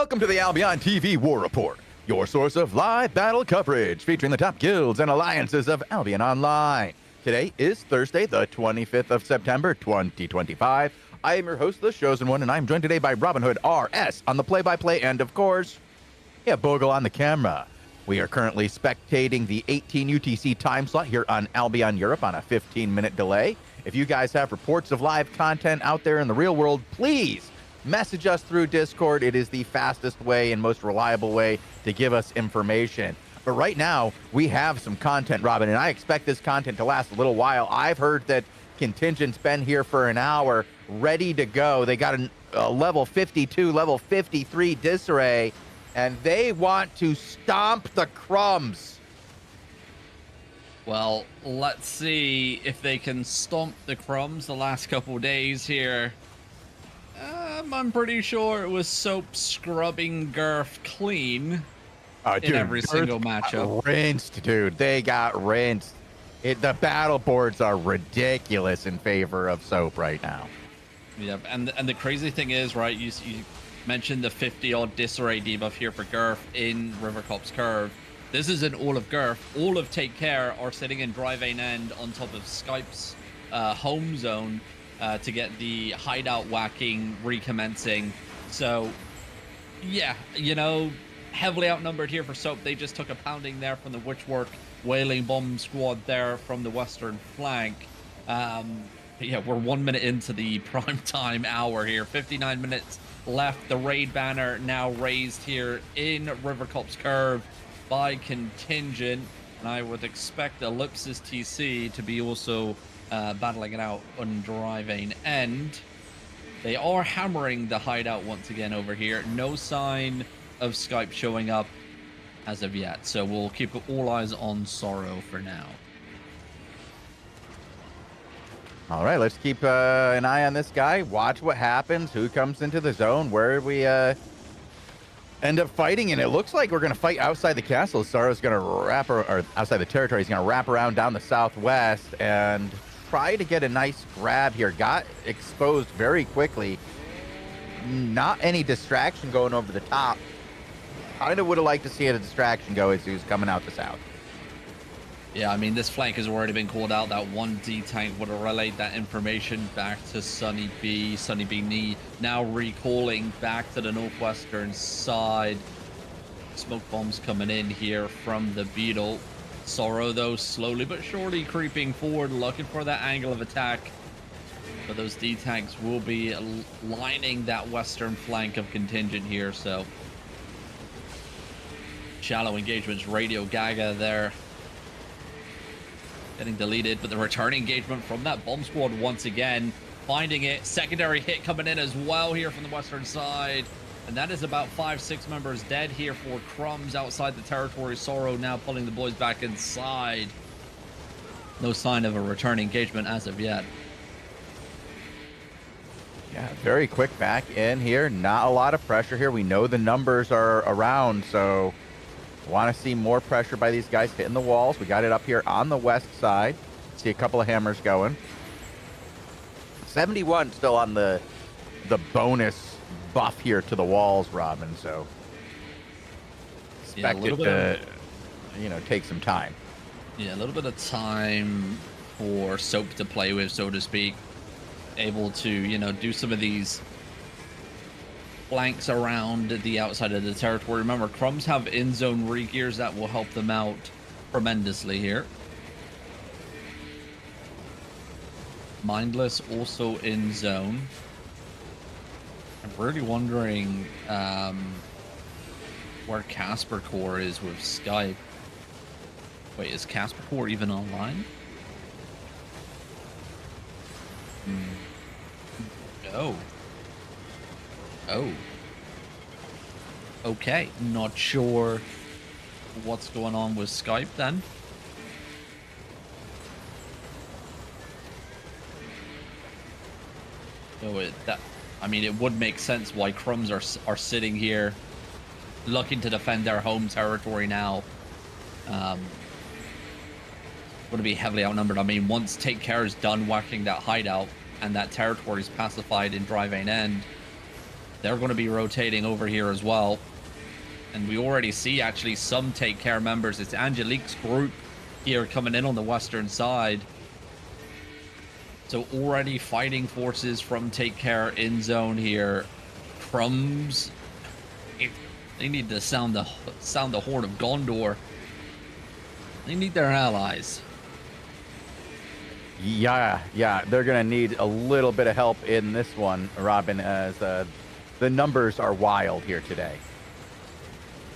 Welcome to the AlbionTV War Report, your source of live battle coverage featuring the top guilds and alliances of Albion Online. Today is Thursday, the 25th of September, 2025. I am your host, the Chosen One, and I'm joined today by Robin Hood RS on the play-by-play, and of course, Bogle on the camera. We are currently spectating the 18 UTC time slot here on Albion Europe on a 15-minute delay. If you guys have reports of live content out there in the real world, please message us through Discord. It is the fastest way and most reliable way to give us information. But right now, we have some content, Robin, and I expect this content to last a little while. I've heard that Contingent's been here for an hour, ready to go. They got a level 52, level 53 disarray, and they want to stomp the crumbs. Well, let's see if they can stomp the crumbs the last couple days here. I'm pretty sure it was Soap scrubbing Gurf clean in every single matchup. Rinsed, dude. They got rinsed. The battle boards are ridiculous in favor of Soap right now. Yep, and the crazy thing is, right, you mentioned the 50-odd disarray debuff here for Gurf in Rivercop's Curve. This isn't all of Gurf. All of Take Care are sitting in Dry Vein End on top of Skype's home zone to get the hideout whacking recommencing. So, yeah, you know, heavily outnumbered here for Soap. They just took a pounding there from the Witchwork Wailing Bomb squad there from the western flank. Yeah, we're 1 minute into the prime time hour here. 59 minutes left. The raid banner now raised here in Rivercop's Curve by Contingent, and I would expect Ellipsis TC to be also battling it out on Dry Vein End. They are hammering the hideout once again over here. No sign of Skype showing up as of yet, so we'll keep all eyes on Sorrow for now. All right, let's keep an eye on this guy. Watch what happens, who comes into the zone, where we end up fighting, and it looks like we're going to fight outside the castle. Sorrow's going to wrap, or outside the territory, he's going to wrap around down the southwest and try to get a nice grab here. Got exposed very quickly. Not any distraction going over the top. Kind of would have liked to see a distraction go as he was coming out the south. Yeah, I mean, this flank has already been called out. That 1D tank would have relayed that information back to Sunny B. Sunny B now recalling back to the northwestern side. Smoke bombs coming in here from the Beetle. Sorrow, though, slowly but surely creeping forward, looking for that angle of attack. But those D-tanks will be lining that western flank of Contingent here, so... Shallow engagements, Radio Gaga there. Getting deleted, but the return engagement from that bomb squad once again. Finding it. Secondary hit coming in as well here from the western side. And that is about 5-6 members dead here for Crumbs outside the territory. Sorrow now pulling the boys back inside. No sign of a return engagement as of yet. Yeah, very quick back in here. Not a lot of pressure here. We know the numbers are around, so want to see more pressure by these guys hitting the walls. We got it up here on the west side. See a couple of hammers going. 71 still on the bonus buff here to the walls, Robin, so expect it to, take some time. Yeah, a little bit of time for Soap to play with, so to speak. Able to, do some of these flanks around the outside of the territory. Remember, Crumbs have in-zone re-gears that will help them out tremendously here. Mindless also in zone. I'm really wondering where Casper Core is with Skype. Wait, is Casper Core even online? Oh. Oh. Okay, not sure what's going on with Skype then. So it would make sense why Crumbs are sitting here looking to defend their home territory now. Going to be heavily outnumbered. I mean, once Take Care is done whacking that hideout and that territory is pacified in Dry Vein End, they're going to be rotating over here as well. And we already see actually some Take Care members. It's Angelique's group here coming in on the western side. So already fighting forces from Take Care in zone here. Crumbs, they need to sound the horn of Gondor. They need their allies. Yeah, they're gonna need a little bit of help in this one, Robin, as the numbers are wild here today.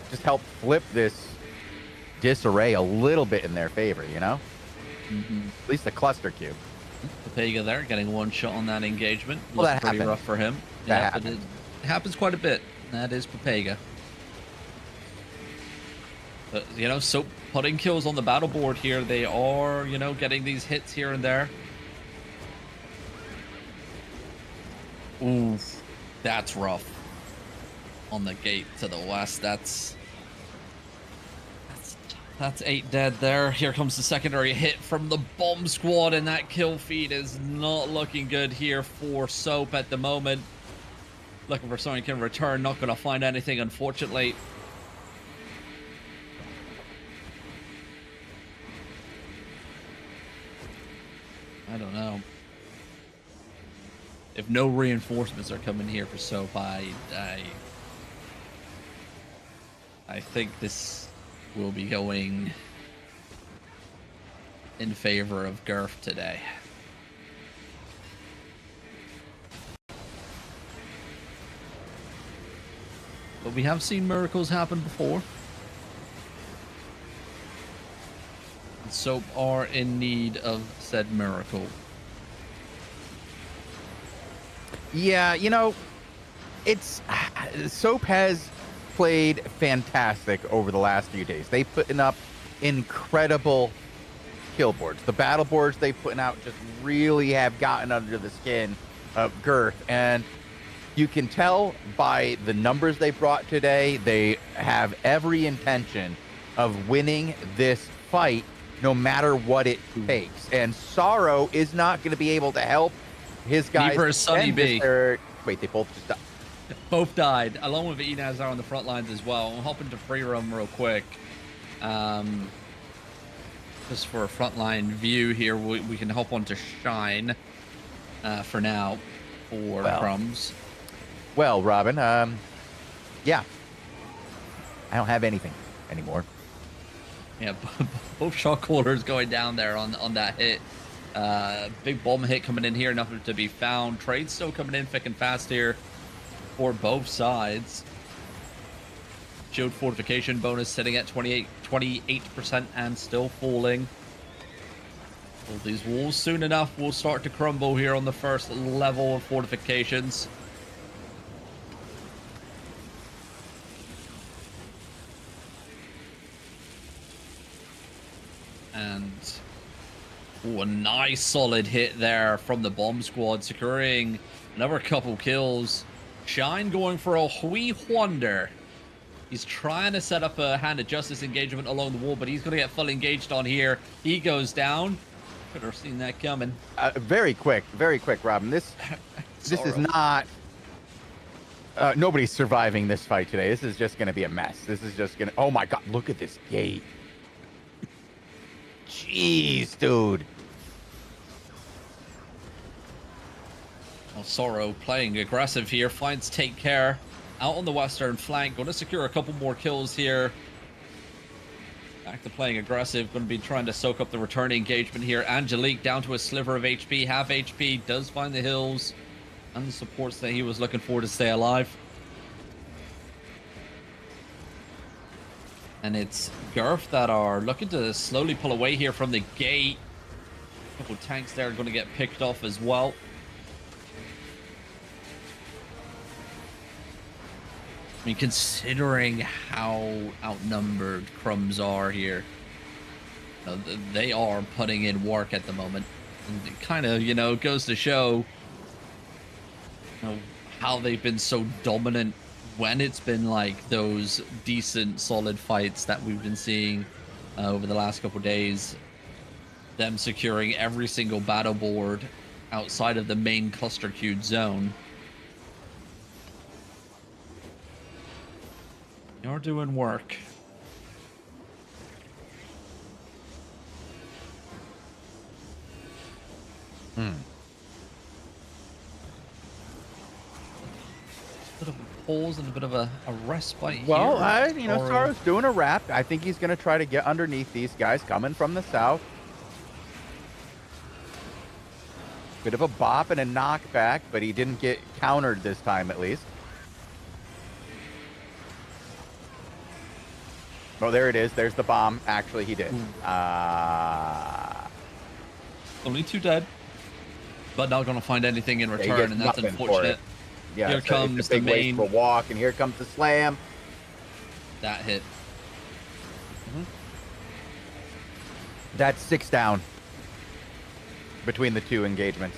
Just help flip this disarray a little bit in their favor, you know? At least the cluster cube. Papega there getting one shot on that engagement. Well, Looks that pretty happened. rough for him. That But it happens quite a bit. That is Papega. But, you know, so putting kills on the battle board here. They are, you know, getting these hits here and there. Ooh, that's rough. On the gate to the west, that's 8 dead there. Here comes the secondary hit from the bomb squad, and that kill feed is not looking good here for Soap at the moment. Looking for someone who can return, not going to find anything, unfortunately. I don't know. If no reinforcements are coming here for Soap, I think this will be going in favor of Gurf today. But we have seen miracles happen before. And Soap are in need of said miracle. Yeah, you know, Soap has played fantastic over the last few days. They putting up incredible kill boards. The battle boards they putting out just really have gotten under the skin of Girth, and you can tell by the numbers they brought today, they have every intention of winning this fight no matter what it takes. And Sorrow is not going to be able to help his guys. Neither is Sunny B. Wait, they both just died. Both died, along with Inaz are on the front lines as well. I'm hopping to free roam real quick. Just for a frontline view here, we can hop on to Shine for now for Crumbs. Well, Robin, yeah. I don't have anything anymore. Yeah, both shot callers going down there on that hit. Big bomb hit coming in here, nothing to be found. Trade still coming in thick and fast here for both sides. Shield fortification bonus sitting at 28% and still falling. Well, these walls soon enough will start to crumble here on the first level of fortifications. And a nice solid hit there from the bomb squad, securing another couple kills. Shine going for a Hui Wonder. He's trying to set up a Hand of Justice engagement along the wall, but he's going to get full engaged on here. He goes down. Could have seen that coming. Very quick, Robin. This is not... nobody's surviving this fight today. This is just going to be a mess. This is just going to... Oh my god, look at this gate. Jeez, dude. Well, Sorrow playing aggressive here, finds Take Care out on the western flank. Going to secure a couple more kills here. Back to playing aggressive. Going to be trying to soak up the return engagement here. Angelique down to a sliver of HP, half HP. Does find the hills and the supports that he was looking for to stay alive. And it's Gurf that are looking to slowly pull away here from the gate. A couple tanks there are going to get picked off as well. I mean, considering how outnumbered Crumbs are here, they are putting in work at the moment. And it kind of, goes to show how they've been so dominant when it's been like those decent, solid fights that we've been seeing over the last couple days. Them securing every single battle board outside of the main cluster queued zone. You're doing work. Bit of a pause and a bit of a respite Well, here. Sorrow's doing a wrap. I think he's going to try to get underneath these guys coming from the south. Bit of a bop and a knockback, but he didn't get countered this time, at least. Oh, there it is. There's the bomb. Actually, he did. Only 2 dead, but not going to find anything in return, and that's unfortunate. Yeah, here comes it's a big the main wasteful walk, and here comes the slam. That hit. That's 6 down between the 2 engagements.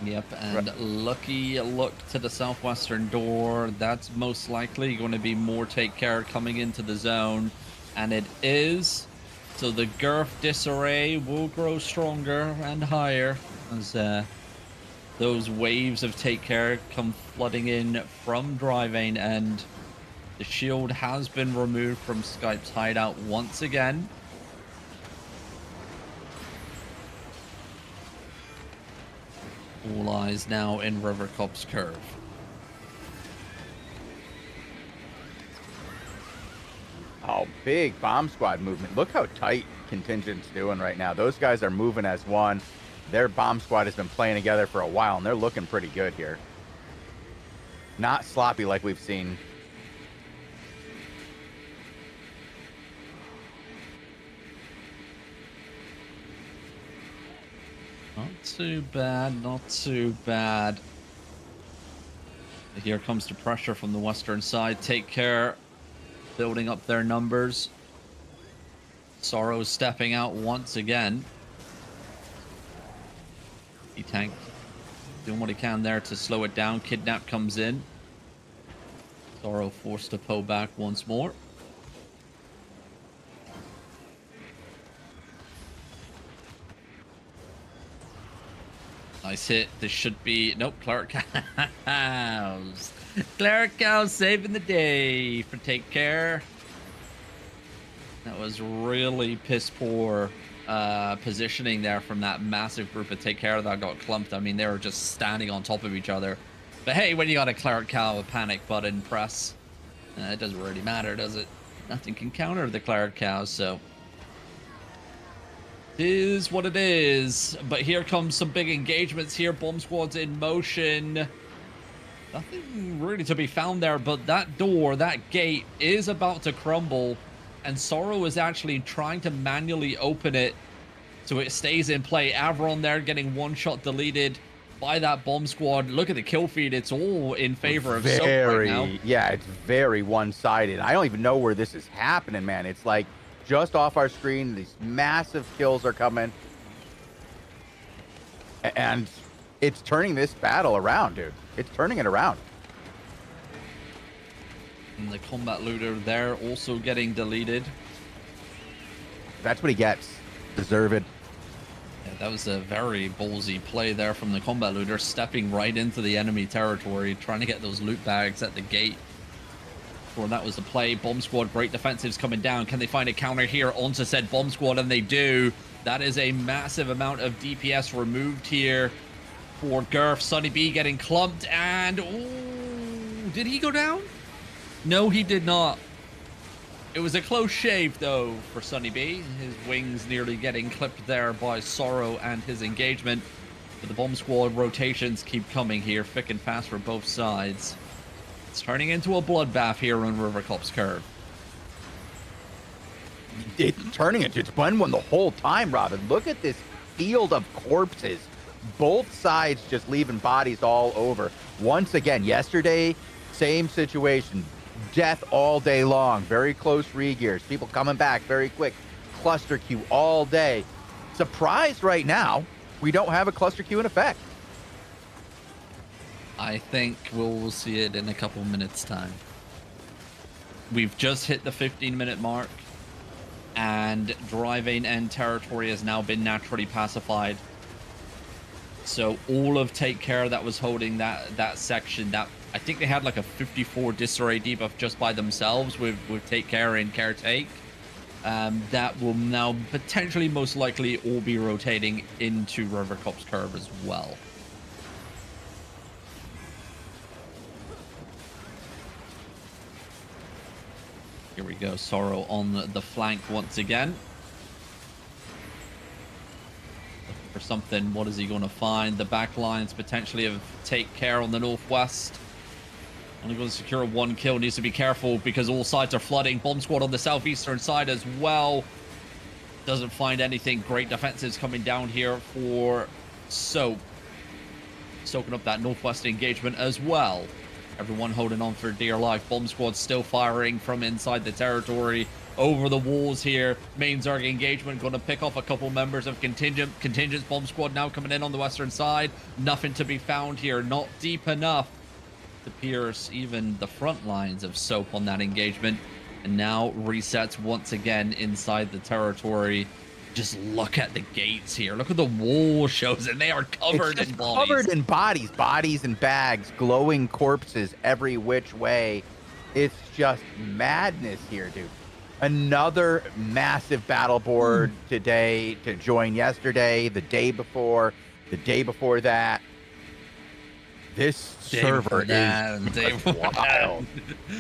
Yep, and lucky look to the southwestern door. That's most likely going to be more take care coming into the zone, and it is. So the Gurf disarray will grow stronger and higher as those waves of take care come flooding in from driving, and the shield has been removed from Skype's hideout once again. All eyes now in Rivercop's curve. Oh, big bomb squad movement. Look how tight contingent's doing right now. Those guys are moving as one. Their bomb squad has been playing together for a while, and they're looking pretty good here. Not sloppy like we've seen. Not too bad, not too bad. Here comes the pressure from the western side. Take care, building up their numbers. Sorrow stepping out once again. E-Tank doing what he can there to slow it down. Kidnap comes in. Sorrow forced to pull back once more. Nice hit. This should be... Nope, Cleric Cows. Cleric Cows saving the day for Take Care. That was really piss poor positioning there from that massive group of Take Care that got clumped. I mean, they were just standing on top of each other. But hey, when you got a Cleric Cow, a panic button press, it doesn't really matter, does it? Nothing can counter the Cleric Cows, so... It is what it is, but here comes some big engagements here. Bomb squads in motion. Nothing really to be found there, but that door, that gate is about to crumble, and Sorrow is actually trying to manually open it so it stays in play. Avron there getting one shot deleted by that bomb squad. Look at the kill feed. It's all in favor of Soap right now. Yeah, it's very one-sided. I don't even know where this is happening, man. It's like just off our screen, these massive kills are coming. And it's turning this battle around, dude. It's turning it around. And the combat looter there also getting deleted. That's what he gets. Deserved. Yeah, that was a very ballsy play there from the combat looter, stepping right into the enemy territory, trying to get those loot bags at the gate. Well, that was the play. Bomb squad, great defensives coming down. Can they find a counter here onto said bomb squad? And they do. That is a massive amount of DPS removed here for Gurf. Sunny B getting clumped, and ooh, did he go down? No, he did not. It was a close shave though for Sunny B. His wings nearly getting clipped there by Sorrow and his engagement. But the bomb squad rotations keep coming here, thick and fast for both sides. It's turning into a bloodbath here on Rivercop's curve. It's turning it. It's been one the whole time, Robin. Look at this field of corpses. Both sides just leaving bodies all over. Once again, yesterday, same situation. Death all day long. Very close re-gears. People coming back very quick. Cluster queue all day. Surprised right now, we don't have a cluster queue in effect. I think we'll see it in a couple minutes time. We've just hit the 15-minute mark, and driving end territory has now been naturally pacified. So all of Take Care that was holding that section, that I think they had like a 54 disarray debuff just by themselves with Take Care and Caretake. That will now potentially most likely all be rotating into River Copse Curve as well. Here we go, Sorrow on the flank once again. Looking for something, what is he going to find? The back lines potentially of Take Care on the northwest. Only going to secure one kill, needs to be careful because all sides are flooding. Bomb squad on the southeastern side as well. Doesn't find anything. Great defenses coming down here for Soap. Soaking up that northwest engagement as well. Everyone holding on for dear life. Bomb squad still firing from inside the territory. Over the walls here. Main Zerg engagement going to pick off a couple members of Contingent's bomb squad now coming in on the western side. Nothing to be found here. Not deep enough to pierce even the front lines of Soap on that engagement. And now resets once again inside the territory. Just look at the gates here. Look at the wall shows, and they are covered in bodies. Covered in bodies and bags, glowing corpses every which way. It's just madness here, dude. Another massive battle board today to join yesterday, the day before that. This server is wild.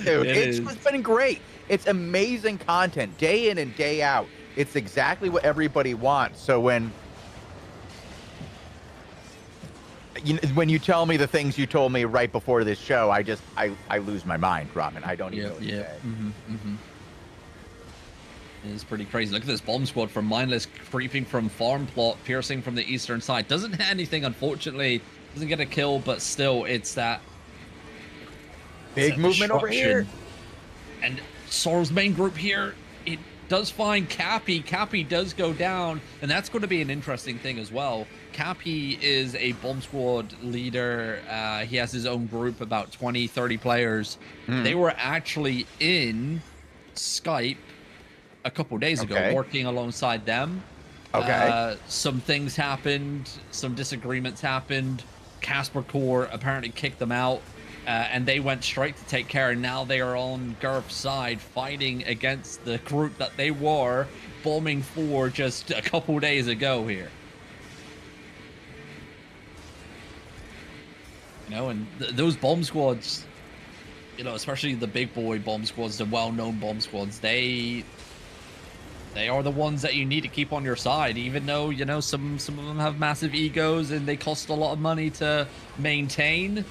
Dude, it's been great. It's amazing content day in and day out. It's exactly what everybody wants. So when you tell me the things you told me right before this show, I lose my mind, Robin. I don't even know what to say. It's pretty crazy. Look at this bomb squad from Mindless creeping from farm plot, piercing from the eastern side. Doesn't hit anything, unfortunately. Doesn't get a kill, but still, it's that big movement over here. And Sorrow's main group here, it does find Cappy. Cappy does go down, and that's going to be an interesting thing as well. Cappy is a bomb squad leader. He has his own group, about 20, 30 players. They were actually in Skype a couple days ago, working alongside them. Some things happened, some disagreements happened. Casper Core apparently kicked them out, and they went straight to Take Care, and now they are on Gurf's side fighting against the group that they were bombing for just a couple days ago here. You know, and those bomb squads, you know, especially the big boy bomb squads, the well-known bomb squads, they are the ones that you need to keep on your side, even though, you know, some of them have massive egos and they cost a lot of money to maintain.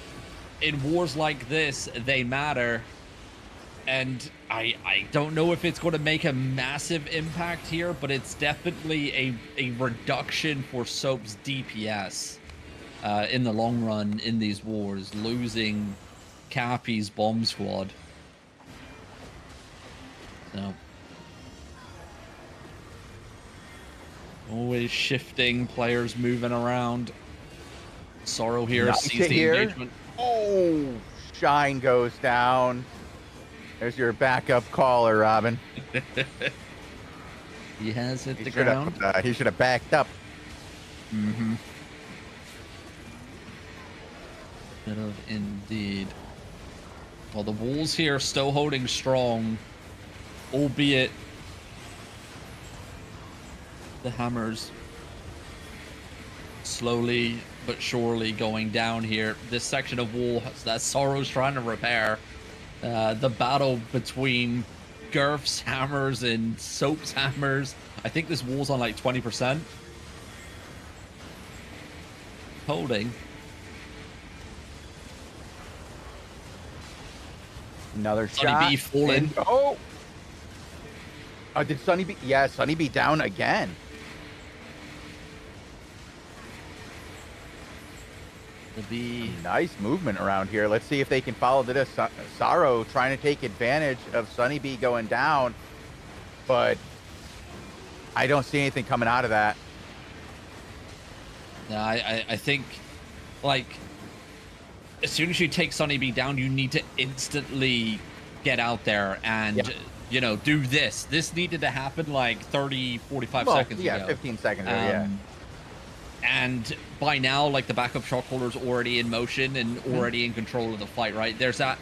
In wars like this, they matter. And I don't know if it's going to make a massive impact here, but it's definitely a reduction for Soap's DPS in the long run in these wars, losing Cappy's bomb squad. So always shifting, players moving around. Sorrow here sees the engagement. Oh, Shine goes down. There's your backup caller, Robin. He has hit the ground. He should have backed up. Should have indeed. Well, the walls here still holding strong, albeit the hammers slowly but surely going down here. This section of wall that Sorrow's trying to repair. The battle between Gurf's hammers and Soap's hammers. I think this wall's on like 20%. Holding. Another Sunny shot. B falling. Oh, did Sunny B? Yeah, Sunny B down again. Nice movement around here. Let's see if they can follow this. Sorrow trying to take advantage of Sunny B going down, but I don't see anything coming out of that. Yeah, I think, like, as soon as you take Sunny B down, you need to instantly get out there and, you know, do this. This needed to happen like 30, 45 seconds ago. 15 seconds ago, And by now, like, the backup shot caller's already in motion and already in control of the fight, right? There's that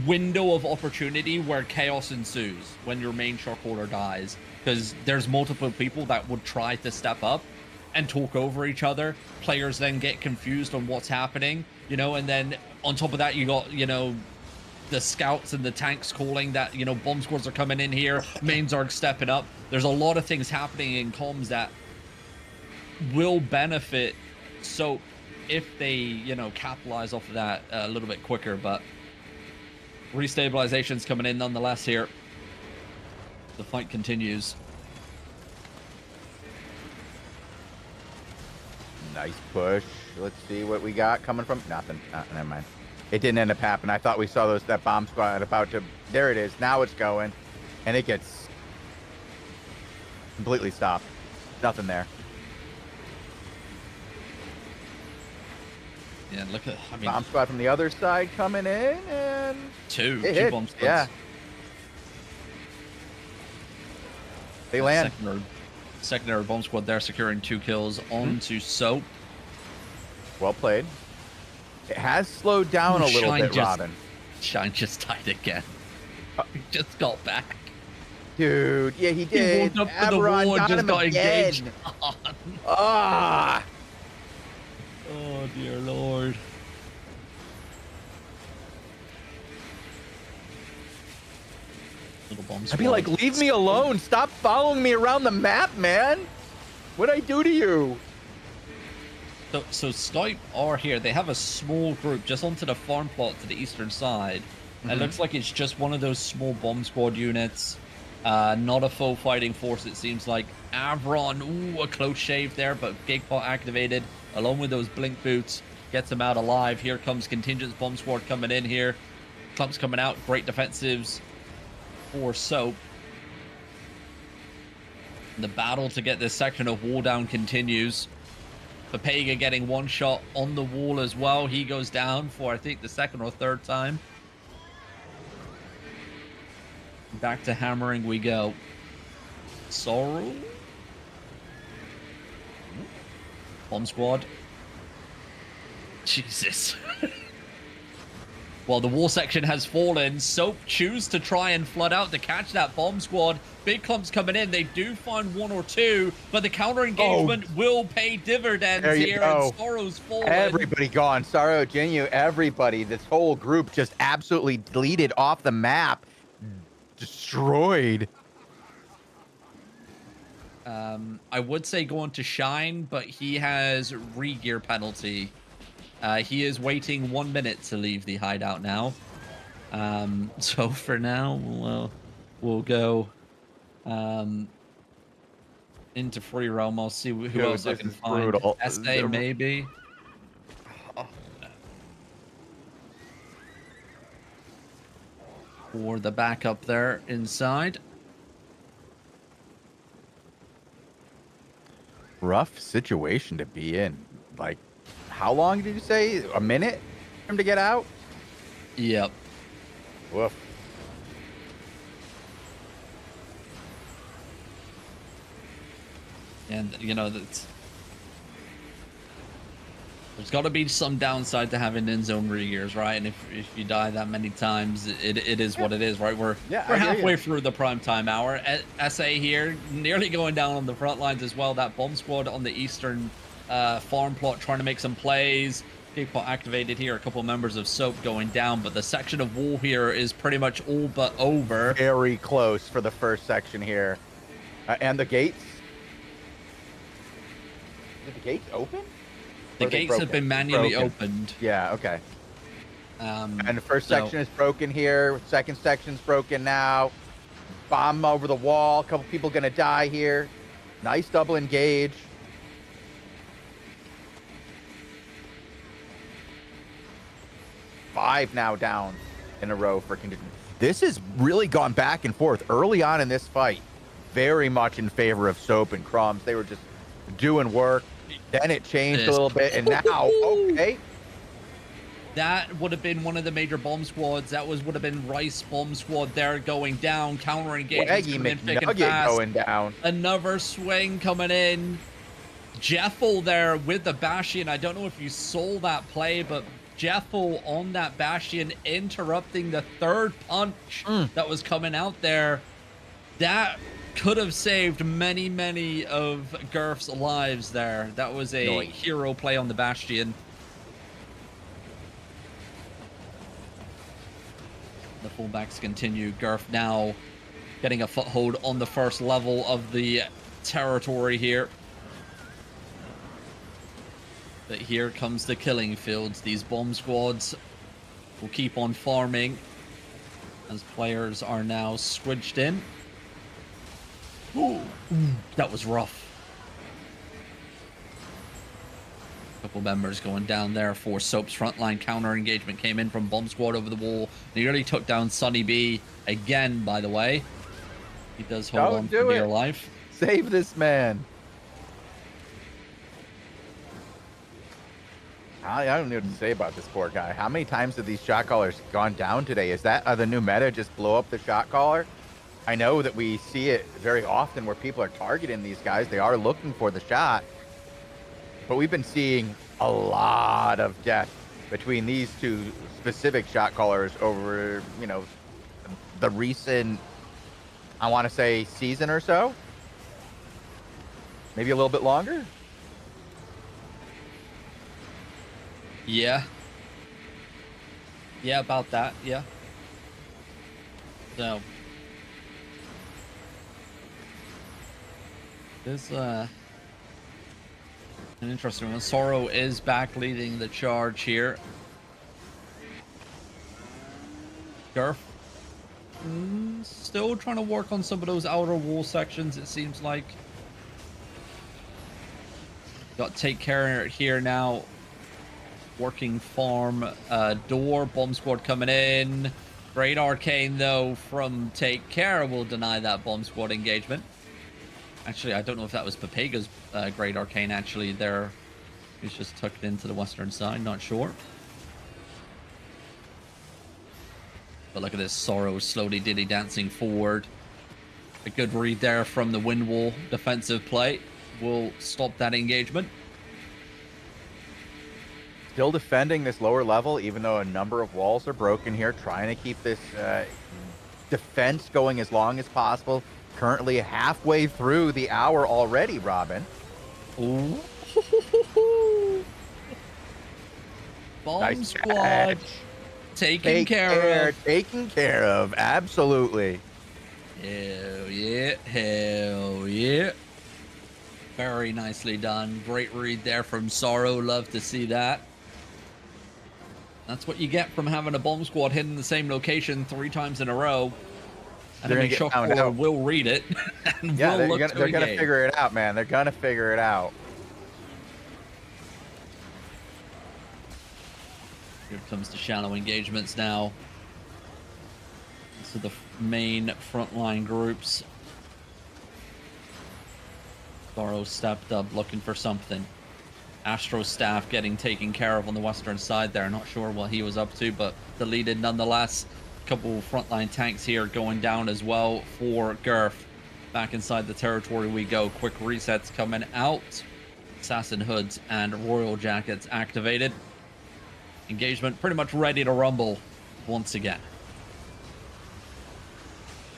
window of opportunity where chaos ensues when your main shot caller dies, because there's multiple people that would try to step up and talk over each other. Players then get confused on what's happening, you know, and then on top of that, you got, you know, the scouts and the tanks calling that, you know, bomb squads are coming in here, mains are stepping up. There's a lot of things happening in comms that will benefit Soap if they, you know, capitalize off of that a little bit quicker. But restabilization's coming in nonetheless here. The fight continues. Nice push. Let's see what we got coming from. Nothing. Never mind. It didn't end up happening. I thought we saw that bomb squad about to. There it is. Now it's going, and it gets completely stopped. Nothing there. Yeah, look at. I mean, bomb squad from the other side coming in, and two bomb squads. Yeah. They land. Secondary bomb squad there, securing 2 kills onto Soap. Well played. It has slowed down a little bit, Robin. Shine just died again. He just got back. Dude, yeah, he did. He walked up to the wall and just got engaged. Ah! Oh, dear Lord. Little bomb I'd be like, leave me alone. Stop following me around the map, man. What'd I do to you? So Skype are here. They have a small group just onto the farm plot to the eastern side. It looks like it's just one of those small bomb squad units. Not a full fighting force, it seems like. Avron, ooh, a close shave there, but Gigpot activated along with those blink boots. Gets him out alive. Here comes contingent bomb squad coming in here. Clumps coming out. Great defensives for Soap. The battle to get this section of wall down continues. Papega getting one shot on the wall as well. He goes down for, I think, the second or third time. Back to hammering we go. Sorrow. Bomb squad. Jesus. Well, the wall section has fallen. Soap choose to try and flood out to catch that bomb squad. Big clumps coming in. They do find 1 or 2, but the counter engagement will pay dividends here. And Sorrow's fallen. Everybody gone. Sorrow, Genu, everybody. This whole group just absolutely deleted off the map. Destroyed. I would say go on to Shine, but he has re-gear penalty. He is waiting 1 minute to leave the hideout now. So for now, we'll go into free roam. I'll see who else I can find. Brutal. SA maybe. Or the backup there inside. Rough situation to be in. Like, how long did you say? A minute for him to get out? Yep. Woof. And, you know, there's got to be some downside to having in-zone re-gears, right? And if you die that many times, it is what it is, right? We're halfway through the prime time hour. SA here, nearly going down on the front lines as well. That bomb squad on the eastern farm plot trying to make some plays. People activated here. A couple members of Soap going down, but the section of wall here is pretty much all but over. Very close for the first section here. And the gates? Did the gates open? The gates have been manually opened. Yeah, okay. And the first section is broken here. Second section's broken now. Bomb over the wall. A couple people gonna die here. Nice double engage. Five now down in a row for contingent. This has really gone back and forth early on in this fight. Very much in favor of Soap and Crumbs. They were just doing work. Then it changed a little bit, and now, okay. That would have been one of the major bomb squads. That would have been Rice bomb squad there going down. Counter engagement coming in thick and fast. Going down. Another swing coming in. Jeffel there with the Bastion. I don't know if you saw that play, but Jeffel on that Bastion interrupting the third punch that was coming out there. That could have saved many, many of Gurf's lives there. That was a hero play on the Bastion. The fullbacks continue. Gurf now getting a foothold on the first level of the territory here. But here comes the killing fields. These bomb squads will keep on farming as players are now squidged in. Ooh, that was rough. Couple members going down there for Soap's frontline counter engagement came in from bomb squad over the wall. Nearly took down Sunny B again, by the way. He does hold on for dear life. Save this man. I don't know what to say about this poor guy. How many times have these shot callers gone down today? Is that the new meta, just blow up the shot caller? I know that we see it very often where people are targeting these guys. They are looking for the shot. But we've been seeing a lot of death between these two specific shot callers over, you know, the recent, I want to say, season or so. Maybe a little bit longer. Yeah. Yeah, about that. Yeah. So. This, an interesting one. Sorrow is back leading the charge here. Gurf. Still trying to work on some of those outer wall sections, it seems like. Got to take care here now. Working farm door. Bomb squad coming in. Great arcane, though, from Take Care will deny that bomb squad engagement. Actually, I don't know if that was Papega's Great Arcane, actually. There, he's just tucked into the western side, not sure. But look at this, Sorrow slowly dilly dancing forward. A good read there from the wind wall defensive play will stop that engagement. Still defending this lower level, even though a number of walls are broken here, trying to keep this defense going as long as possible. Currently halfway through the hour already, Robin. Ooh. Bomb Nice squad catch. taken care of. Taken care of, absolutely. Hell yeah, hell yeah. Very nicely done. Great read there from Sorrow. Love to see that. That's what you get from having a bomb squad hit in the same location 3 times in a row. And I mean, Shockcore will read it. And yeah, will they're gonna figure it out, man. They're gonna figure it out. Here comes the shallow engagements now. So the main frontline groups. Sorrow stepped up looking for something. Astro's staff getting taken care of on the western side there. Not sure what he was up to, but deleted nonetheless. Couple frontline tanks here going down as well for Gurf. Back inside the territory we go. Quick resets coming out. Assassin hoods and royal jackets activated. Engagement pretty much ready to rumble once again.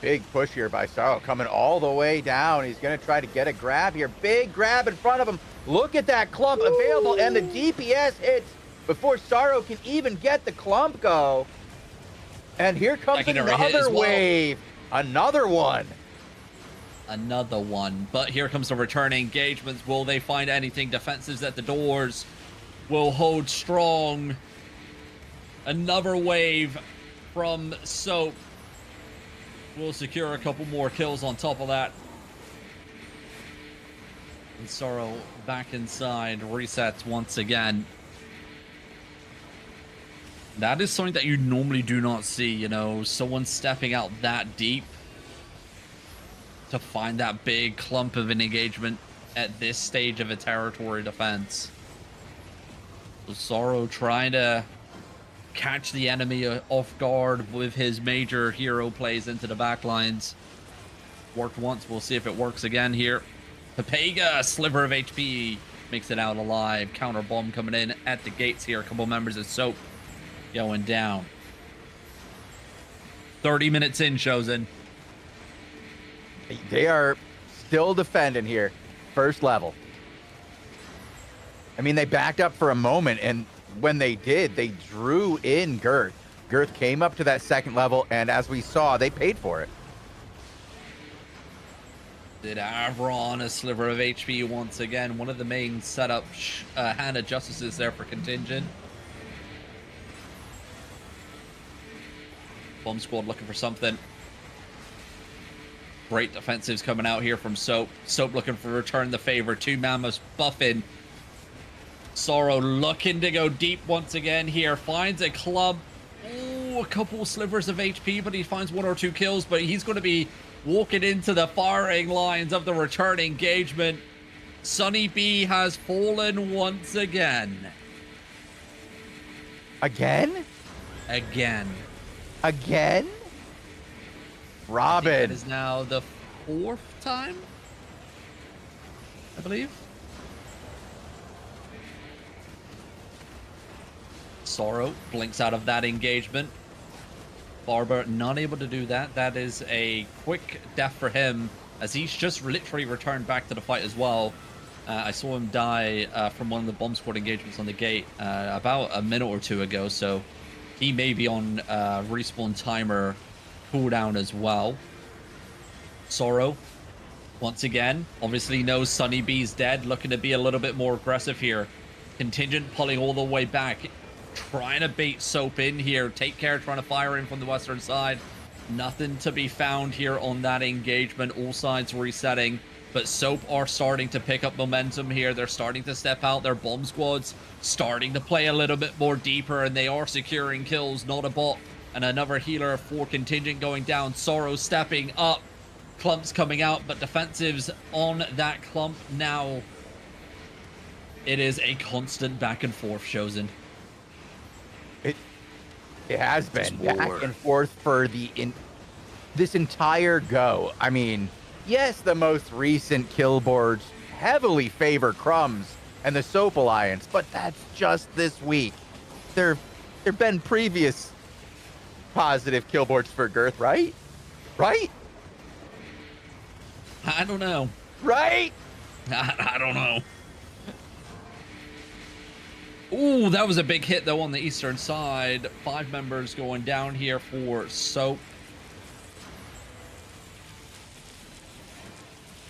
Big push here by Sorrow, coming all the way down. He's going to try to get a grab here. Big grab in front of him. Look at that clump available, and the DPS hits before Sorrow can even get the clump go. And here comes another wave. Another one. Another one. But here comes the return engagements. Will they find anything? Defensives at the doors will hold strong. Another wave from Soap. We'll secure a couple more kills on top of that. And Sorrow back inside. Resets once again. That is something that you normally do not see, you know, someone stepping out that deep to find that big clump of an engagement at this stage of a territory defense. So Sorrow trying to catch the enemy off guard with his major hero plays into the backlines. Worked once, we'll see if it works again here. Papega, sliver of HP makes it out alive. Counter bomb coming in at the gates here. A couple members of Soap going down. 30 minutes in, Chosen. They are still defending here. First level. I mean, they backed up for a moment, and when they did, they drew in Girth. Girth came up to that second level, and as we saw, they paid for it. Did Avron a sliver of HP once again? One of the main setup hand of justices there for Contingent. Bomb squad looking for something. Great defensives coming out here from Soap. Soap looking for return the favor. Two Mammoths buffing. Sorrow looking to go deep once again here. Finds a club. Oh, a couple slivers of HP, but he finds 1 or 2 kills. But he's going to be walking into the firing lines of the return engagement. Sunny B has fallen once again. Again? Again. Again? Robin. It is now the 4th time, I believe. Sorrow blinks out of that engagement. Barber not able to do that. That is a quick death for him, as he's just literally returned back to the fight as well. I saw him die from one of the bomb squad engagements on the gate about a minute or 2 ago, so he may be on respawn timer cooldown as well. Sorrow, once again, obviously knows Sunny B's dead, looking to be a little bit more aggressive here. Contingent pulling all the way back, trying to bait Soap in here. Take Care trying to fire in from the western side. Nothing to be found here on that engagement. All sides resetting, but Soap are starting to pick up momentum here. They're starting to step out. Their bomb squads starting to play a little bit more deeper, and they are securing kills. Not a bot. And another healer for Contingent going down. Sorrow stepping up. Clumps coming out, but defensives on that clump now. It is a constant back and forth, Chosen. It has been back and forth for this entire go. I mean, yes, the most recent kill boards heavily favor Crumbs and the Soap Alliance, but that's just this week. There've been previous positive kill boards for Girth, right? Right? I don't know. Right? I don't know. Ooh, that was a big hit, though, on the eastern side. 5 members going down here for Soap.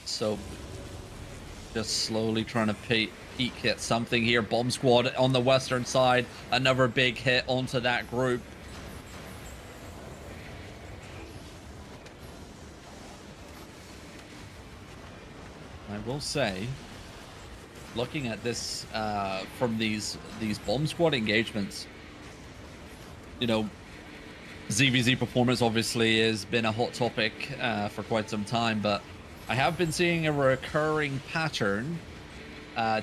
Soap just slowly trying to peek at something here. Bomb squad on the western side. Another big hit onto that group. I will say, looking at this from these bomb squad engagements, you know, ZVZ performance obviously has been a hot topic for quite some time, but I have been seeing a recurring pattern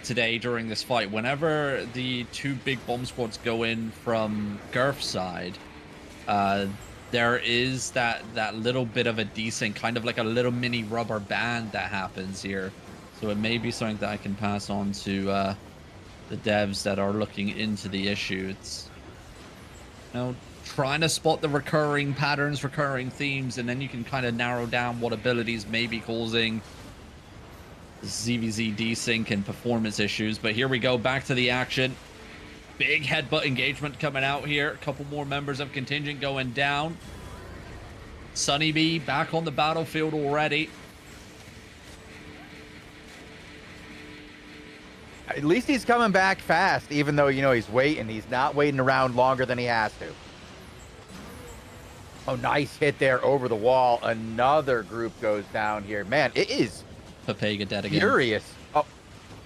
today during this fight. Whenever the 2 big bomb squads go in from Girth's side, there is that little bit of a desync, kind of like a little mini rubber band that happens here. So it may be something that I can pass on to the devs that are looking into the issue. It's, you know, trying to spot the recurring patterns, recurring themes, and then you can kind of narrow down what abilities may be causing ZVZ desync and performance issues. But here we go, back to the action. Big headbutt engagement coming out here. A couple more members of Contingent going down. Sunny B back on the battlefield already. At least he's coming back fast, even though, you know, he's waiting. He's not waiting around longer than he has to. Oh, nice hit there over the wall. Another group goes down here. Man, it is Papega dead again. furious. Oh,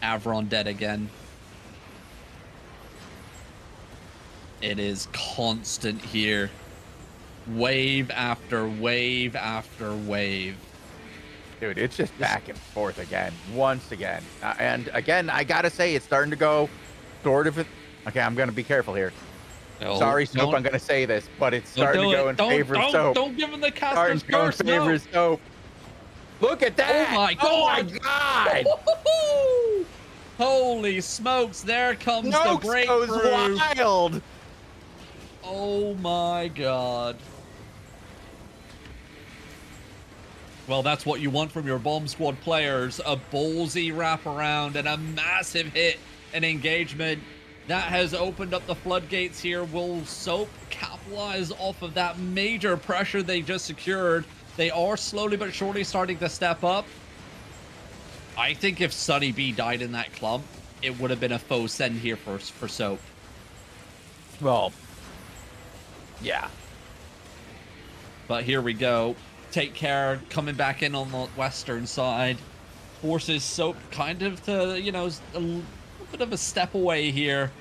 Avron dead again. It is constant here. Wave after wave after wave. dude, it's just back and forth again, once again. And again, I gotta say, it's starting to go sort of. Okay, I'm gonna be careful here. No, Sorry, Soap, I'm gonna say this, but it's starting to go in favor of Soap. Don't give him the Starting caster's to go in curse, favor of Soap. Look at that! Oh my god! Oh my god! Holy smokes, there comes the Noakes goes breakthrough. wild. Oh my god. Well, that's what you want from your bomb squad players. A ballsy wraparound and a massive hit and engagement. That has opened up the floodgates here. Will Soap capitalize off of that major pressure they just secured? They are slowly but surely starting to step up. I think if Sunny B died in that clump, it would have been a faux send here for Soap. Well, yeah. But here we go. Take Care coming back in on the western side. Forces Soap kind of to, you know, a little bit of a step away here.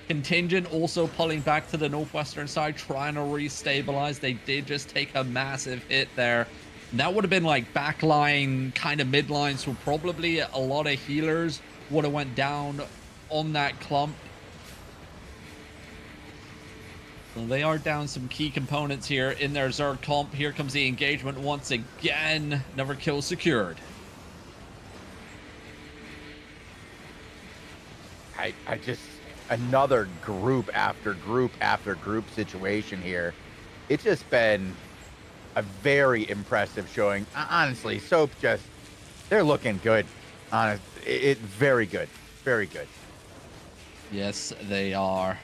Contingent also pulling back to the northwestern side, trying to restabilize. They did just take a massive hit there. And that would have been like backline, kind of midline, so probably a lot of healers would have went down on that clump. So they are down some key components here in their Zerg comp. Here comes the engagement once again. Never kill secured. I just, another group after group after group situation here. It's just been a very impressive showing. Honestly, Soap just, they're looking good. It's very good. Very good. Yes, they are.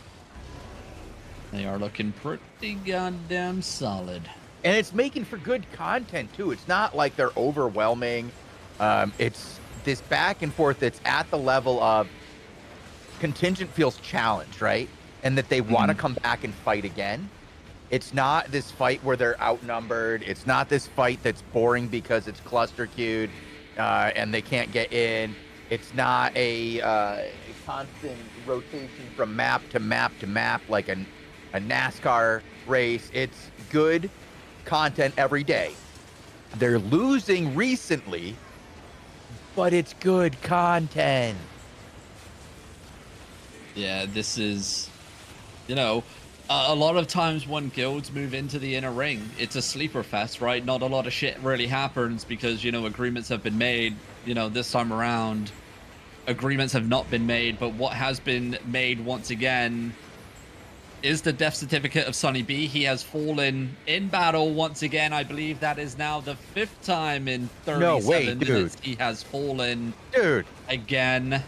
They are looking pretty goddamn solid. And it's making for good content, too. It's not like they're overwhelming. It's this back and forth that's at the level of Contingent feels challenged, right? And that they want to come back and fight again. It's not this fight where they're outnumbered. It's not this fight that's boring because it's cluster queued and they can't get in. It's not a constant rotation from map to map to map like a NASCAR race. It's good content every day. They're losing recently, but it's good content. Yeah, this is, you know, a lot of times when guilds move into the inner ring, it's a sleeper fest, right? Not a lot of shit really happens because, you know, agreements have been made. You know, this time around, agreements have not been made, but what has been made once again is the death certificate of Sunny B. He has fallen in battle once again. I believe that is now the 5th time in 37 minutes he has fallen. Dude. Again.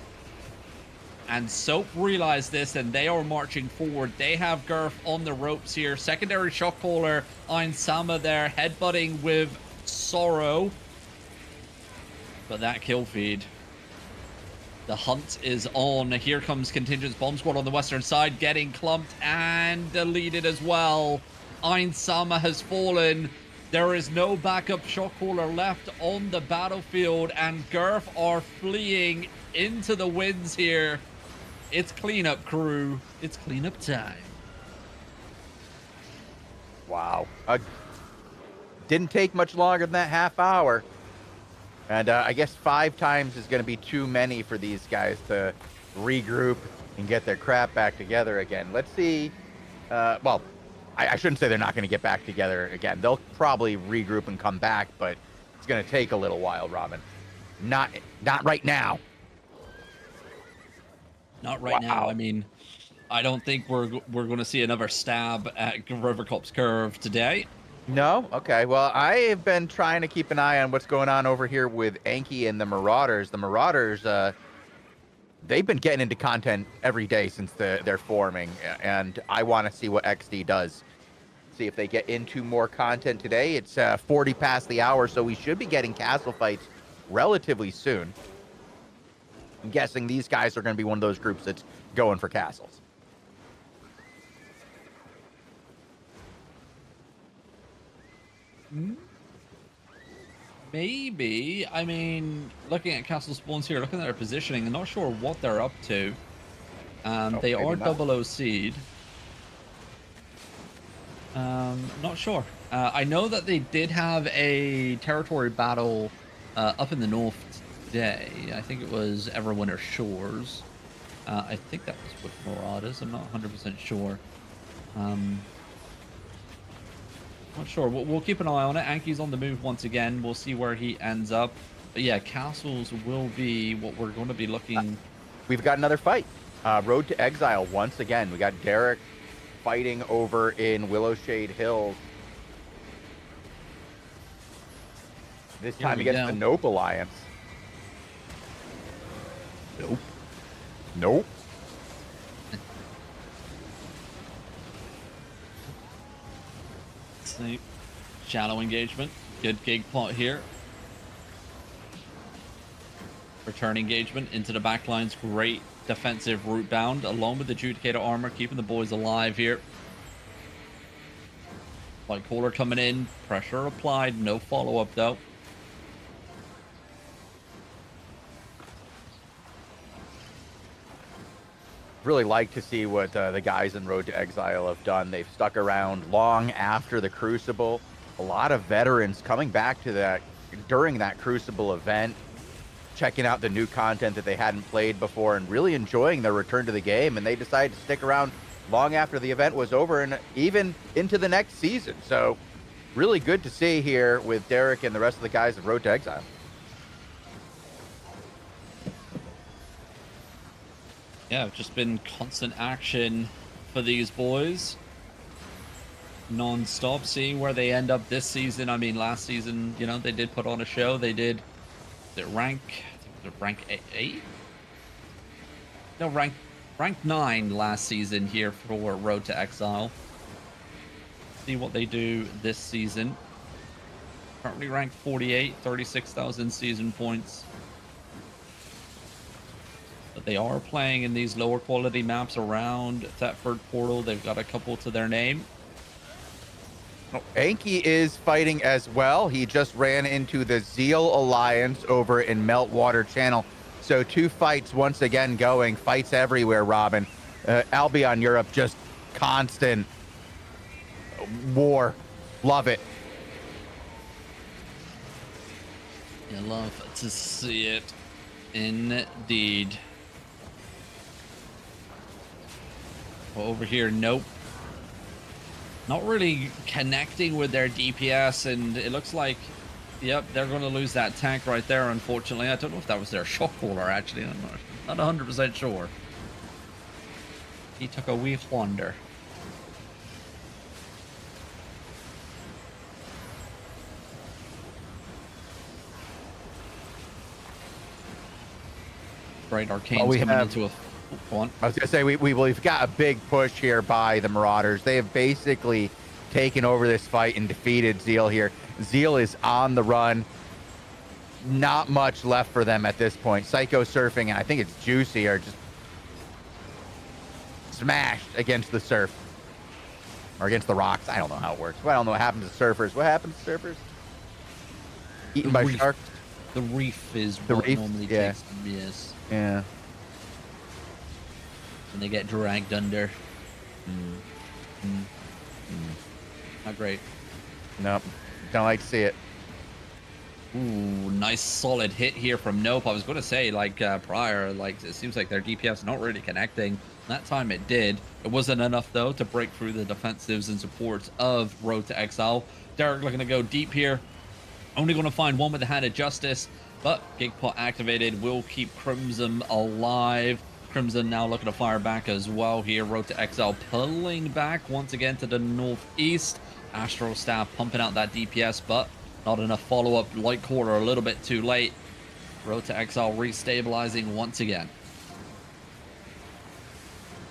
And Soap realized this, and they are marching forward. They have Gurf on the ropes here. Secondary shot caller, Ein Sama there, headbutting with Sorrow. But that kill feed. The hunt is on. Here comes Contingent's bomb squad on the western side, getting clumped and deleted as well. Ein Sama has fallen. There is no backup shot caller left on the battlefield, and Gurf are fleeing into the winds here. It's cleanup, crew. It's cleanup time. Wow. Didn't take much longer than that half hour. And I guess 5 times is going to be too many for these guys to regroup and get their crap back together again. Let's see. Well, I shouldn't say they're not going to get back together again. They'll probably regroup and come back, but it's going to take a little while, Robin. Not right now. Not right now. I mean, I don't think we're going to see another stab at Rivercop's Curve today. No? Okay. Well, I have been trying to keep an eye on what's going on over here with Anki and the Marauders. The Marauders, they've been getting into content every day since they're forming, and I want to see what XD does. See if they get into more content today. It's 40 past the hour, so we should be getting castle fights relatively soon. I'm guessing these guys are going to be one of those groups that's going for castles. Maybe. I mean, looking at castle spawns here, looking at their positioning, I'm not sure what they're up to. They are double OC'd. Not sure. I know that they did have a territory battle up in the north today. I think it was Everwinter Shores. I think that was with Marauders. I'm not 100% sure. Not sure. We'll keep an eye on it. Anki's on the move once again. We'll see where he ends up. But yeah, castles will be what we're going to be looking we've got another fight. Road to Exile once again. We got Derek fighting over in Willowshade Hills. This time against the Nope Alliance. Nope. Nope. See. Shallow engagement. Good gig plot here. Return engagement into the backlines. Great defensive route bound along with the Judicator armor, keeping the boys alive here. Light caller coming in. Pressure applied. No follow-up though. Really like to see what the guys in Road to Exile have done. They've stuck around long after the Crucible. A lot of veterans coming back to that during that Crucible event, checking out the new content that they hadn't played before and really enjoying their return to the game. And they decided to stick around long after the event was over and even into the next season. So really good to see here with Derek and the rest of the guys of Road to Exile. Yeah, just been constant action for these boys. Non-stop, seeing where they end up this season. I mean, last season, you know, they did put on a show. They did rank 8? No, rank 9 last season here for Road to Exile. See what they do this season. Currently ranked 48, 36,000 season points. But they are playing in these lower quality maps around Thetford Portal. They've got a couple to their name. Anki is fighting as well. He just ran into the Zeal Alliance over in Meltwater Channel. So 2 fights once again going. Fights everywhere, Robin. Albion Europe, just constant war. Love it. You love to see it. Indeed. Over here, nope. Not really connecting with their DPS, and it looks like, yep, they're going to lose that tank right there, unfortunately. I don't know if that was their shock caller, actually. I'm not 100% sure. He took a wee wander. Right, Arcane's coming into a... One. I was going to say, we've got a big push here by the Marauders. They have basically taken over this fight and defeated Zeal here. Zeal is on the run. Not much left for them at this point. Psycho Surfing, and I think it's Juicy, are just smashed against the surf. Or against the rocks. I don't know how it works. I don't know what happens to surfers. What happens to surfers? Eaten by sharks? The reef is what normally takes them, yes. Yeah. And they get dragged under. Not great. Nope. Don't like to see it. Ooh, nice solid hit here from Nope. I was going to say, like, prior, like, it seems like their DPS not really connecting. That time it did. It wasn't enough, though, to break through the defensives and supports of Road to Exile. Derek looking to go deep here. Only going to find one with the Hand of Justice, but Gigpot activated will keep Crimson alive. Crimson now looking to fire back as well here. Road to Exile pulling back once again to the northeast. Astro Staff pumping out that DPS, but not enough follow-up. Light Quarter a little bit too late. Road to Exile restabilizing once again.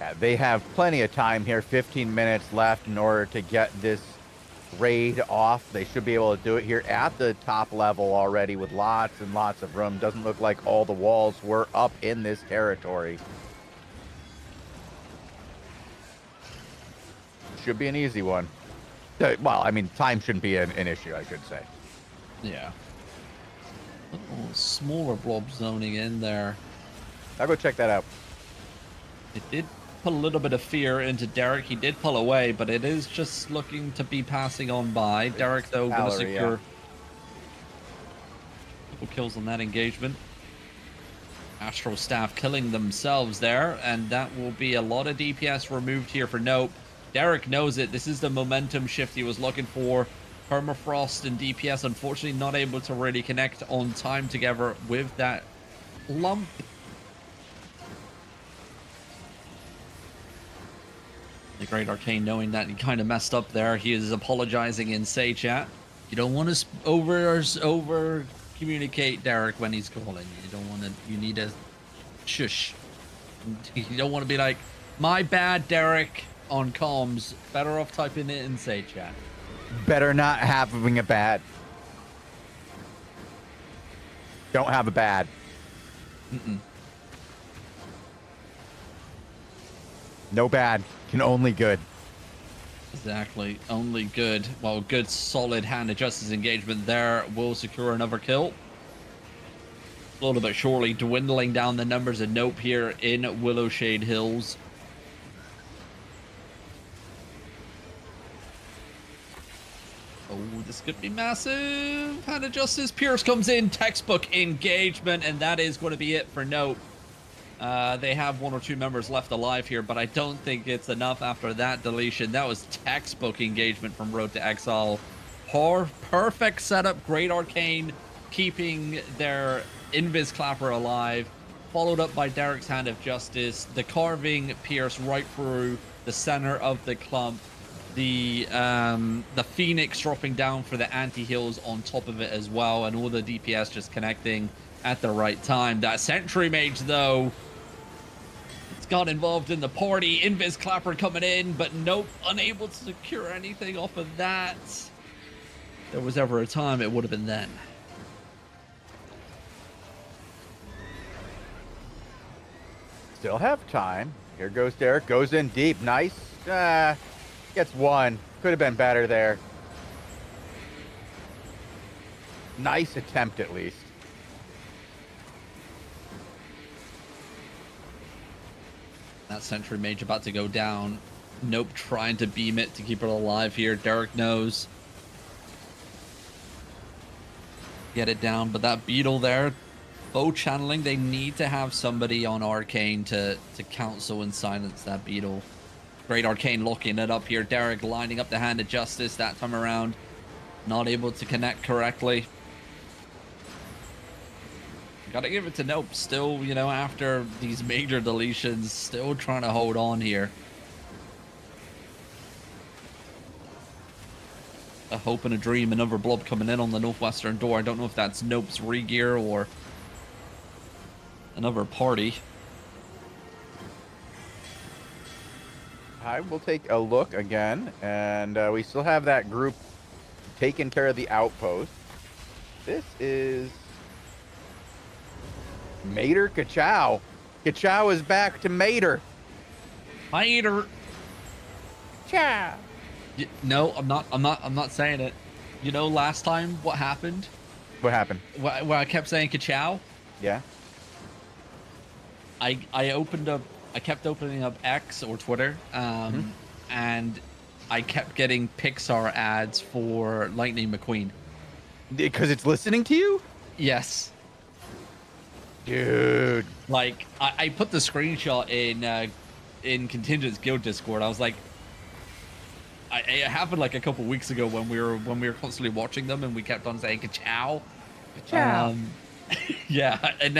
Yeah, they have plenty of time here. 15 minutes left in order to get this raid off. They should be able to do it here at the top level already with lots and lots of room. Doesn't look like all the walls were up in this territory. Should be an easy one. Well, I mean, time shouldn't be an issue, I should say. Yeah. Oh, smaller blob zoning in there. I'll go check that out. It did put a little bit of fear into Derek. He did pull away, but it is just looking to be passing on by. Derek, though, going to secure a couple kills on that engagement. Astro Staff killing themselves there, and that will be a lot of DPS removed here for Nope. Derek knows it. This is the momentum shift he was looking for. Permafrost and DPS, unfortunately, not able to really connect on time together with that lump. The Great Arcane, knowing that he kind of messed up there, he is apologizing in Say chat. You don't want to over communicate Derek when he's calling. You don't want to. You need to shush. You don't want to be like, "My bad, Derek," on comms. Better off typing it in Say chat. Better not having a bad. Don't have a bad. No bad. Can only good. Exactly. Only good. Well, good solid hand of justice engagement there will secure another kill. Slowly but surely dwindling down the numbers of Nope here in Willowshade Hills. Oh, this could be massive. Hand of justice. Pierce comes in. Textbook engagement. And that is going to be it for Nope. They have 1 or 2 members left alive here, but I don't think it's enough after that deletion. That was textbook engagement from Road to Exile. Perfect setup. Great Arcane keeping their Invis Clapper alive, followed up by Derek's Hand of Justice. The carving Pierce right through the center of the clump. The Phoenix dropping down for the anti-heals on top of it as well, and all the DPS just connecting at the right time. That Sentry Mage, though, got involved in the party. Invis Clapper coming in, but Nope, unable to secure anything off of that. If there was ever a time, it would have been then. Still have time. Here goes Derek. Goes in deep. Nice. Gets 1. Could have been better there. Nice attempt, at least. That Sentry Mage about to go down. Nope, trying to beam it to keep it alive here. Derek knows. Get it down, but that Beetle there, bow channeling, they need to have somebody on Arcane to counsel and silence that Beetle. Great Arcane locking it up here. Derek lining up the Hand of Justice that time around. Not able to connect correctly. Gotta give it to Nope. Still, you know, after these major deletions, still trying to hold on here. A hope and a dream. Another blob coming in on the northwestern door. I don't know if that's Nope's regear or another party. I will take a look again, and we still have that group taking care of the outpost. This is Mater Kachow. Kachow is back to Mater. Mater. Chow. No, I'm not saying it. You know, last time what happened? What happened? Where I kept saying Kachow. Yeah. I kept opening up X or Twitter, and I kept getting Pixar ads for Lightning McQueen. Because it's listening to you? Yes. Dude. Like, I put the screenshot in Contingent's Guild Discord. I was like, it happened like a couple weeks ago when we were constantly watching them and we kept on saying Kachow. Kachow. Yeah, and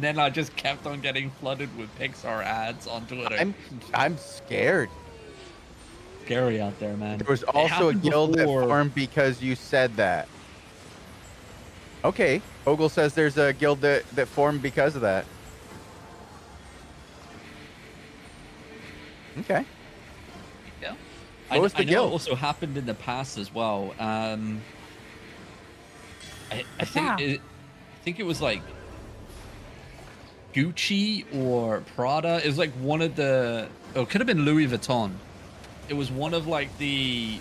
then I just kept on getting flooded with Pixar ads on Twitter. I'm scared. Scary out there, man. There was also a guild that formed because you said that. Okay, Ogle says there's a guild that formed because of that. Okay. Yeah. What was the I know guild? it also happened in the past as well. I think it was like Gucci or Prada. It was like one of the. Oh, it could have been Louis Vuitton. It was one of like the,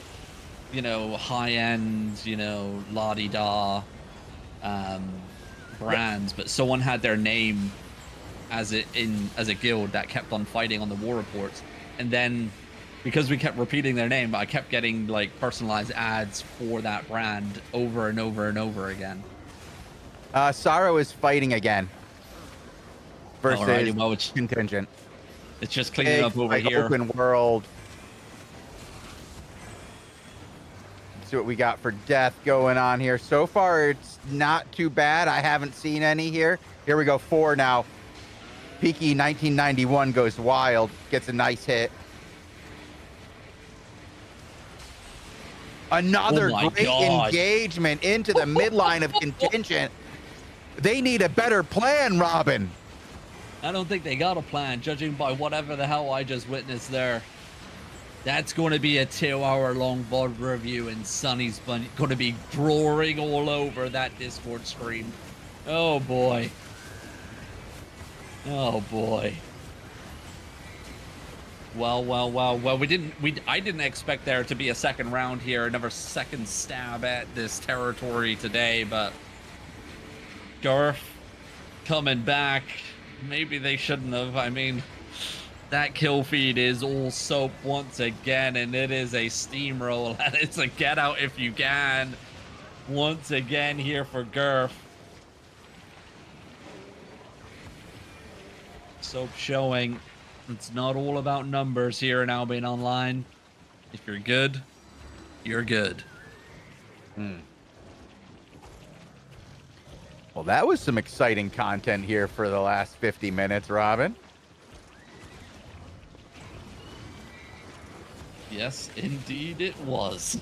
you know, high end, you know, la-di-da brands, but someone had their name as a guild that kept on fighting on the war reports, and then because we kept repeating their name, I kept getting like personalized ads for that brand over and over and over again. Sorrow is fighting again versus Alrighty, well, it's Contingent. It's just cleaning up over like, here. Open world. Let's see what we got for death going on here. So far, it's not too bad. I haven't seen any here. Here we go, 4 now. Peaky 1991 goes wild. Gets a nice hit. Another Oh my great God. engagement into the midline of contingent. They need a better plan, Robin. I don't think they got a plan, judging by whatever the hell I just witnessed there. That's going to be a 2-hour-long VOD review, and Sonny's going to be drawing all over that Discord stream. Oh boy. Oh boy. Well. I didn't expect there to be a second round here, another second stab at this territory today, but Garth coming back. Maybe they shouldn't have. I mean, that kill feed is all soap once again, and it is a steamroll, and it's a get out if you can. Once again here for Garth. Soap showing it's not all about numbers here in Albion Online. If you're good, you're good. Well, that was some exciting content here for the last 50 minutes, Robin. Yes, indeed it was.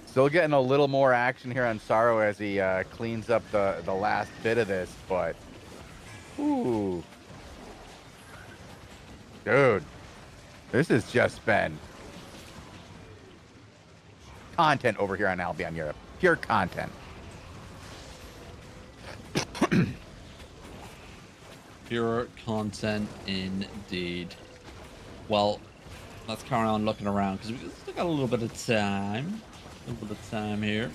Still getting a little more action here on Sorrow as he cleans up the last bit of this, but ooh, dude, this has just been content over here on Albion Europe. Pure content. Pure content indeed. Well, let's carry on looking around because we still got a little bit of time. A little bit of time here.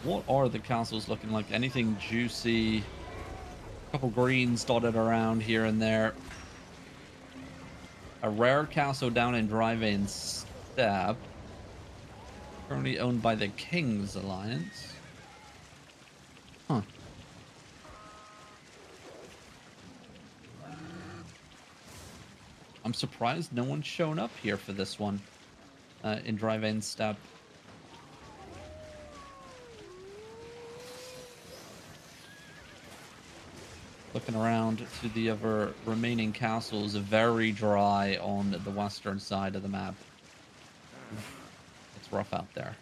What are the castles looking like? Anything juicy? A couple greens dotted around here and there. A rare castle down in Drive-In Stab. Currently owned by the King's Alliance. Huh. I'm surprised no one's shown up here for this one. In Drive-In Stab. Looking around to the other remaining castles, very dry on the western side of the map. It's rough out there.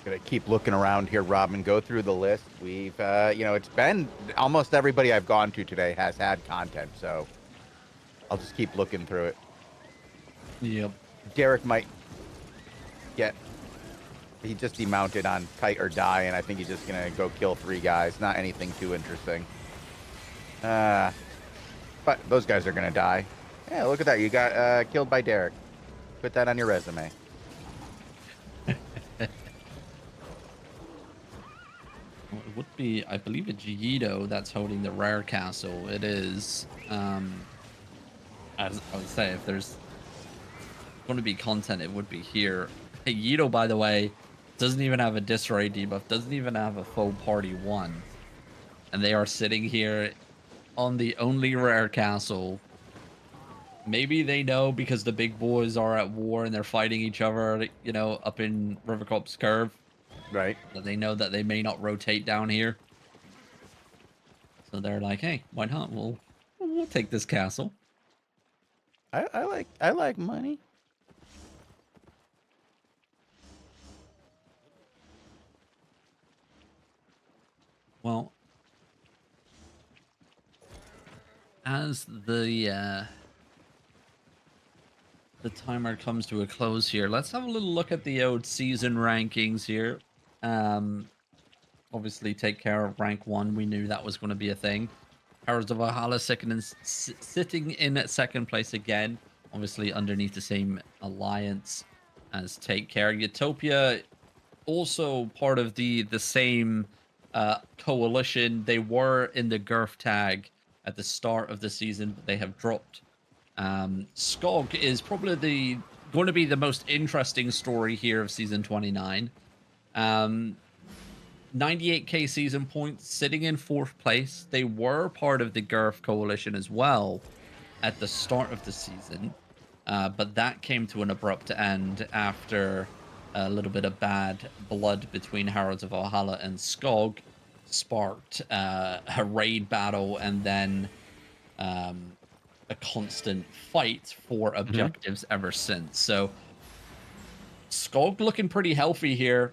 Gonna keep looking around here, Robin. Go through the list. We've, it's been almost everybody I've gone to today has had content, so I'll just keep looking through it. Yep. Derek might he just demounted on Kite or Die, and I think he's just gonna go kill 3 guys. Not anything too interesting. But those guys are gonna die. Yeah, look at that. You got killed by Derek. Put that on your resume. Well, it would be, I believe, a Jiido that's holding the rare castle. It is, as I would say, if there's going to be content, it would be here. Yido, by the way, doesn't even have a disarray debuff, doesn't even have a full party 1. And they are sitting here on the only rare castle. Maybe they know because the big boys are at war and they're fighting each other, up in Rivercop's Curve. Right. That they know that they may not rotate down here. So they're like, hey, why not? We'll take this castle. I like money. Well, as the timer comes to a close here, let's have a little look at the old season rankings here. Obviously, Take Care of rank 1. We knew that was going to be a thing. Heralds of Valhalla sitting in second place again. Obviously, underneath the same alliance as Take Care. Utopia, also part of the same coalition. They were in the Gurf tag at the start of the season, but they have dropped. Skog is probably going to be the most interesting story here of season 29. 98k season points, sitting in 4th place. They were part of the Gurf coalition as well at the start of the season, but that came to an abrupt end after a little bit of bad blood between Heralds of Valhalla and Skog. sparked a raid battle and then a constant fight for objectives ever since. So Skog looking pretty healthy here,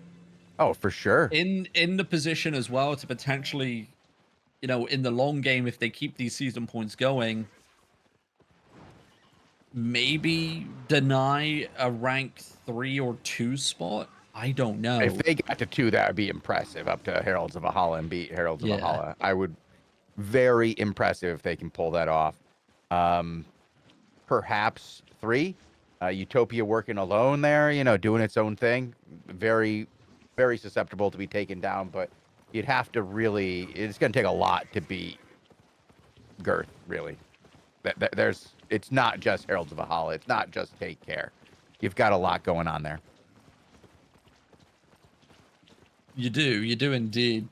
Oh, for sure. in the position as well to potentially, in the long game, if they keep these season points going, maybe deny a rank 3 or 2 spot. I don't know. If they got to 2, that would be impressive. Up to Heralds of Valhalla and beat Heralds of Yeah. Valhalla, I would. Very impressive if they can pull that off. Perhaps 3. Utopia working alone there, doing its own thing. Very, very susceptible to be taken down, but you'd have to really. It's going to take a lot to beat Girth, really. It's not just Heralds of Valhalla. It's not just Take Care. You've got a lot going on there. You do indeed.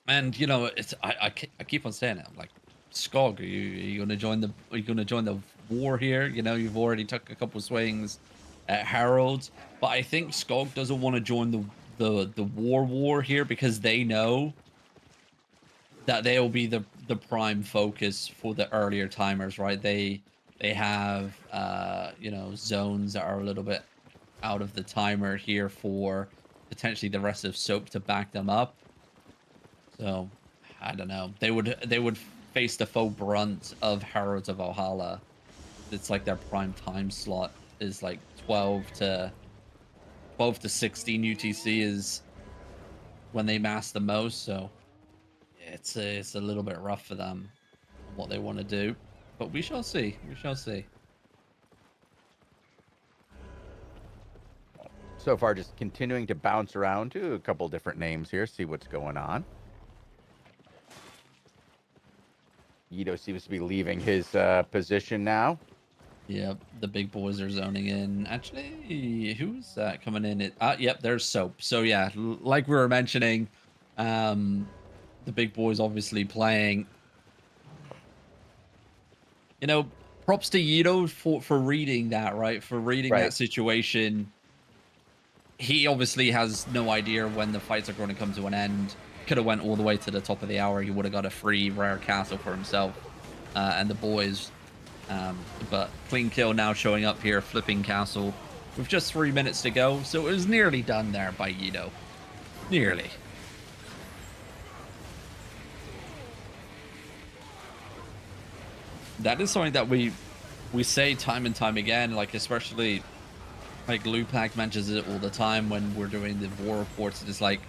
And it's I keep on saying it. I'm like, Skog, are you gonna join the war here? You've already took a couple swings at Heralds, but I think Skog doesn't want to join the war here because they know that they'll be the prime focus for the earlier timers, right? They have zones that are a little bit out of the timer here for potentially the rest of Soap to back them up. So I don't know. They would face the full brunt of Heralds of Valhalla. It's like their prime time slot is like 12 to 16 UTC is when they mass the most. So it's a little bit rough for them on what they want to do, but we shall see. We shall see. So far, just continuing to bounce around to a couple different names here, see what's going on. Yido seems to be leaving his position now. Yep, the big boys are zoning in. Actually, who's that coming in? Yep, there's Soap. So yeah, like we were mentioning, the big boys obviously playing. Props to Yido for reading that, right? For reading that situation. He obviously has no idea when the fights are going to come to an end. Could have went all the way to the top of the hour. He would have got a free rare castle for himself and the boys. But clean kill now showing up here, flipping castle with just 3 minutes to go. So it was nearly done there by Yido. Nearly. That is something that we say time and time again, like especially like Lupac mentions it all the time when we're doing the war reports. It's like,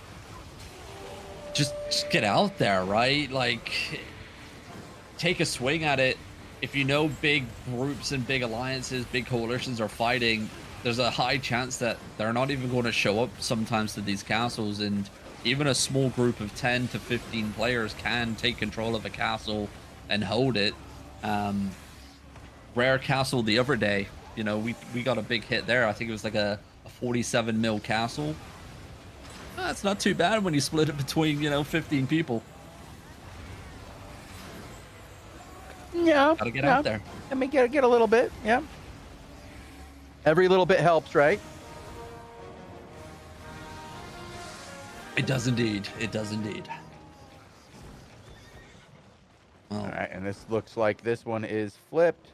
just get out there, right? Like, take a swing at it. If you know big groups and big alliances, big coalitions are fighting, there's a high chance that they're not even going to show up sometimes to these castles, and even a small group of 10 to 15 players can take control of a castle and hold it. Rare castle the other day, we got a big hit there. I think it was like a 47 mil castle. That's not too bad when you split it between 15 people. Yeah, Gotta get out there. I mean, get a little bit. Yeah, every little bit helps, right? It does indeed. It does indeed. All right, and this looks like this one is flipped,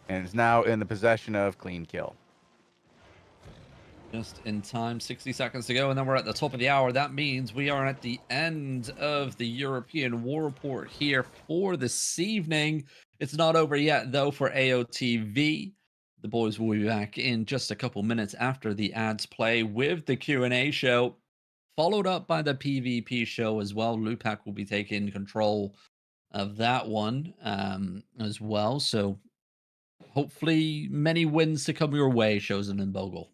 and is now in the possession of clean kill. Just in time, 60 seconds to go, and then we're at the top of the hour. That means we are at the end of the European War Report here for this evening. It's not over yet, though, for AOTV. The boys will be back in just a couple minutes after the ads play with the Q&A show, followed up by the PvP show as well. Lupac will be taking control of that one as well. So hopefully many wins to come your way, Chosen and Bogle.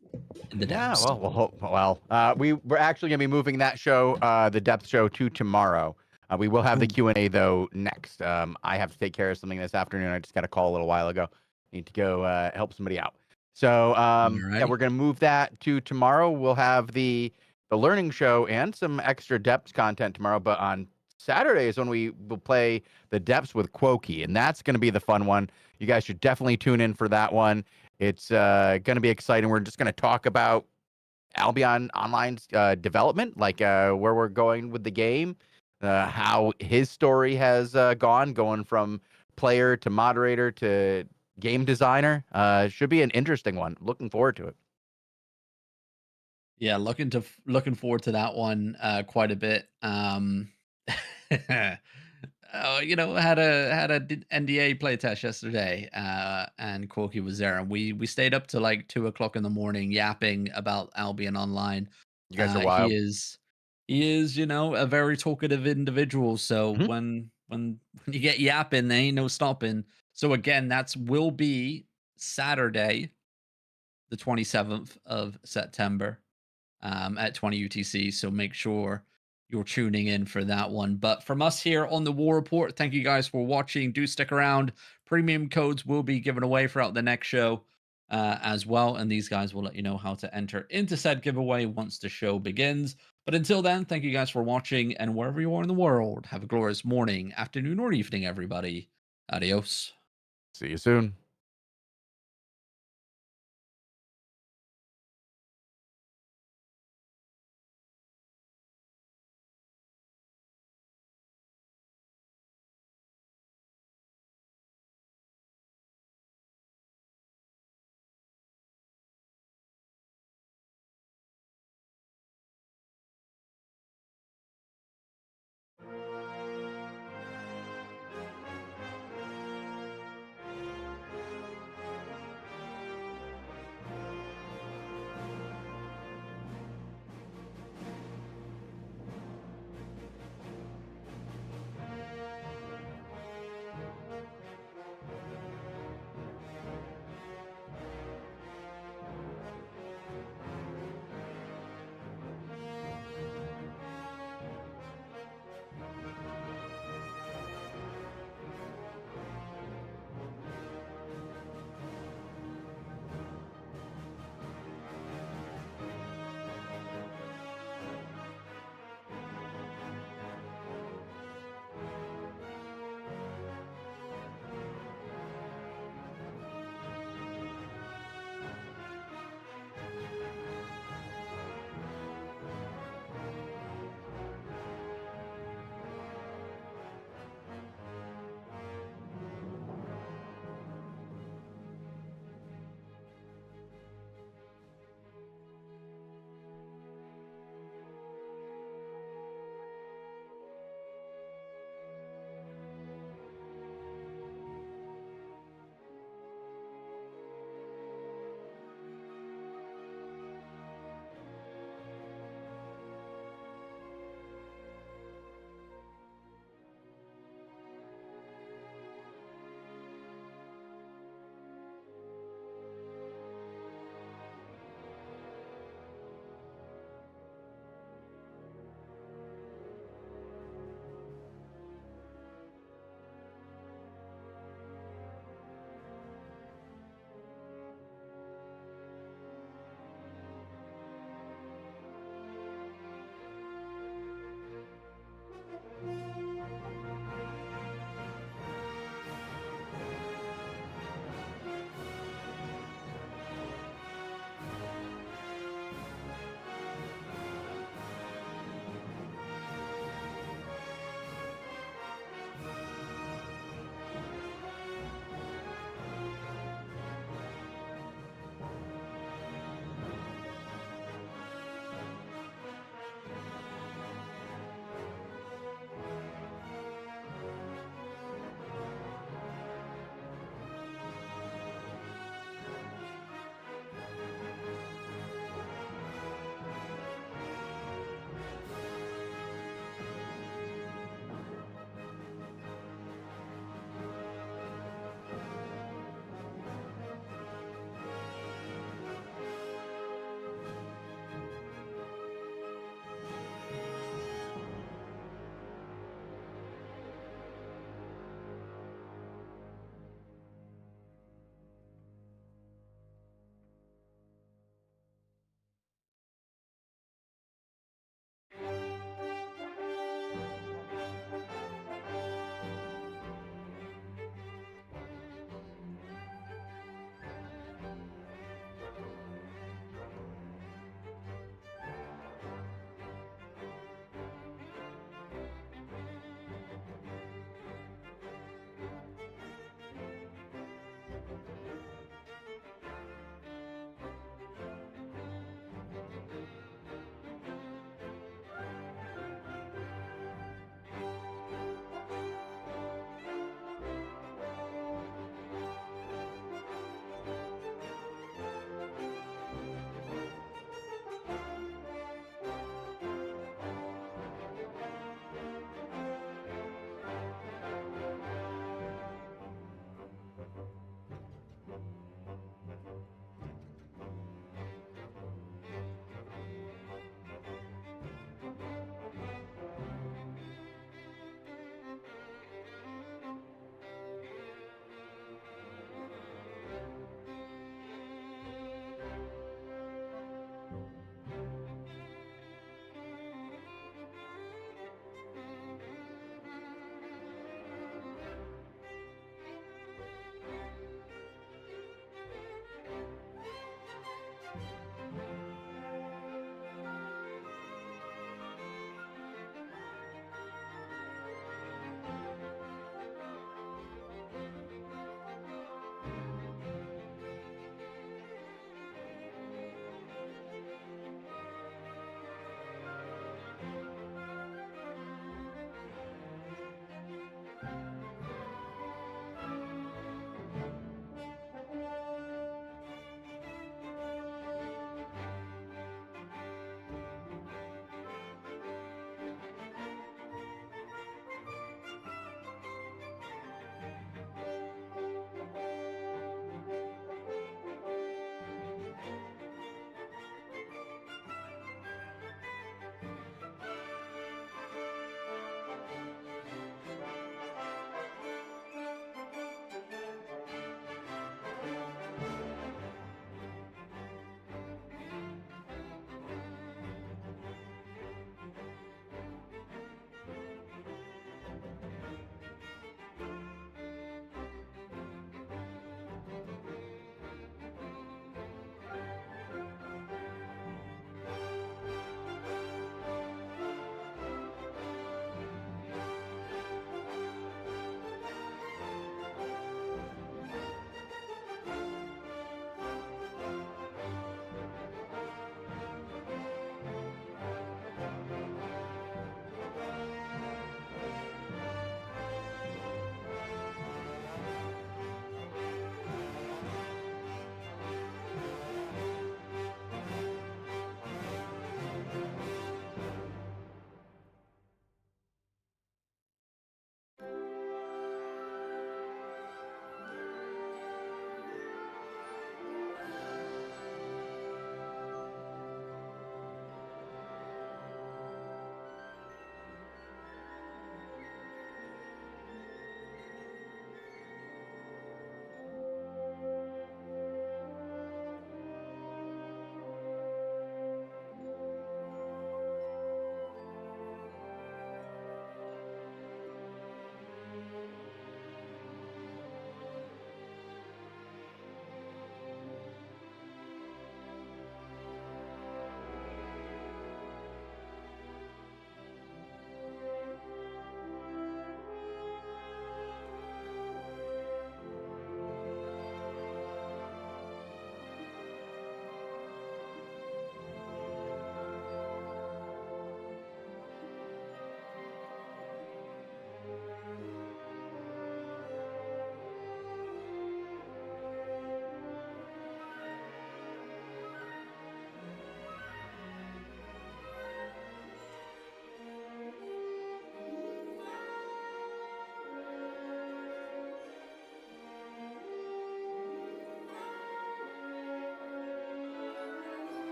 In the depths. We're actually going to be moving that show, the depth show, to tomorrow. We will have the Q&A though next. I have to take care of something this afternoon. I just got a call a little while ago. Need to go help somebody out. So yeah, we're going to move that to tomorrow. We'll have the learning show and some extra depths content tomorrow. But on Saturday is when we will play the depths with Quokey, and that's going to be the fun one. You guys should definitely tune in for that one. It's going to be exciting. We're just going to talk about Albion Online's development, like where we're going with the game, how his story has going from player to moderator to game designer. Should be an interesting one. Looking forward to it. Yeah, looking forward to that one quite a bit. I had a NDA playtest yesterday, and Corky was there, and we stayed up to like 2 o'clock in the morning yapping about Albion Online. You guys are He wild. is he is a very talkative individual. So Mhm. when you get yapping, there ain't no stopping. So again, that's will be Saturday, the 27th of September at 20 UTC. So make sure you're tuning in for that one. But from us here on the War Report, thank you guys for watching. Do stick around. Premium codes will be given away throughout the next show as well. And these guys will let you know how to enter into said giveaway once the show begins. But until then, thank you guys for watching. And wherever you are in the world, have a glorious morning, afternoon, or evening, everybody. Adios. See you soon.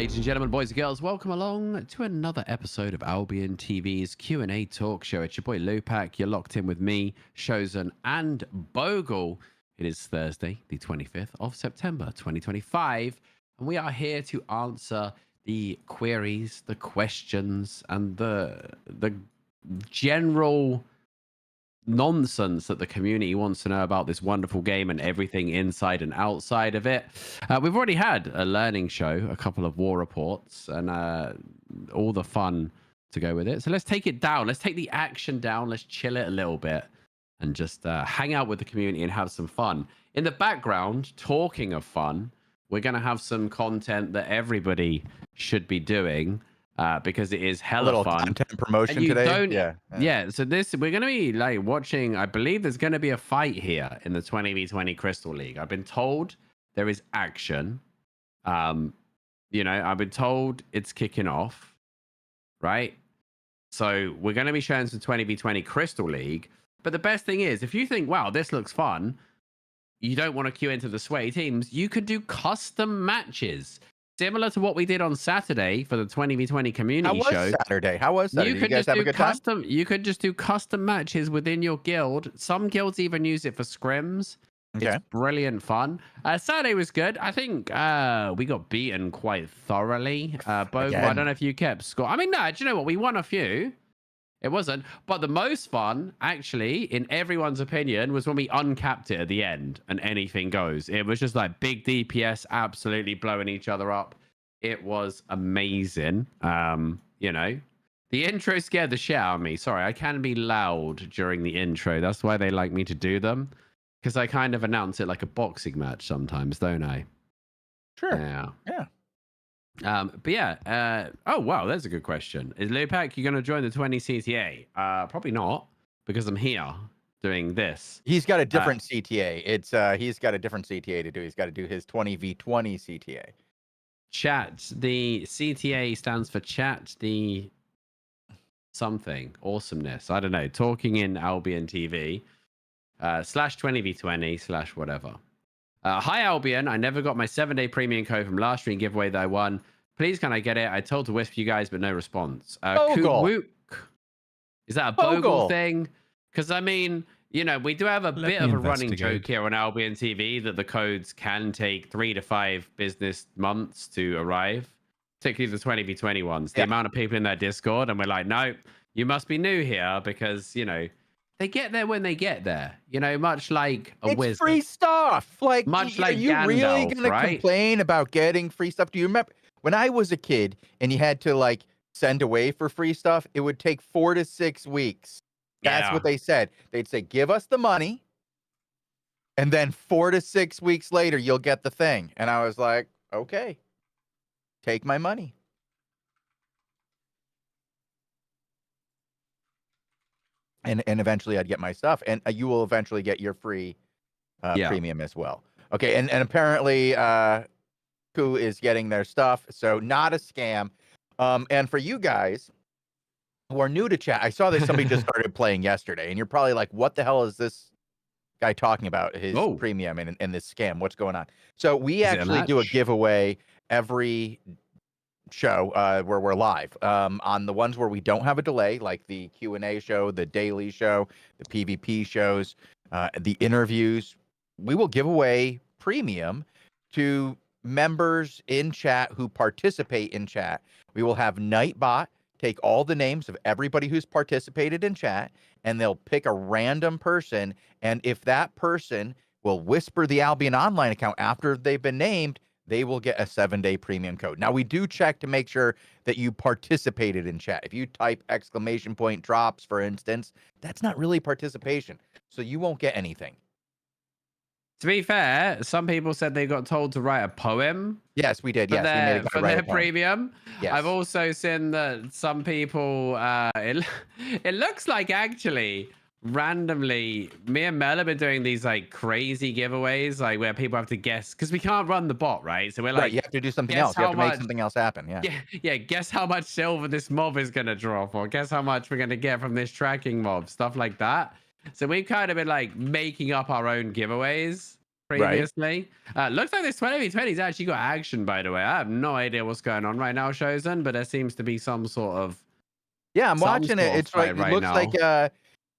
Ladies and gentlemen, boys and girls, welcome along to another episode of Albion TV's Q&A talk show. It's your boy Lupac. You're locked in with me, Shozen, and Bogle. It is Thursday, the 25th of September, 2025, and we are here to answer the queries, the questions, and the general nonsense that the community wants to know about this wonderful game and everything inside and outside of it. We've already had a learning show, a couple of war reports, and all the fun to go with it. So let's take it down. Let's take the action down. Let's chill it a little bit and just hang out with the community and have some fun. In the background, talking of fun, we're going to have some content that everybody should be doing. Because it is hella a little fun. Content promotion today. Yeah. So we're gonna be like watching. I believe there's gonna be a fight here in the 20v20 Crystal League. I've been told there is action. I've been told it's kicking off. Right. So we're gonna be showing some 20v20 Crystal League. But the best thing is, if you think, wow, this looks fun, you don't want to queue into the sweaty teams, you could do custom matches. Similar to what we did on Saturday for the 20v20 community show. How was Saturday? You guys have a good time? You could just do custom matches within your guild. Some guilds even use it for scrims. Okay. It's brilliant fun. Saturday was good. I think we got beaten quite thoroughly. Bogle, I don't know if you kept score. I mean, no, do you know what? We won a few. It wasn't. But the most fun, actually, in everyone's opinion, was when we uncapped it at the end and anything goes. It was just like big DPS absolutely blowing each other up. It was amazing. The intro scared the shit out of me. Sorry, I can be loud during the intro. That's why they like me to do them. Because I kind of announce it like a boxing match sometimes, don't I? Sure. Yeah. Oh wow, that's a good question. Is Lupac you going to join the 20 CTA? Probably not, because I'm here doing this. He's got a different CTA. He's got a different CTA to do. He's got to do his 20v20 CTA. Chat. The CTA stands for chat. The something awesomeness. I don't know. Talking in Albion TV /20v20 / whatever. Hi Albion, I never got my 7-day premium code from last stream giveaway that I won. Please can I get it? I told to whisper you guys, but no response. Bogle. Is that a Bogle thing? Because I mean, we do have a bit of a running joke here on Albion TV that the codes can take 3 to 5 business months to arrive, particularly the 20v20 ones. The amount of people in their Discord, and we're like, no, you must be new here because, they get there when they get there, much like a wizard. It's free stuff. Much like are you Gandalf, really going to complain about getting free stuff? Do you remember when I was a kid and you had to send away for free stuff? It would take 4 to 6 weeks. That's what they said. They'd say, give us the money. And then 4 to 6 weeks later, you'll get the thing. And I was like, okay, take my money. And eventually I'd get my stuff, and you will eventually get your free premium as well. Okay, and apparently who is getting their stuff, so not a scam. And for you guys who are new to chat, I saw that somebody just started playing yesterday, and you're probably like, what the hell is this guy talking about, his premium and this scam? What's going on? So we actually do a giveaway every show where we're live on the ones where we don't have a delay, like the Q&A show, the daily show, the PvP shows, the interviews. We will give away premium to members in chat who participate in chat. We will have Nightbot take all the names of everybody who's participated in chat, and they'll pick a random person, and if that person will whisper the Albion Online account after they've been named, they will get a 7-day premium code. Now, we do check to make sure that you participated in chat. If you type ! drops, for instance, that's not really participation. So you won't get anything. To be fair, some people said they got told to write a poem. Yes, we did. Yes, for their premium. Yes. I've also seen that some people, it looks like actually randomly me and Mel have been doing these crazy giveaways where people have to guess, because we can't run the bot, right? So we're like, you have to do something else. You have to make something else happen. Yeah, guess how much silver this mob is gonna drop, or guess how much we're gonna get from this tracking mob, stuff like that. So we've kind of been making up our own giveaways previously. Looks like this 20v20's actually got action, by the way. I have no idea what's going on right now, Shozen, but there seems to be some sort of I'm watching it. It's right. It looks now. like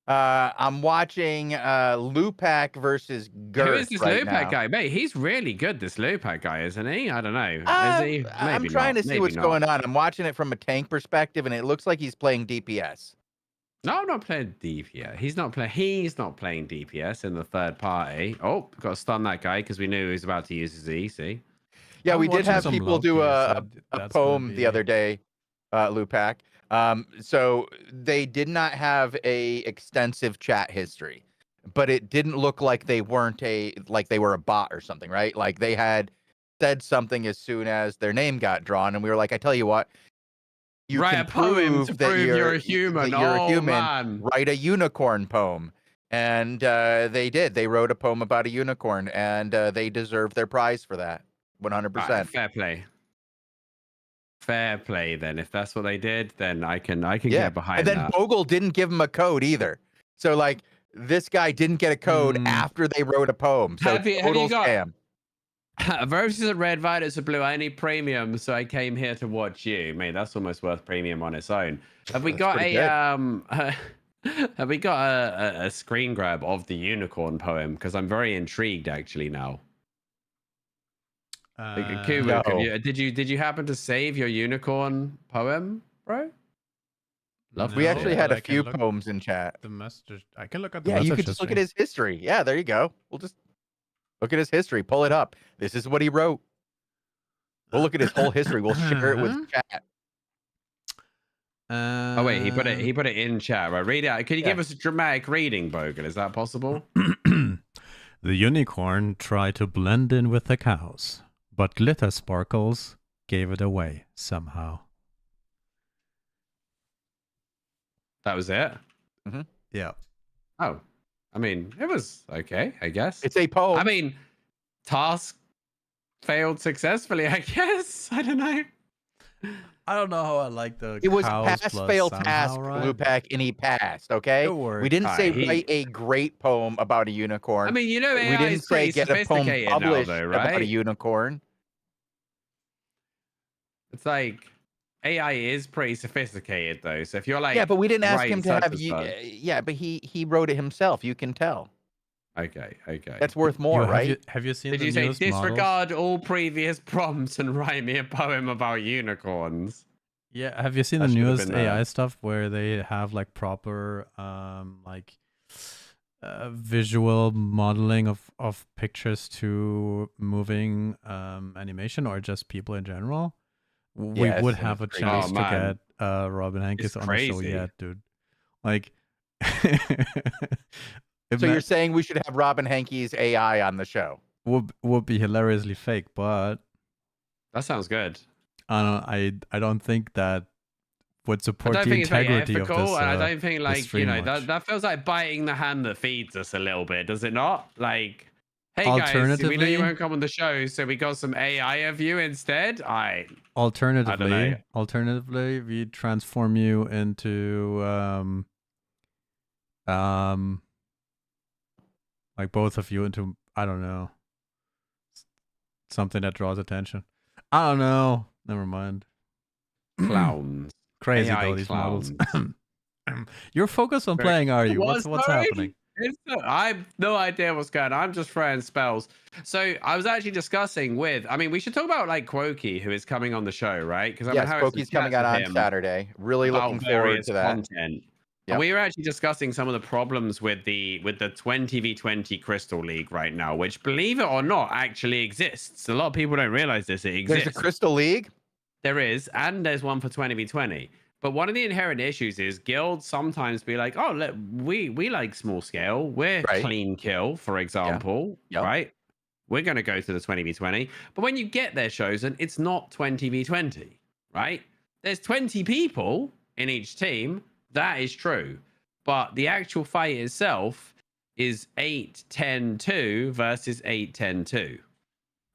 I'm watching Lupac versus Girth. Who is this right Lupac now. guy? Mate, he's really good, this Lupac guy, isn't he? I don't know. Is he? Maybe I'm trying not. to see Maybe what's not. going on. I'm watching it from a tank perspective, and it looks like he's playing DPS. No, I'm not playing DPS. He's not playing DPS in the third party. Oh, got to stun that guy because we knew he was about to use his EC. Yeah, we did have people do a poem the other day, Lupac. So they did not have a extensive chat history, but it didn't look like they were a bot or something, right? Like they had said something as soon as their name got drawn, and we were like, I tell you what, you write can a poem to prove you're a human. That you're a human. Man. Write a unicorn poem. And they did. They wrote a poem about a unicorn, and they deserve their prize for that. 100%. Fair play. Fair play. Then, if that's what they did, then I can get behind that. And then Bogle didn't give him a code either. So like this guy didn't get a code after they wrote a poem. So have you got scam. Versus a red, violets a blue. I need premium, so I came here to watch you. Mate, that's almost worth premium on its own. Have we got have we got a screen grab of the unicorn poem? Because I'm very intrigued actually now. Kumu, no. did you happen to save your unicorn poem, bro? We actually had a few poems in chat. The message. I can look at the you could just look at his history. Yeah, there you go. We'll just look at his history. Pull it up. This is what he wrote. We'll look at his whole history. We'll share it with chat. Oh wait, he put it in chat. Right, read it out. Can you give us a dramatic reading, Bogle? Is that possible? The unicorn tried to blend in with the cows, but glitter sparkles gave it away somehow. That was it? Mm-hmm. Yeah. Oh, I mean, it was okay, I guess. It's a poem. I mean, task failed successfully, I guess. I don't know. I don't know how I like the. It was pass-fail task, right? Lupac, and he passed. Okay, we didn't say write a great poem about a unicorn. I mean, you know, AI we didn't is say get a poem published now, though, right? about a unicorn. It's like AI is pretty sophisticated, though. So if you're like, but we didn't ask him to have you. But he wrote it himself. You can tell. Okay. That's worth more, right? Have you seen? Did you say disregard all previous prompts and write me a poem about unicorns? Yeah, have you seen the newest AI stuff where they have like proper visual modeling of pictures to moving animation or just people in general? We would have a chance to get Robin Hankins on the show yet, dude. Like. So you're saying we should have Robin Hankey's AI on the show? Would be hilariously fake, but that sounds good. I don't think that would support the integrity of this. I don't think that feels like biting the hand that feeds us a little bit, does it not? Like, hey guys, we know you won't come on the show, so we got some AI of you instead. Alternatively, we transform you into like both of you into, I don't know, something that draws attention. I don't know. Never mind. Clowns. Crazy AI though, these clowns. models. You're focused on playing, are you? What's happening? I have no idea what's going on. I'm just throwing spells. So I was actually discussing we should talk about like Quokey, who is coming on the show, right? Because Quokey's coming out on Saturday. Really looking forward to that. Content. Yep. We were actually discussing some of the problems with the 20v20 Crystal League right now, which, believe it or not, actually exists. A lot of people don't realize this. It exists. There's a Crystal League? There is, and there's one for 20v20. But one of the inherent issues is guilds sometimes be like, oh, look, we like small scale. We're clean kill, for example, right? We're going to go to the 20v20. But when you get there, Chosen, it's not 20v20, right? There's 20 people in each team. That is true, but the actual fight itself is 8-10-2 versus 8-10-2,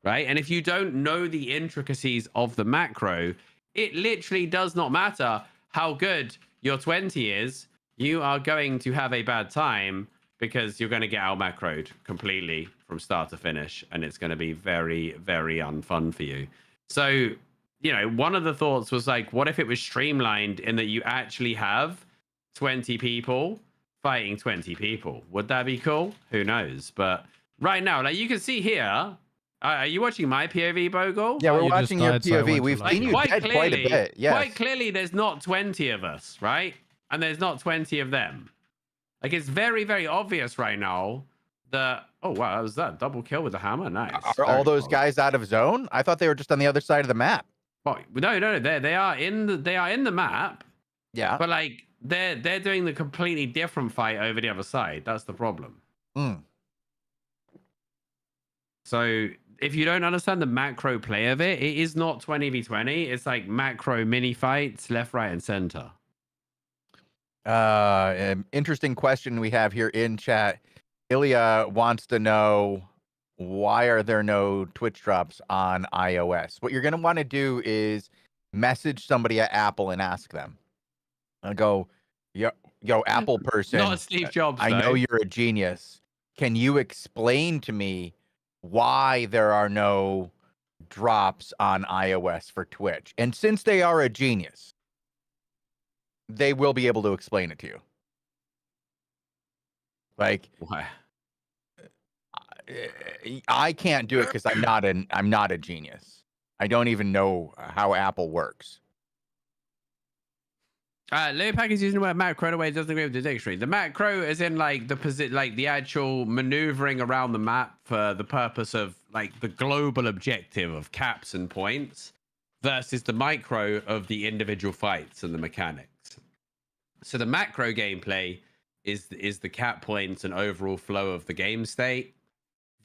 right? And if you don't know the intricacies of the macro, it literally does not matter how good your 20 is. You are going to have a bad time because you're going to get out macroed completely from start to finish, and it's going to be very, very unfun for you. So, you know, one of the thoughts was like, what if it was streamlined in that you actually have 20 people fighting 20 people? Would that be cool? Who knows? But right now, like you can see here, are you watching my POV, Bogle? Yeah, we're watching your POV. We've seen you dead quite a bit. Yes. Quite clearly, there's not 20 of us, right? And there's not 20 of them. Like, it's very, very obvious right now that... Oh, wow, that was that. Double kill with the hammer. Nice. Are all those guys out of zone? I thought they were just on the other side of the map. Oh, no. They are in the map. Yeah. But, like, they're doing the completely different fight over the other side. That's the problem. So... if you don't understand the macro play of it, it is not 20v20. It's like macro mini fights, left, right, and center. An interesting question we have here in chat. Ilya wants to know, why are there no Twitch drops on iOS? What you're going to want to do is message somebody at Apple and ask them. And go, yo, Apple person. Not Steve Jobs, I know you're a genius. Can you explain to me why there are no drops on iOS for Twitch? And since they are a genius, they will be able to explain it to you. Like, why? I can't do it because I'm not a genius. I don't even know how Apple works. Lupac is using the word macro in a way it doesn't agree with the dictionary. The macro is in like the actual maneuvering around the map for the purpose of like the global objective of caps and points, versus the micro of the individual fights and the mechanics. So the macro gameplay is the cap points and overall flow of the game state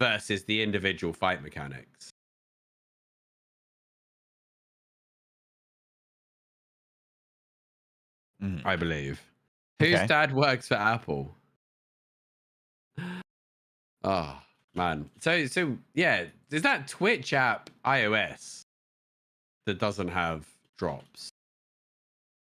versus the individual fight mechanics. I believe. Whose dad works for Apple? Oh man. So yeah, is that Twitch app iOS that doesn't have drops?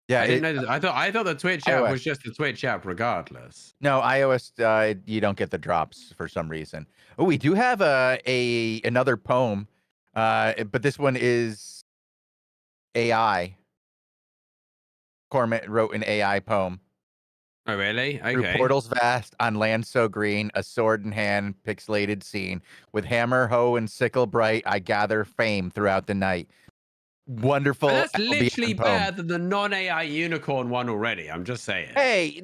Yeah, I didn't know that. I thought the Twitch app was just a Twitch app regardless. No, iOS you don't get the drops for some reason. Oh, we do have another poem, but this one is AI. Cormit wrote an AI poem. Oh, really? Okay. Through portals vast, on land so green, a sword in hand, pixelated scene. With hammer, hoe, and sickle bright, I gather fame throughout the night. Wonderful. But that's literally better than the non-AI unicorn one already. I'm just saying. Hey,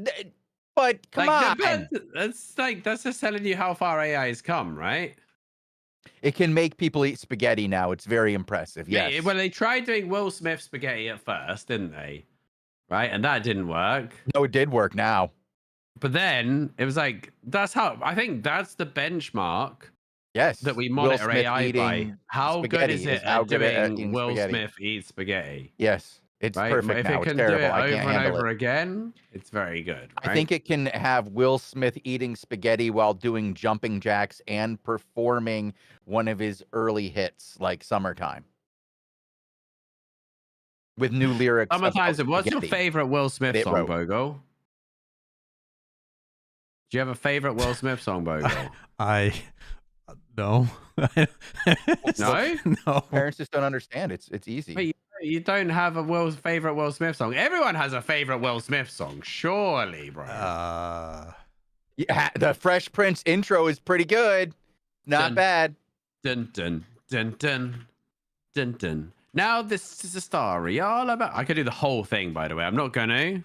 but come on. That's just telling you how far AI has come, right? It can make people eat spaghetti now. It's very impressive. Yes. Yeah, well, they tried doing Will Smith spaghetti at first, didn't they? Right, and that didn't work. No, it did work now. But then it was like, I think that's the benchmark. Yes. That we monitor AI by. How good is it at doing Will Smith eat spaghetti? Yes, it's perfect now. If it can do it over and over again, it's very good. Right? I think it can have Will Smith eating spaghetti while doing jumping jacks and performing one of his early hits, like Summertime. With new lyrics. What's your favorite Will Smith song, Bogo? Do you have a favorite Will Smith song, Bogo? No. No? No. Parents just don't understand. It's easy. Wait, you don't have a favorite Will Smith song. Everyone has a favorite Will Smith song, surely, bro. Yeah, the Fresh Prince intro is pretty good. Not bad. Dun dun dun dun dun dun. Now this is a story all about. I could do the whole thing, by the way. I'm not gonna.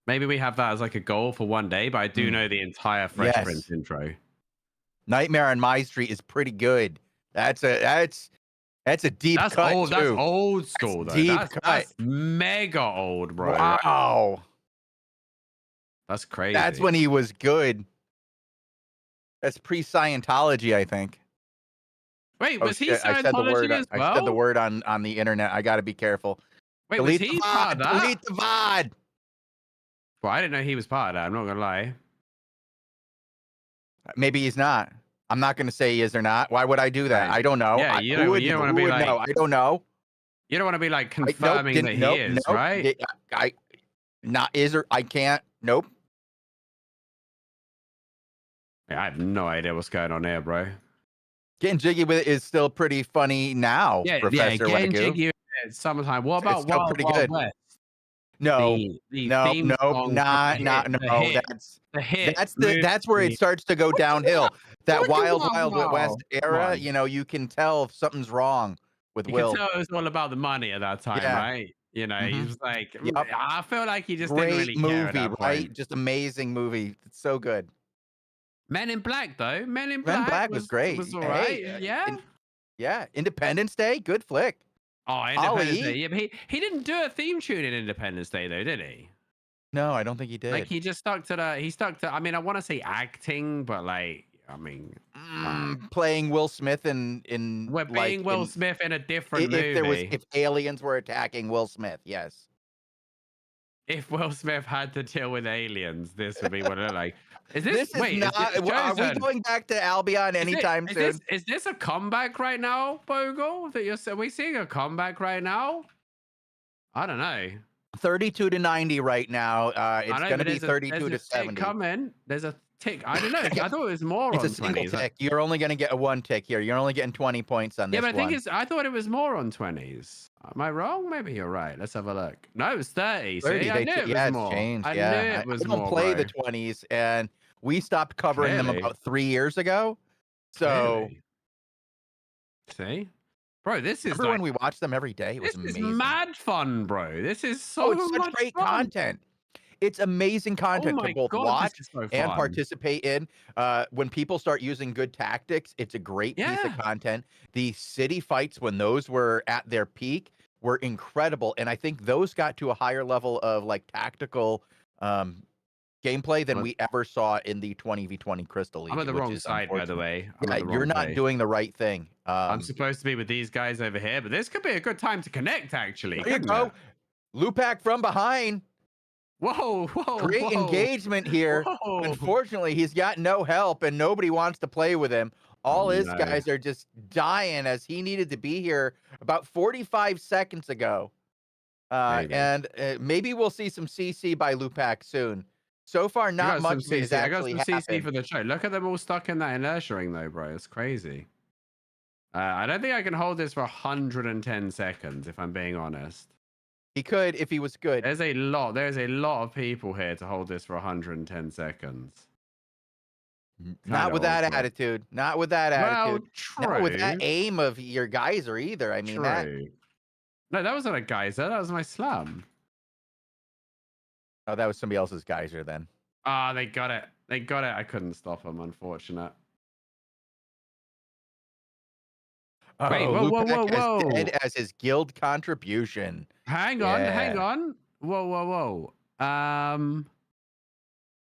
Maybe we have that as like a goal for one day, but I do know the entire Fresh Prince intro. Nightmare on My Street is pretty good. That's a deep cut old, too. That's old school though. That's mega old, bro. Wow. That's crazy. That's when he was good. That's pre-Scientology, I think. Wait, was he Scientology as well? I said the word on the internet. I got to be careful. Wait, was he part of that? Delete the VOD. Well, I didn't know he was part of that. I'm not gonna lie. Maybe he's not. I'm not gonna say he is or not. Why would I do that? I don't know. Yeah, you don't want to be like. I don't know. You don't want to be like confirming that he is, right? I not is or I can't. Nope. I have no idea what's going on here, bro. Getting jiggy with it is still pretty funny now, Professor getting Wagyu. jiggy summertime. What about It's still Wild pretty Wild good. West? No, The no, theme no, song not, no. the hit That's where it starts to go downhill. That Wild West era, on. you know, you can tell if something's wrong with You Will. can tell it was all about the money at that time, Yeah. right? You know, he was like, Yep. I feel like he just Great didn't really care at movie, that right? point. Just amazing movie. It's so good. Men in Black, though. Men in Men in Black Black was great. Was all right. Hey, yeah. Independence Day, good flick. Oh, Independence Ali. Day. Yeah, but he didn't do a theme tune in Independence Day, though, did he? No, I don't think he did. Like, he just stuck to I mean, I want to say acting, but like, I mean, playing Will Smith in we're being Will Smith in a different movie. If aliens were attacking Will Smith, yes. If Will Smith had to deal with aliens, this would be what it looked like. Is this Are we going back to Albion anytime soon? Is this a comeback right now, Bogle? Are we seeing a comeback right now? I don't know. 32 to 90 right now. It's going to be 32 to 70. Coming. There's a tick. I don't know. I thought it was more it's on 20s. It's a single tick. You're only going to get a one tick here. You're only getting 20 points on this one. Yeah, but I thought it was more on 20s. Am I wrong? Maybe you're right. Let's have a look. No, it was 30. 30. See, I knew it was more. Changed. I knew it was more. I don't play the 20s, and we stopped covering them about 3 years ago. So, see? Bro, this is when we watched them every day. It was amazing. This is mad fun, bro. This is so it's such great content. It's amazing content to both watch and participate in. When people start using good tactics, it's a great piece of content. The city fights, when those were at their peak, were incredible. And I think those got to a higher level of like tactical gameplay than we ever saw in the 20v20 Crystal League. I'm on the wrong side, by the way. You're not doing the right thing. I'm supposed to be with these guys over here, but this could be a good time to connect, actually. There you go. Lupac from behind. Whoa. Great engagement here. Whoa. Unfortunately, he's got no help and nobody wants to play with him. All his guys are just dying as he needed to be here about 45 seconds ago. And maybe we'll see some CC by Lupac soon. So far, not much is actually happened. I got some CC for the show. Look at them all stuck in that inertia ring, though, bro. It's crazy. I don't think I can hold this for 110 seconds, if I'm being honest. He could if he was good. There's a lot of people here to hold this for 110 seconds. Not with that attitude. Not with that attitude. True. Not with that aim of your geyser either. I mean, No, that wasn't a geyser. That was my slam. Oh, that was somebody else's geyser then. Ah, they got it. I couldn't stop them, unfortunate. Wait, whoa. Dead as his guild contribution. Hang on. Whoa.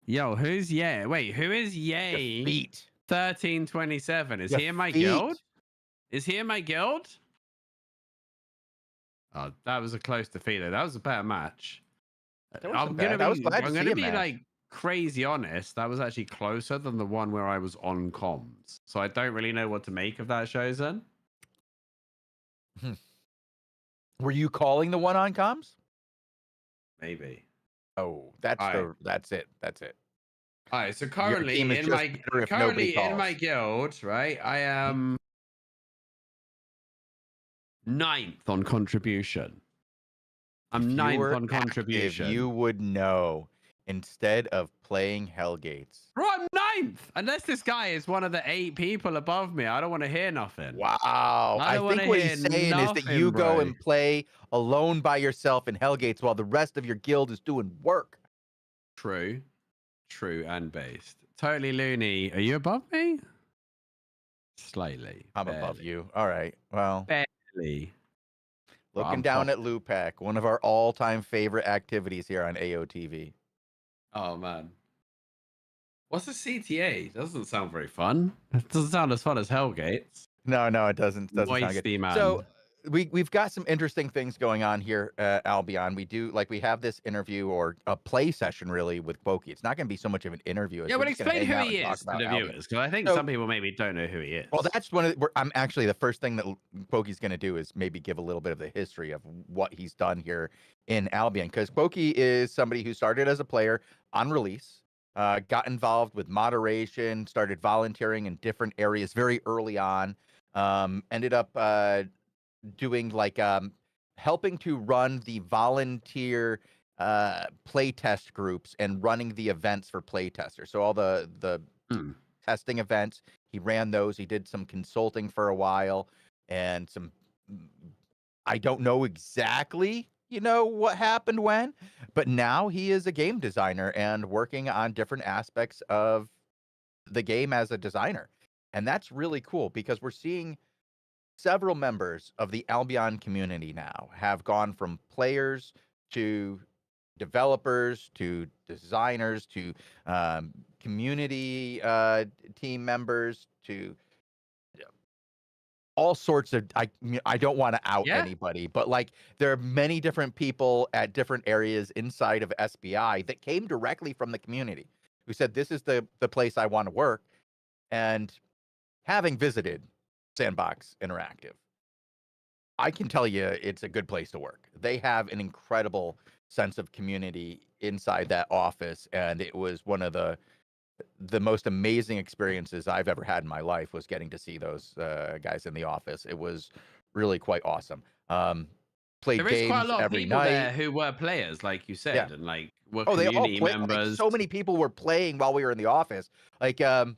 Yo, who's Ye? Wait, who is Ye? Feet. 1327. Is he in my guild? Is he in my guild? Oh, that was a close defeat though. That was a better match. I'm gonna be like crazy honest. That was actually closer than the one where I was on comms. So I don't really know what to make of that, Shozen. Were you calling the one on comms? Maybe. Oh, that's it. All right. So currently in my guild, right? I am 9th on contribution. I'm 9th on contribution. If you would know, instead of playing Hellgates. Bro, I'm 9th. Unless this guy is one of the 8 people above me, I don't want to hear nothing. Wow. I think what he's saying is that you go and play alone by yourself in Hellgates while the rest of your guild is doing work. True and based. Totally loony. Are you above me? Slightly. I'm above you. All right. Well. Barely. Looking down at Lupac, one of our all-time favorite activities here on AOTV. Oh, man. What's a CTA? Doesn't sound very fun. It doesn't sound as fun as Hellgates. No, it doesn't sound good. Man. So we've got some interesting things going on here, Albion. We have this interview or a play session really with Boki. It's not going to be so much of an interview. Yeah, but explain who he is to the viewers, because I think some people maybe don't know who he is. Well, that's I'm actually the first thing that Boki's going to do is maybe give a little bit of the history of what he's done here in Albion, because Boki is somebody who started as a player on release. got involved with moderation, started volunteering in different areas very early on. Ended up doing like helping to run the volunteer play test groups and running the events for play testers. So all the testing events, he ran those. He did some consulting for a while and some, I don't know exactly, what happened when, but now he is a game designer and working on different aspects of the game as a designer. And that's really cool because we're seeing several members of the Albion community now have gone from players to developers to designers to community team members to all sorts of, I don't want to out anybody, but like there are many different people at different areas inside of SBI that came directly from the community who said, this is the place I want to work. And having visited Sandbox Interactive, I can tell you it's a good place to work. They have an incredible sense of community inside that office, and it was one of the most amazing experiences I've ever had in my life was getting to see those guys in the office. It was really quite awesome. Played there is games quite a lot of every people night there who were players, like you said, and like were they all community played. members. Like, so many people were playing while we were in the office. Like one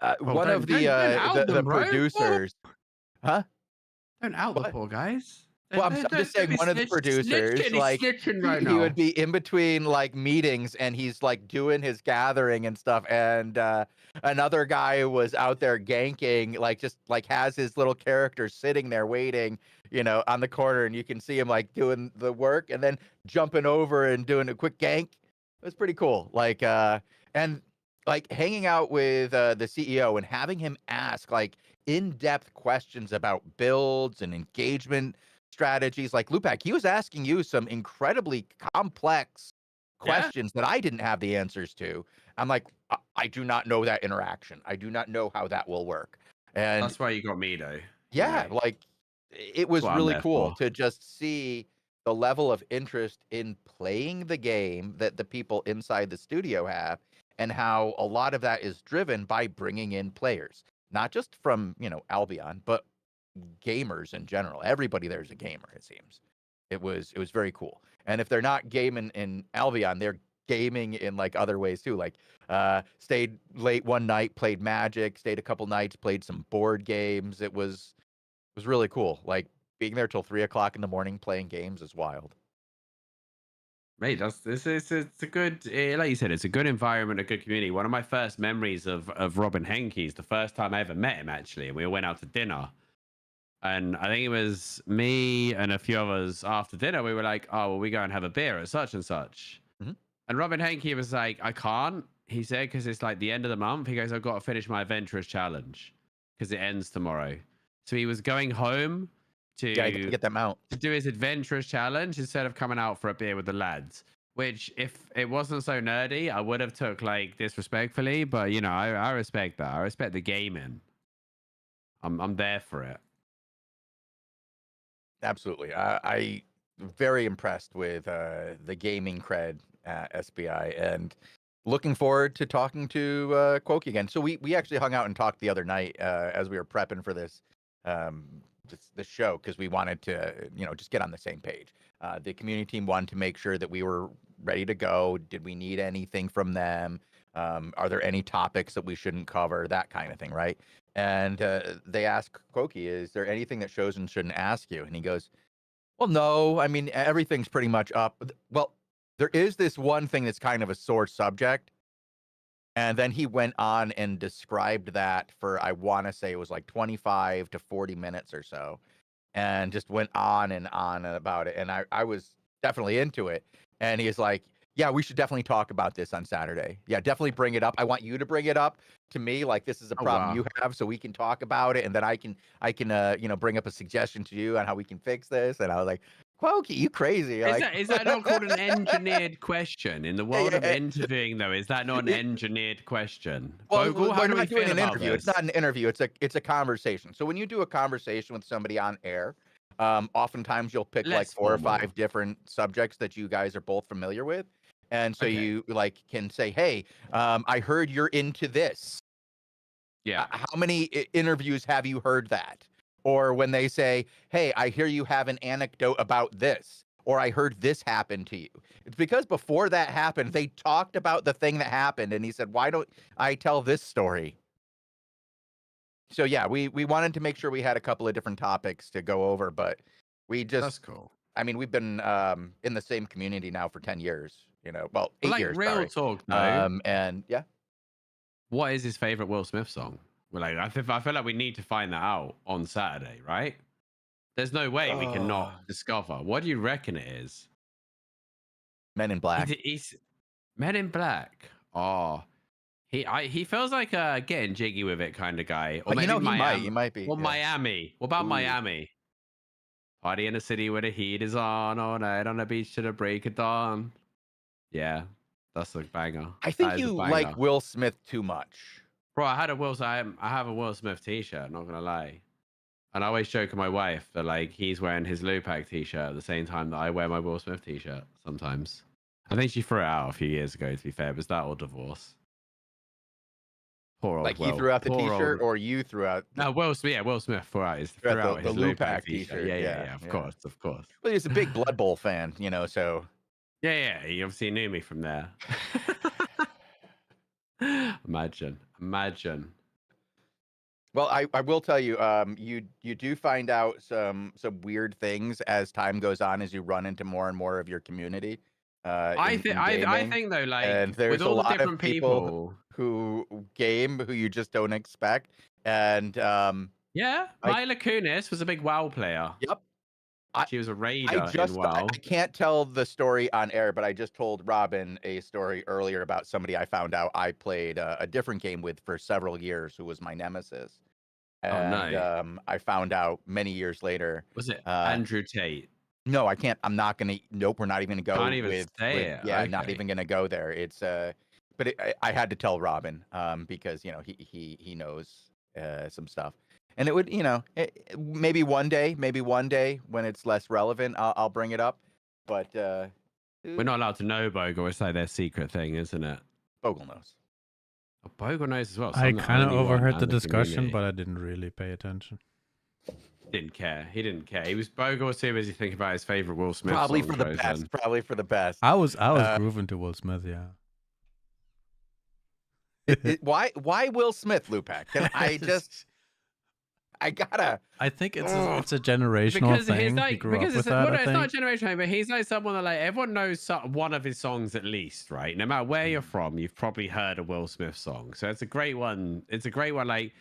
of the producers, huh? Don't out the poor guys. Well, I'm just saying one of the producers, like, he would be in between like meetings and he's like doing his gathering and stuff. And another guy was out there ganking, like just like has his little character sitting there waiting, on the corner, and you can see him like doing the work and then jumping over and doing a quick gank. It was pretty cool. Like, and like hanging out with the CEO and having him ask like in-depth questions about builds and engagement strategies. Like Lupak, he was asking you some incredibly complex questions that I didn't have the answers to. I'm like, I do not know that interaction. I do not know how that will work. And that's why you got me though. Yeah, like it was really cool to just see the level of interest in playing the game that the people inside the studio have, and how a lot of that is driven by bringing in players, not just from, Albion, but gamers in general. Everybody there's a gamer, it seems. It was very cool. And if they're not gaming in Albion, they're gaming in like other ways too. Like stayed late one night, played Magic, stayed a couple nights, played some board games. It was really cool. Like being there till 3:00 in the morning playing games is wild. Mate, it's a good, like you said, it's a good environment, a good community. One of my first memories of Robin Henke's, the first time I ever met him, actually, and we went out to dinner. And I think it was me and a few others after dinner. We were like, oh, well, we go and have a beer at such and such. Mm-hmm. And Robin Henke was like, I can't, he said, because it's like the end of the month. He goes, I've got to finish my adventurous challenge because it ends tomorrow. So he was going home to get them out to do his adventurous challenge instead of coming out for a beer with the lads. Which, if it wasn't so nerdy, I would have took like disrespectfully. But I respect that. I respect the gaming. I'm there for it. Absolutely. I very impressed with the gaming cred at SBI, and looking forward to talking to Quokey again. So we actually hung out and talked the other night as we were prepping for this show, because we wanted to just get on the same page. The community team wanted to make sure that we were ready to go. Did we need anything from them? Are there any topics that we shouldn't cover? That kind of thing, right? And they asked Quokey, is there anything that Chosen shouldn't ask you? And he goes, well, no. I mean, everything's pretty much up. Well, there is this one thing that's kind of a sore subject. And then he went on and described that for, I want to say it was like 25 to 40 minutes or so. And just went on and on about it. And I was definitely into it. And he's like, yeah, we should definitely talk about this on Saturday. Yeah, definitely bring it up. I want you to bring it up to me. Like, this is a problem you have, so we can talk about it. And then I can bring up a suggestion to you on how we can fix this. And I was like, Quokey, you crazy. Is that not called an engineered question? In the world of interviewing, though, is that not an engineered question? Well, we're not doing an interview. It's not an interview. It's a conversation. So when you do a conversation with somebody on air, oftentimes you'll pick like 4 or 5 different subjects that you guys are both familiar with. And so you like can say, hey, I heard you're into this. Yeah. How many interviews have you heard that? Or when they say, hey, I hear you have an anecdote about this, or I heard this happen to you. It's because before that happened, they talked about the thing that happened. And he said, why don't I tell this story? So yeah, we wanted to make sure we had a couple of different topics to go over, but we just, that's cool. I mean, we've been in the same community now for 10 years, well, 8 like years. Real talk though. And yeah. What is his favorite Will Smith song? Well, like, I feel like we need to find that out on Saturday, right? There's no way we cannot discover. What do you reckon it is? Men in Black. He's Men in Black. Oh, he feels like a getting jiggy with it kind of guy. Or maybe he might be. Or Miami. What about Miami? Party in a city where the heat is on all night on the beach to the break of dawn. Yeah, that's a banger. I think you like Will Smith too much. Bro, I have a Will Smith t-shirt, not gonna lie. And I always joke with my wife that like he's wearing his Lupac t-shirt at the same time that I wear my Will Smith t-shirt sometimes. I think she threw it out a few years ago, to be fair. Was that or divorce? Poor old Like he threw out the t-shirt or you threw out Will Smith threw out his Lupac t-shirt. Yeah, of course. Well, he's a big Blood Bowl fan, so yeah, he obviously knew me from there. Imagine. Well, I will tell you, you do find out some weird things as time goes on, as you run into more and more of your community. I think though, like, and there's with all a lot the different of people who you just don't expect. And Mila Kunis was a big WoW player. Yep. She was a raider in WoW. I can't tell the story on air, but I just told Robin a story earlier about somebody I found out I played a different game with for several years, who was my nemesis. And I found out many years later. Was it Andrew Tate? No, I can't. I'm not gonna. Nope, we're not even gonna go. Can't even say it. Yeah, not even gonna go there. It's but I had to tell Robin because he knows some stuff, and it would maybe one day when it's less relevant I'll bring it up, but we're not allowed to know Bogle. It's like their secret thing, isn't it? Bogle knows. Bogle knows as well. I kind of overheard the discussion, but I didn't really pay attention. Didn't care. He didn't care. Bogle was too busy thinking about his favorite Will Smith. Probably for the best. I was grooving to Will Smith, yeah. Why Will Smith, Lupac? I think it's a generational thing. Like, it's not a generational thing, but he's like someone that like everyone knows one of his songs at least, right? No matter where you're from, you've probably heard a Will Smith song. So it's a great one. Like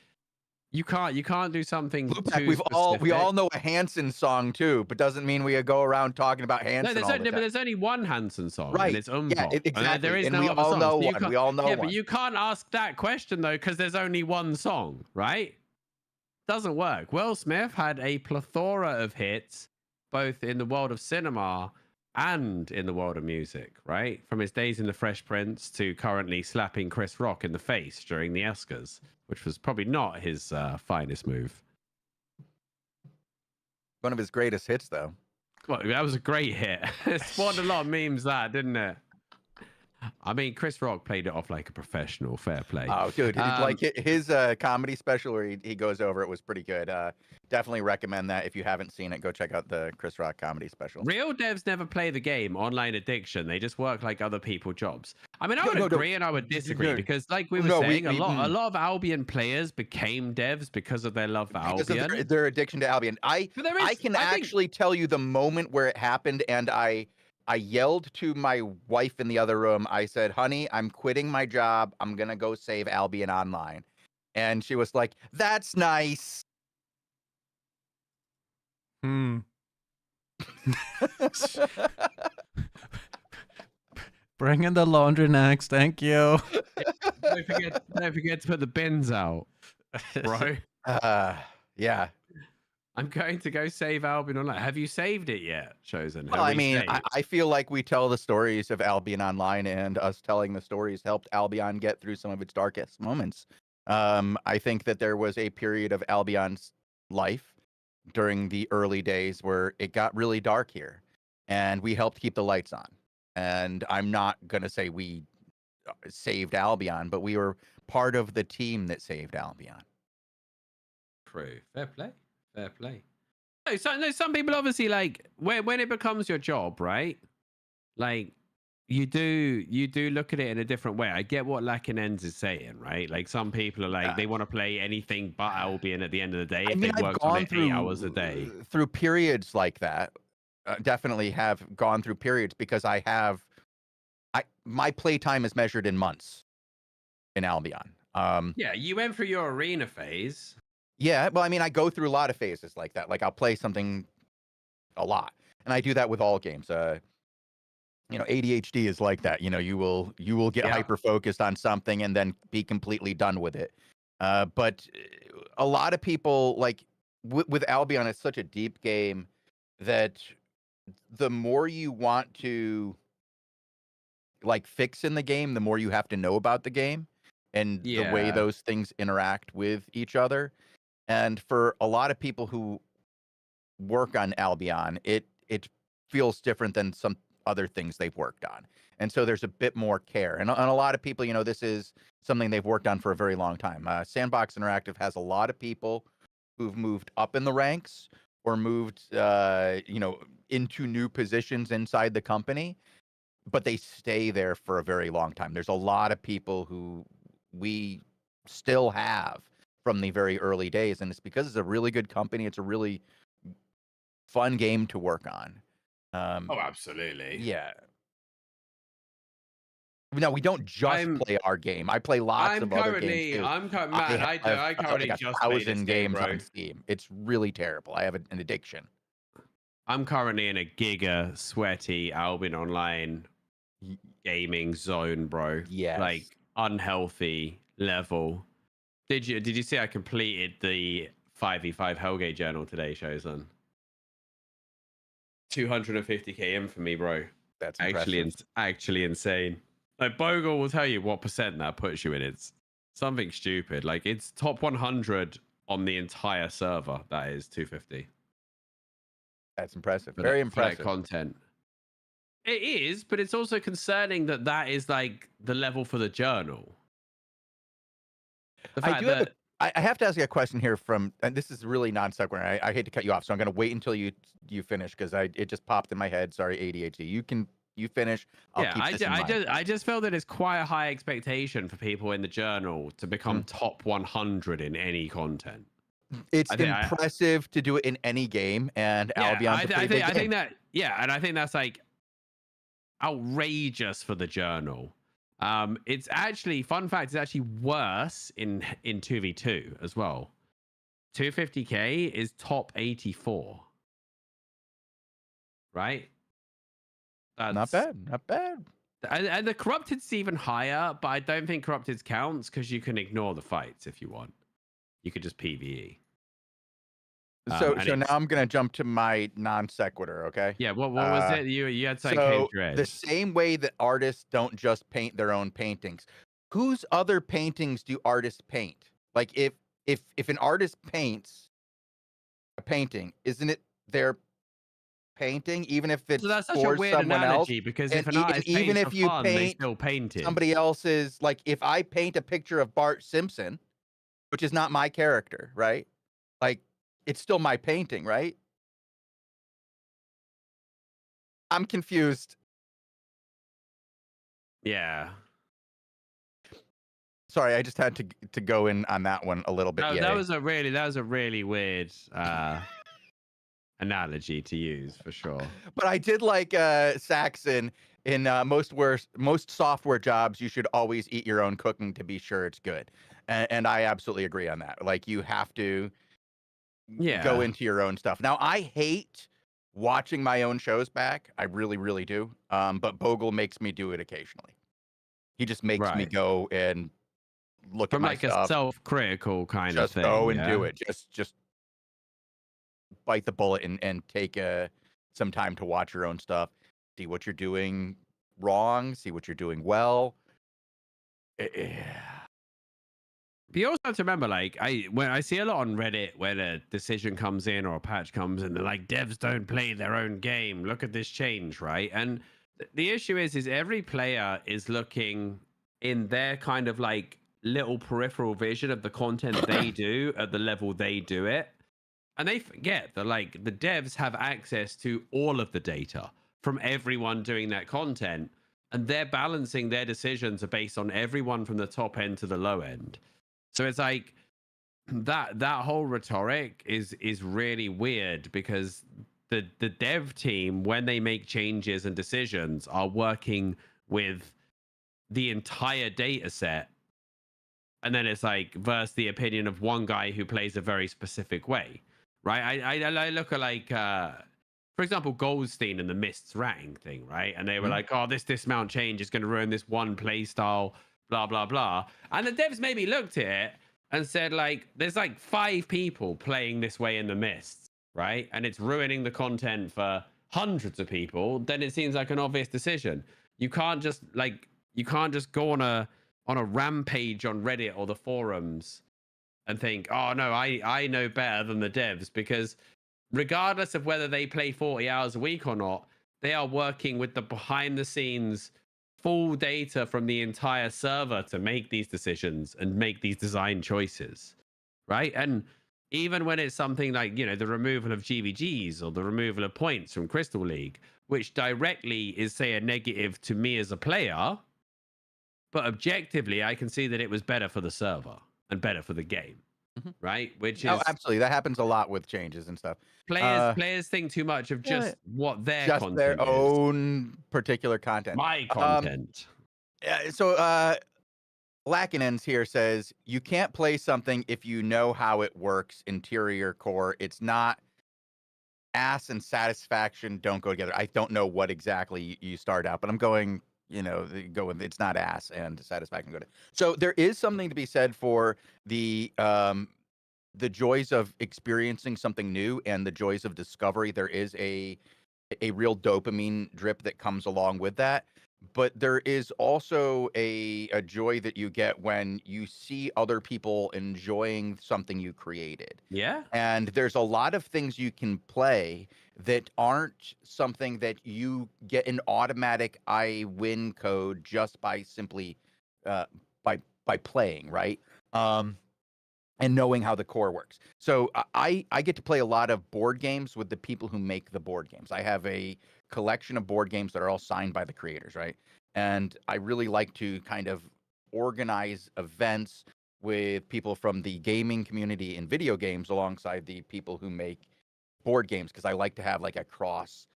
you can't do something. Lupac, we all know a Hanson song too, but doesn't mean we go around talking about Hanson. But there's only one Hanson song, right? And it's Yeah, exactly. There is and no we other all songs. know one. We all know one. But you can't ask that question though, because there's only one song, right? Doesn't work. Will Smith had a plethora of hits, both in the world of cinema and in the world of music, right? From his days in The Fresh Prince to currently slapping Chris Rock in the face during the Oscars, which was probably not his finest move. One of his greatest hits, though. Well, that was a great hit. It spawned a lot of memes, that, didn't it? I mean, Chris Rock played it off like a professional. Fair play. Oh, dude, like his comedy special where he goes over it was pretty good. Definitely recommend that. If you haven't seen it, go check out the Chris Rock comedy special. Real devs never play the game Online Addiction. They just work like other people's jobs. I mean, I would agree and I would disagree because, like we were saying, a lot of Albion players became devs because of their love for Albion. Of their addiction to Albion. I can actually tell you the moment where it happened, and I yelled to my wife in the other room. I said, honey, I'm quitting my job. I'm going to go save Albion Online. And she was like, that's nice. Bring in the laundry next. Thank you. Don't forget to put the bins out, bro. Yeah. I'm going to go save Albion Online. Have you saved it yet, Chosen? Well, I mean, I feel like we tell the stories of Albion Online, and us telling the stories helped Albion get through some of its darkest moments. I think that there was a period of Albion's life during the early days where it got really dark here, and we helped keep the lights on. and I'm not gonna say we saved Albion, but we were part of the team that saved Albion. True. Fair play. Fair play. No, some people obviously like when it becomes your job, right? Like you do look at it in a different way. I get what Lakinens is saying, right? Like some people are like they want to play anything but Albion at the end of the day if they worked on it 8 hours a day. Through periods like that. Definitely have gone through periods because my playtime is measured in months in Albion. Yeah, you went through your arena phase. Yeah, well, I mean, I go through a lot of phases like that. Like I'll play something a lot, and I do that with all games. ADHD is like that. You will get hyper focused on something and then be completely done with it. But a lot of people like with Albion, it's such a deep game that the more you want to like fix in the game, the more you have to know about the game and the way those things interact with each other. And for a lot of people who work on Albion, it feels different than some other things they've worked on. And so there's a bit more care. And a lot of people, this is something they've worked on for a very long time. Sandbox Interactive has a lot of people who've moved up in the ranks or moved, into new positions inside the company, but they stay there for a very long time. There's a lot of people who we still have from the very early days, and it's because it's a really good company. It's a really fun game to work on. Oh, absolutely. Yeah. No, we don't just play our game. I play lots of other games too. I currently like just played 1,000 games on Steam. It's really terrible. I have an addiction. I'm currently in a giga sweaty Albion Online gaming zone, bro. Yes. Like unhealthy level. Did you see I completed the 5v5 Hellgate journal today, Shozan? 250k in for me, bro. That's impressive. Actually insane. Like Bogle will tell you what percent that puts you in. It's something stupid. Like it's top 100 on the entire server. That is 250. That's impressive. Very impressive. For that content. It is, but it's also concerning that is like the level for the journal. The fact I have to ask you a question here and this is really non sequitur. I hate to cut you off, so I'm going to wait until you finish because it just popped in my head. Sorry, ADHD. You finish. I just feel that it's quite a high expectation for people in the journal to become top 100 in any content. It's impressive to do it in any game, and Albion's a pretty big game. I think that, and I think that's like outrageous for the journal. It's actually, fun fact, it's actually worse in 2v2 as well. 250k is top 84. Right? That's not bad. And the Corrupted's even higher, but I don't think Corrupted counts because you can ignore the fights if you want. You could just PvE. So now I'm gonna jump to my non sequitur, okay? Yeah, what was it? You had something so came the same way that artists don't just paint their own paintings. Whose other paintings do artists paint? Like if an artist paints a painting, isn't it their painting, even if it's that's such for a weird someone analogy else? Because if an artist even if you paint, they still paint it. Somebody else's, like if I paint a picture of Bart Simpson, which is not my character, right? Like it's still my painting, right? I'm confused. Yeah. Sorry, I just had to go in on that one a little bit. No, that was a really weird analogy to use for sure. But I did like Saxon in most software jobs. You should always eat your own cooking to be sure it's good, and I absolutely agree on that. Like you have to go into your own stuff. Now I hate watching my own shows back. I really, really do. But Bogle makes me do it occasionally. He just makes me go and look at my like stuff. A self-critical kind of thing. Just go and do it. Just bite the bullet and take some time to watch your own stuff. See what you're doing wrong. See what you're doing well. But you also have to remember, like, when I see a lot on Reddit when a decision comes in or a patch comes in, they're like, devs don't play their own game. Look at this change, right? And The issue is every player is looking in their kind of like little peripheral vision of the content they do at the level they do it. And they forget that like the devs have access to all of the data from everyone doing that content. And they're balancing their decisions are based on everyone from the top end to the low end. So it's like that whole rhetoric is really weird because the dev team, when they make changes and decisions, are working with the entire data set. And then it's like versus the opinion of one guy who plays a very specific way, right? I look at like, for example, Goldstein and the Mists ratting thing, right? And they were like, oh, this dismount change is going to ruin this one play style, blah, blah, blah. And the devs maybe looked at it and said, like, there's like 5 people playing this way in the Mists, right? And it's ruining the content for hundreds of people. Then it seems like an obvious decision. You can't just go on a rampage on Reddit or the forums and think, oh no, I know better than the devs, because regardless of whether they play 40 hours a week or not, they are working with the behind the scenes full data from the entire server to make these decisions and make these design choices, right? And even when it's something like, you know, the removal of GVGs or the removal of points from Crystal League, which directly is, say, a negative to me as a player, but objectively, I can see that it was better for the server and better for the game, right? Which is absolutely, that happens a lot with changes and stuff. Players think too much of just what their just content their is. own particular content. My content. So Lackinens here says you can't play something if you know how it works. Interior core. It's not ass and satisfaction don't go together. I don't know what exactly you start out, but I'm going. You know, go with it's not ass and satisfaction go to. So there is something to be said for the joys of experiencing something new and the joys of discovery. There is a real dopamine drip that comes along with that. But there is also a joy that you get when you see other people enjoying something you created. Yeah. And there's a lot of things you can play that aren't something that you get an automatic I win code just by simply by playing, right? And knowing how the core works. So I get to play a lot of board games with the people who make the board games. I have a collection of board games that are all signed by the creators, right? And I really like to kind of organize events with people from the gaming community in video games alongside the people who make board games, because I like to have like a cross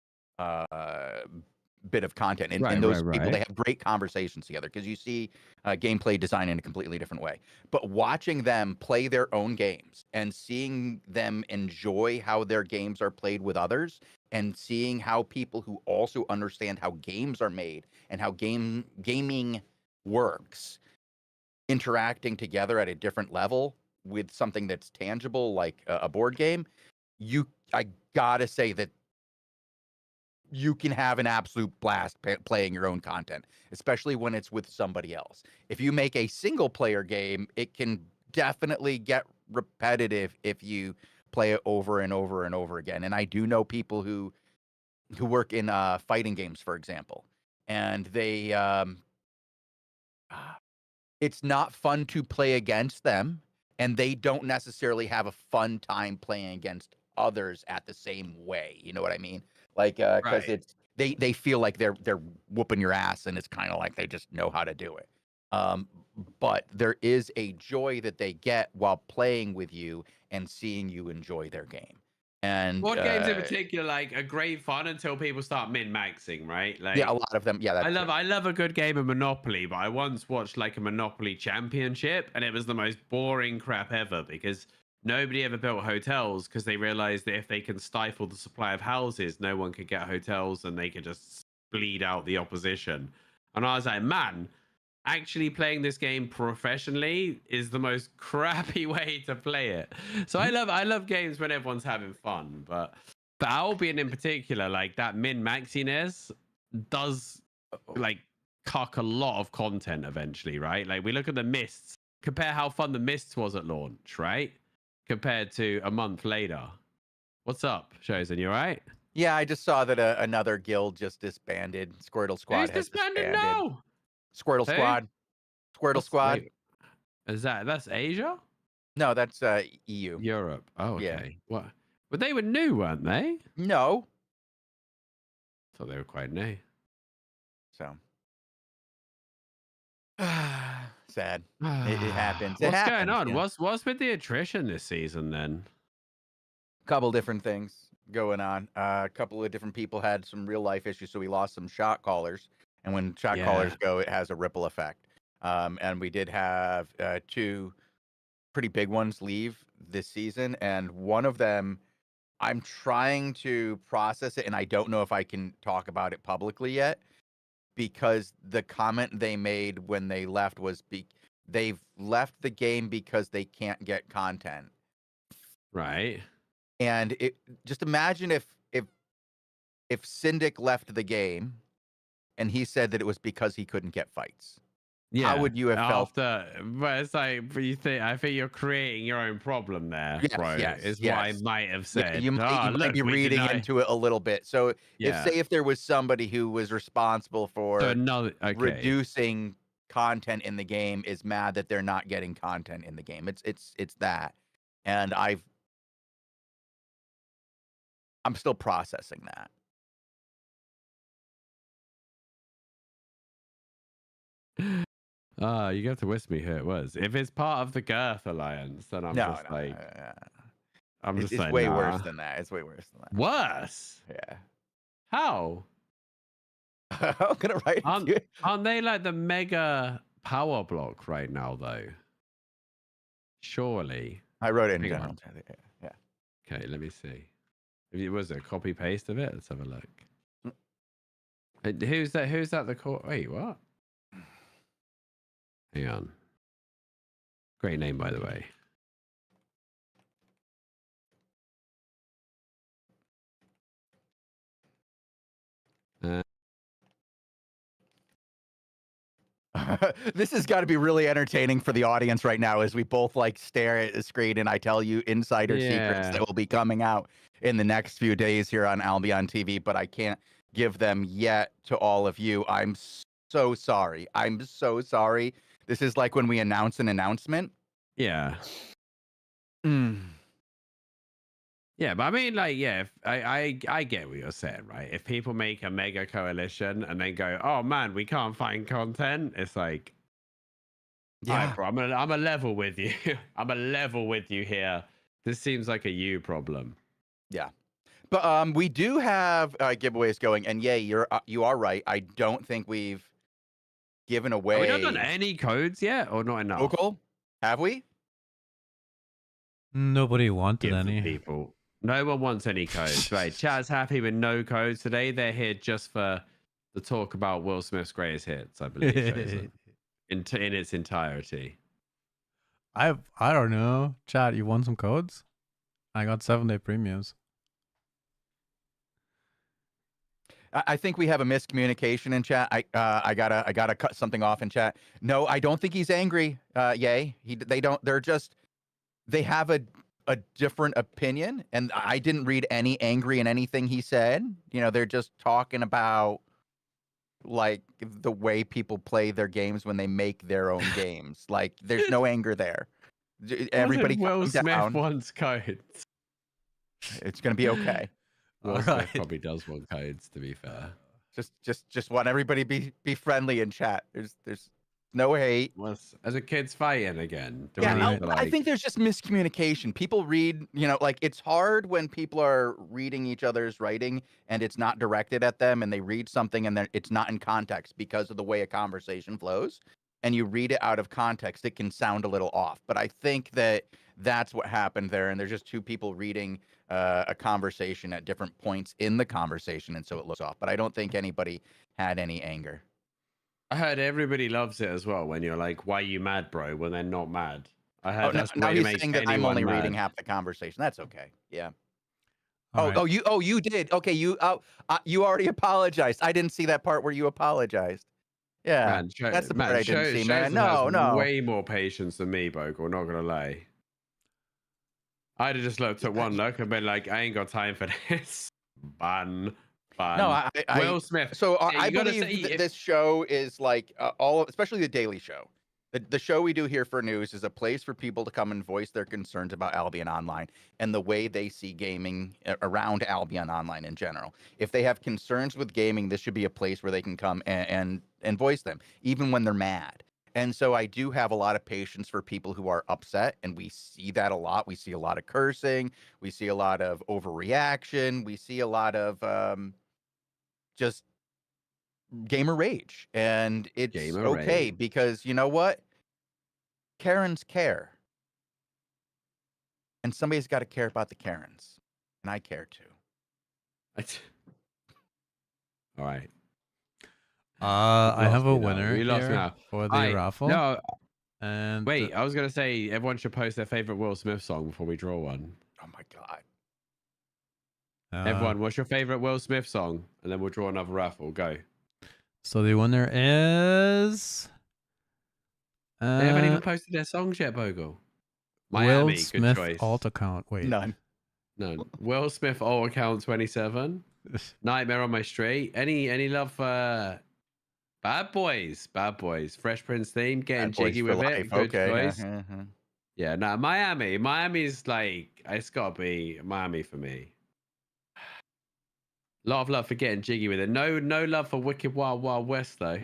bit of content. And those people, they have great conversations together because you see gameplay design in a completely different way. But watching them play their own games and seeing them enjoy how their games are played with others, and seeing how people who also understand how games are made and how gaming works interacting together at a different level with something that's tangible like a board game, I gotta say that you can have an absolute blast playing your own content, especially when it's with somebody else. If you make a single player game, it can definitely get repetitive if you play it over and over and over again. And I do know people who work in fighting games, for example, and they it's not fun to play against them, and they don't necessarily have a fun time playing against others at the same way. You know what I mean? Like, because it's they feel like they're whooping your ass, and it's kind of like they just know how to do it. But there is a joy that they get while playing with you and seeing you enjoy their game. And what games in particular like are great fun until people start min-maxing, right? Like, yeah, a lot of them. Yeah, I love a good game of Monopoly, but I once watched like a Monopoly championship, and it was the most boring crap ever because nobody ever built hotels because they realized that if they can stifle the supply of houses, no one could get hotels and they could just bleed out the opposition. And I was like, man, actually playing this game professionally is the most crappy way to play it. So I love games when everyone's having fun, but Albion in particular, like that min-maxiness does like cuck a lot of content eventually, right? Like we look at the Mists, compare how fun the Mists was at launch, right? Compared to a month later. What's up, Shozen? You all right? Yeah, I just saw that another guild just disbanded. Squirtle Squad Who's has disbanded disbanded. now? Squirtle Who? Squad. Squirtle Squad. Wait, that's Asia? No, that's EU. Europe. Oh, Yeah. okay. What? But they were new, weren't they? No. Thought they were quite new. So sad. It happens. What's happens, going on? you know? What's with the attrition this season then? Couple different things going on. A couple of different people had some real life issues, so we lost some shot callers. And when shot callers go, it has a ripple effect. And we did have 2 pretty big ones leave this season, and one of them, I'm trying to process it, and I don't know if I can talk about it publicly yet, because the comment they made when they left was they've left the game because they can't get content. Right. And just imagine if Syndic left the game and he said that it was because he couldn't get fights. Yeah. How would you have felt? But it's like, I think you're creating your own problem there, bro. Is what I might have said. Yeah, you might be reading into it a little bit. So if there was somebody who was responsible for reducing content in the game is mad that they're not getting content in the game. It's that. And I'm still processing that. You have to whisper me who it was. If it's part of the Girth Alliance, then I'm It's way worse than that. It's way worse than that. Worse? Yeah. How? I'm gonna write it. Aren't they like the mega power block right now, though? Surely. I wrote it in general. Yeah. Okay, let me see. If it was a copy paste of it, let's have a look. Who's that? Who's at the court? Wait, what? Hang on. Great name, by the way. This has got to be really entertaining for the audience right now as we both like stare at the screen and I tell you insider secrets that will be coming out in the next few days here on Albion TV, but I can't give them yet to all of you. I'm so sorry. I'm so sorry. This is like when we announce an announcement. Yeah. Yeah, but I mean, like, if I get what you're saying, right? If people make a mega coalition and then go, oh man, we can't find content, it's like, yeah, bro, I'm a level with you. I'm a level with you here. This seems like a you problem. Yeah, but we do have giveaways going, and you are right. I don't think we've given away. Have we not done any codes yet, or not enough? Vocal? Have we? Nobody wanted any. People. No one wants any codes. Right. Chat's happy with no codes today. They're here just for the talk about Will Smith's greatest hits, I believe. in its entirety. I don't know. Chat, you want some codes? I got 7-day premiums. I think we have a miscommunication in chat. I gotta cut something off in chat. No, I don't think he's angry. They have a different opinion, and I didn't read any angry in anything he said. You know, they're just talking about like the way people play their games when they make their own games. Like there's no anger there. Everybody Will calm Smith down. wants codes. It's gonna be okay. Will Smith probably does want codes, to be fair. Just want everybody be friendly in chat. There's no hate. As a kid's fighting again. I think there's just miscommunication. People read, like it's hard when people are reading each other's writing and it's not directed at them, and they read something and then it's not in context because of the way a conversation flows. And you read it out of context, it can sound a little off. But I think that's what happened there. And there's just two people reading a conversation at different points in the conversation, and so it looks off. But I don't think anybody had any anger. I heard everybody loves it as well when you're like, why are you mad, bro, when they're not mad. I heard that's now he's saying that I'm only reading half the conversation. That's okay. Yeah. You did. Okay, you already apologized. I didn't see that part where you apologized. Yeah, man, that's the part I didn't see, man. No. Way more patience than me, Bogle, not gonna lie. I'd have just looked at one look and been like, I ain't got time for this. Fun. No, Will Smith. So Yeah, I believe this show is like especially the Daily Show. The show we do here for news is a place for people to come and voice their concerns about Albion Online and the way they see gaming around Albion Online in general. If they have concerns with gaming, this should be a place where they can come and voice them, even when they're mad. And so I do have a lot of patience for people who are upset, and we see that a lot. We see a lot of cursing. We see a lot of overreaction. We see a lot of just gamer rage. And it's okay because you know what? Karens care. And somebody's got to care about the Karens. And I care too. All right. I have a winner here for the raffle. No. And wait, I was gonna say everyone should post their favorite Will Smith song before we draw one. Oh my god. Everyone, what's your favorite Will Smith song? And then we'll draw another raffle. Go. So the winner is. They haven't even posted their songs yet, Bogle. Miami, Will Smith good choice. alt account. Wait. None. Will Smith alt account 27. Nightmare on My Street. Any love for Bad Boys? Bad Boys. Fresh Prince theme. Getting jiggy with it. Good choice. Yeah, no, Miami. Miami's like, it's got to be Miami for me. Lot of love for Getting Jiggy with it. No love for Wicked Wild Wild West though.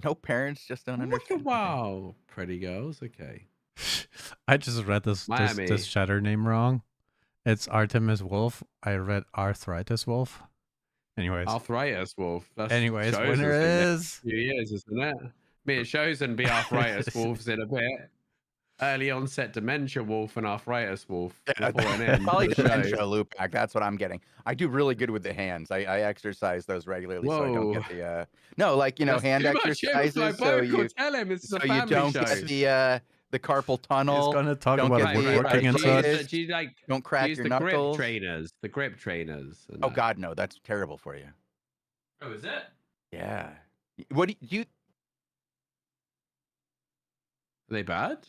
No, parents just don't understand. Wicked Wild. Pretty girls. Okay. I just read this shatter name wrong. It's Artemis Wolf. I read Arthritis Wolf. Anyways. Arthritis Wolf. Anyways, winner is. Few years, isn't it? It shows and be Arthritis Wolves in a bit. Early onset dementia wolf and arthritis wolf. Probably dementia loopback. That's what I'm getting. I do really good with the hands. I exercise those regularly, so I don't get the no, like hand exercises. So you don't get the carpal tunnel. He's gonna talk about woodworking and such. Do you don't crack your knuckles. The grip trainers. Oh God, no, that's terrible for you. Oh, is it? Yeah. What do you? Are they bad?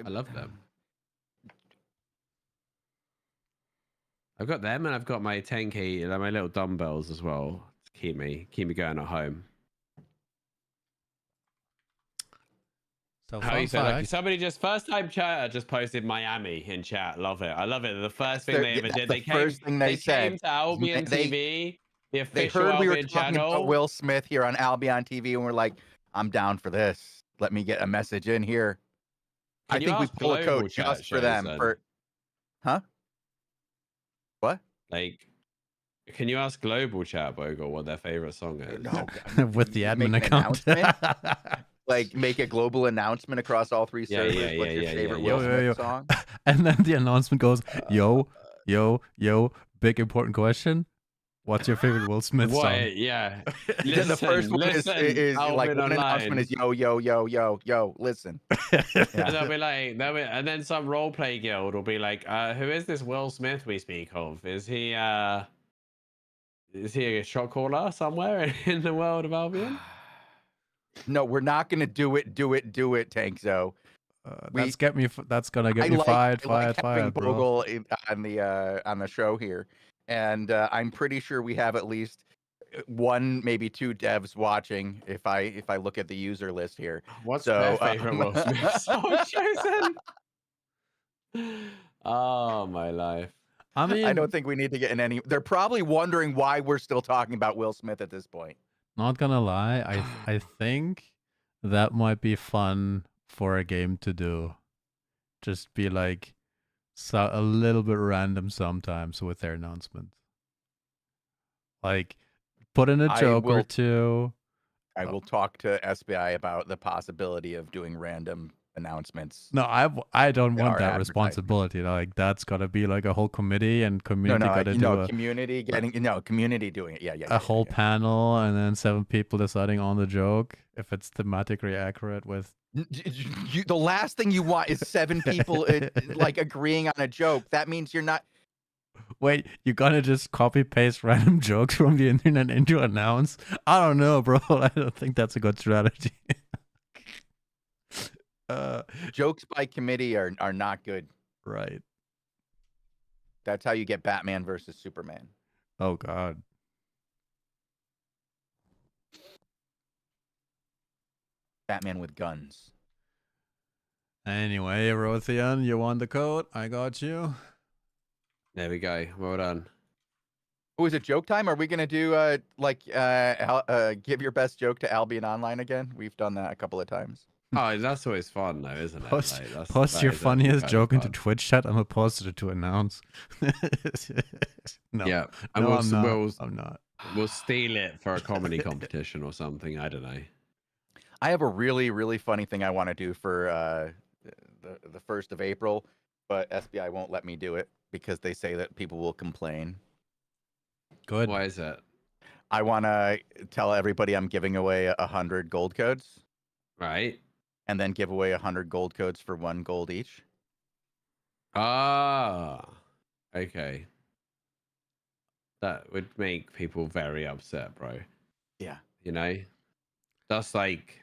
I love them. I've got them, and I've got my 10K and my little dumbbells as well to keep me going at home. So somebody just first time chatter just posted Miami in chat. Love it. I love it. The first thing they ever did. They came to Albion TV. The official they heard we were Albion talking channel. about Will Smith here on Albion TV, and we're like, I'm down for this. Let me get a message in here. I think we pull a code just for them. Huh? What? Like, can you ask Global Chat, Bogle, what their favorite song is? No, with the admin account. Like, make a global announcement across all three servers. What's your favorite Will Smith song? And then the announcement goes, yo, big important question. What's your favorite Will Smith song? Yeah. Listen, the first one is like one announcement is yo, listen. And they'll be like, and then some roleplay guild will be like, who is this Will Smith we speak of? Is he a shot caller somewhere in the world of Albion? No, we're not gonna do it, Tankzo. That's gonna get me fired, bro. On the show here. And I'm pretty sure we have at least one, maybe two devs watching. If I look at the user list here, what's their favorite Will Smith song chosen? Oh my life! I mean, I don't think we need to get in any. They're probably wondering why we're still talking about Will Smith at this point. Not gonna lie, I think that might be fun for a game to do. Just be like. So a little bit random sometimes with their announcements. Like, put in a joke or two. I will talk to SBI about the possibility of doing random announcements. No, I don't want that responsibility. Like, that's gotta be like a whole committee and community community doing it. Yeah. A whole panel and then 7 people deciding on the joke if it's thematically accurate with. The last thing you want is 7 people like agreeing on a joke. That means you're not. Wait, you're gonna just copy paste random jokes from the internet into announce? I don't know, bro. I don't think that's a good strategy. Jokes by committee are not good. Right. That's how you get Batman versus Superman. Oh God. Batman with guns. Anyway, Rothian, you want the code? I got you. There we go. Well done. Oh, is it joke time? Are we gonna do give your best joke to Albion Online again? We've done that a couple of times. Oh, that's always fun, though, isn't it? Post, Like, post that your is actually funniest kind of joke into fun. Twitch chat. I'm a poster to announce. No, Yeah, and no, I'm not. we'll I'm not. we'll steal it for a comedy competition or something. I don't know. I have a really, really funny thing I want to do for the 1st of April, but SBI won't let me do it because they say that people will complain. Good. Why is that? I want to tell everybody I'm giving away 100 gold codes, Right. and then give away 100 gold codes for 1 gold each. Ah. Okay. That would make people very upset, bro. Yeah. You know, that's like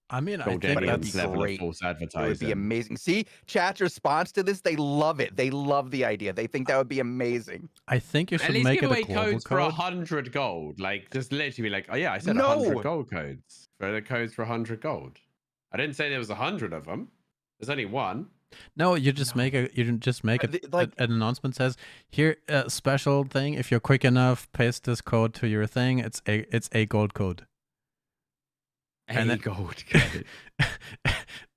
I mean, I Gold think Alien's that's level of great. false It would advertising. be amazing. See, chat's response to this, they love it. They love the idea. They think that would be amazing. I think you At should least make give it a away global codes for code. 100 gold. Like, just literally be like, oh yeah, I said No. 100 gold codes. For the codes for 100 gold. I didn't say there was 100 of them. There's only one. No, you just make a Like- an announcement says here a special thing. If you're quick enough, paste this code to your thing. It's a gold code. And then- gold code.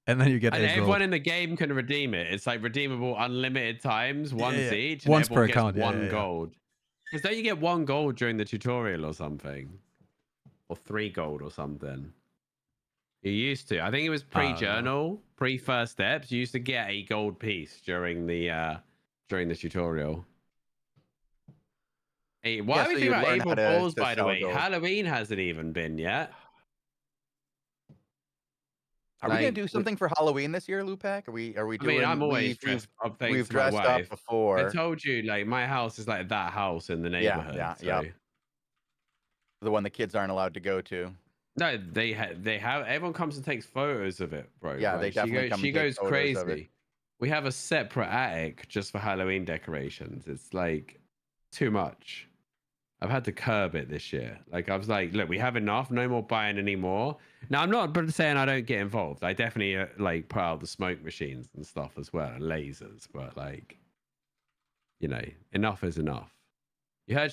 And then you get And a everyone gold. in the game can redeem it. It's like redeemable unlimited times, once yeah. each. And Once per everyone gets account, yeah, one yeah, yeah. gold. Because don't you get 1 gold during the tutorial or something? Or 3 gold or something. You used to. I think it was pre-journal, pre-first steps. You used to get a gold piece during the tutorial. Hey, why Yeah, are we so thinking you'd about learn April how to Fools, by the sell way? gold. Halloween hasn't even been yet. Are we gonna Like, do something for Halloween this year, Lupac? Are we I doing? mean, I'm always dressed up thanks We've to my dressed wife. up before. I told you, like, my house is like that house in the neighborhood. yeah, so. yeah. The one the kids aren't allowed to go to. No, they have. Everyone comes and takes photos of it, bro. Yeah, Like, they definitely come She and take goes photos of it. crazy. We have a separate attic just for Halloween decorations. It's like too much. I've had to curb it this year. Like, I was like, look, we have enough. No more buying anymore. Now, I'm not saying I don't get involved. I definitely like put out the smoke machines and stuff as well, and lasers. But like, you know, enough is enough. I heard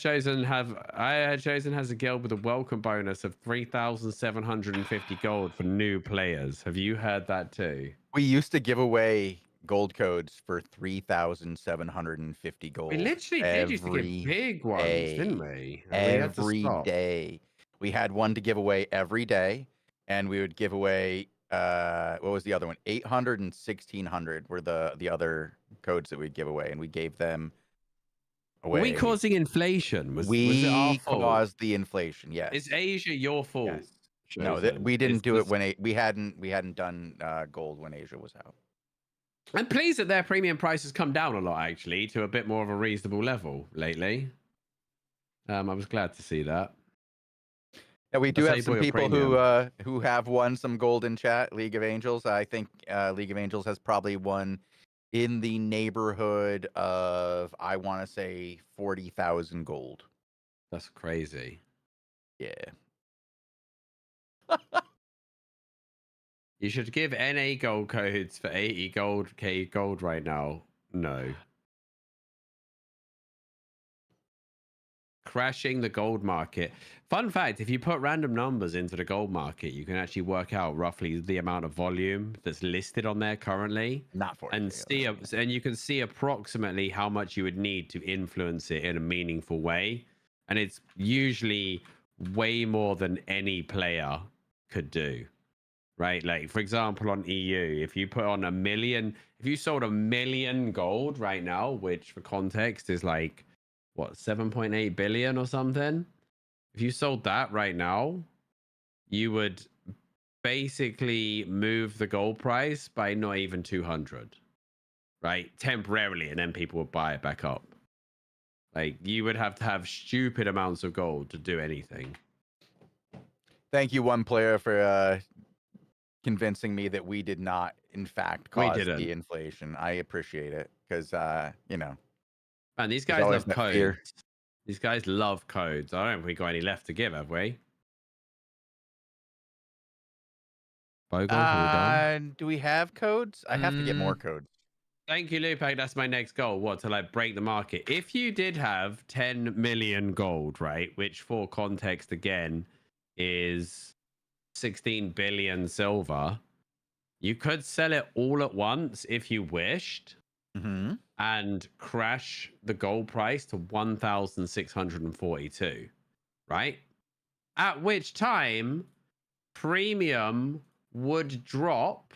Chosen has a guild with a welcome bonus of 3,750 gold for new players. Have you heard that too? We used to give away gold codes for 3,750 gold. We literally did used to every get big ones, day. didn't we? And we had to Every stop. day. We had one to give away every day, and we would give away what was the other one? 800 and 1,600 were the other codes that we'd give away, and we gave them away. Were we causing inflation? Was we it our fault? caused the inflation? Yes. Is Asia your fault? Yes. No, Chosen? we didn't do Was- it when we hadn't done gold when Asia was out. I'm pleased that their premium prices come down a lot, actually, to a bit more of a reasonable level lately. I was glad to see that. Yeah, we do That's how have you some bought your people who have won some gold in chat. League of Angels. I think League of Angels has probably won in the neighborhood of, I want to say, 40,000 gold. That's crazy. Yeah. You should give NA gold codes for 80 gold right now. No. Crashing the gold market. Fun fact, if you put random numbers into the gold market, you can actually work out roughly the amount of volume that's listed on there currently. Not 40. And you can see approximately how much you would need to influence it in a meaningful way. And it's usually way more than any player could do. Right, like for example on EU, if you put on if you sold 1 million gold right now, which for context is like what 7.8 billion or something, if you sold that right now, you would basically move the gold price by not even 200, right? Temporarily, and then people would buy it back up. Like you would have to have stupid amounts of gold to do anything. Thank you, one player, for convincing me that we did not, in fact, cause the inflation. I appreciate it because, you know. Man, these there's guys always love that fear. codes. These guys love codes. I don't think we got any left to give, have we? Bogle, are we done? Do we have codes? I have to get more codes. Thank you, Lupac. That's my next goal. What, to like break the market? If you did have 10 million gold, right, which for context again is 16 billion silver, you could sell it all at once if you wished, and crash the gold price to 1,642, right? At which time premium would drop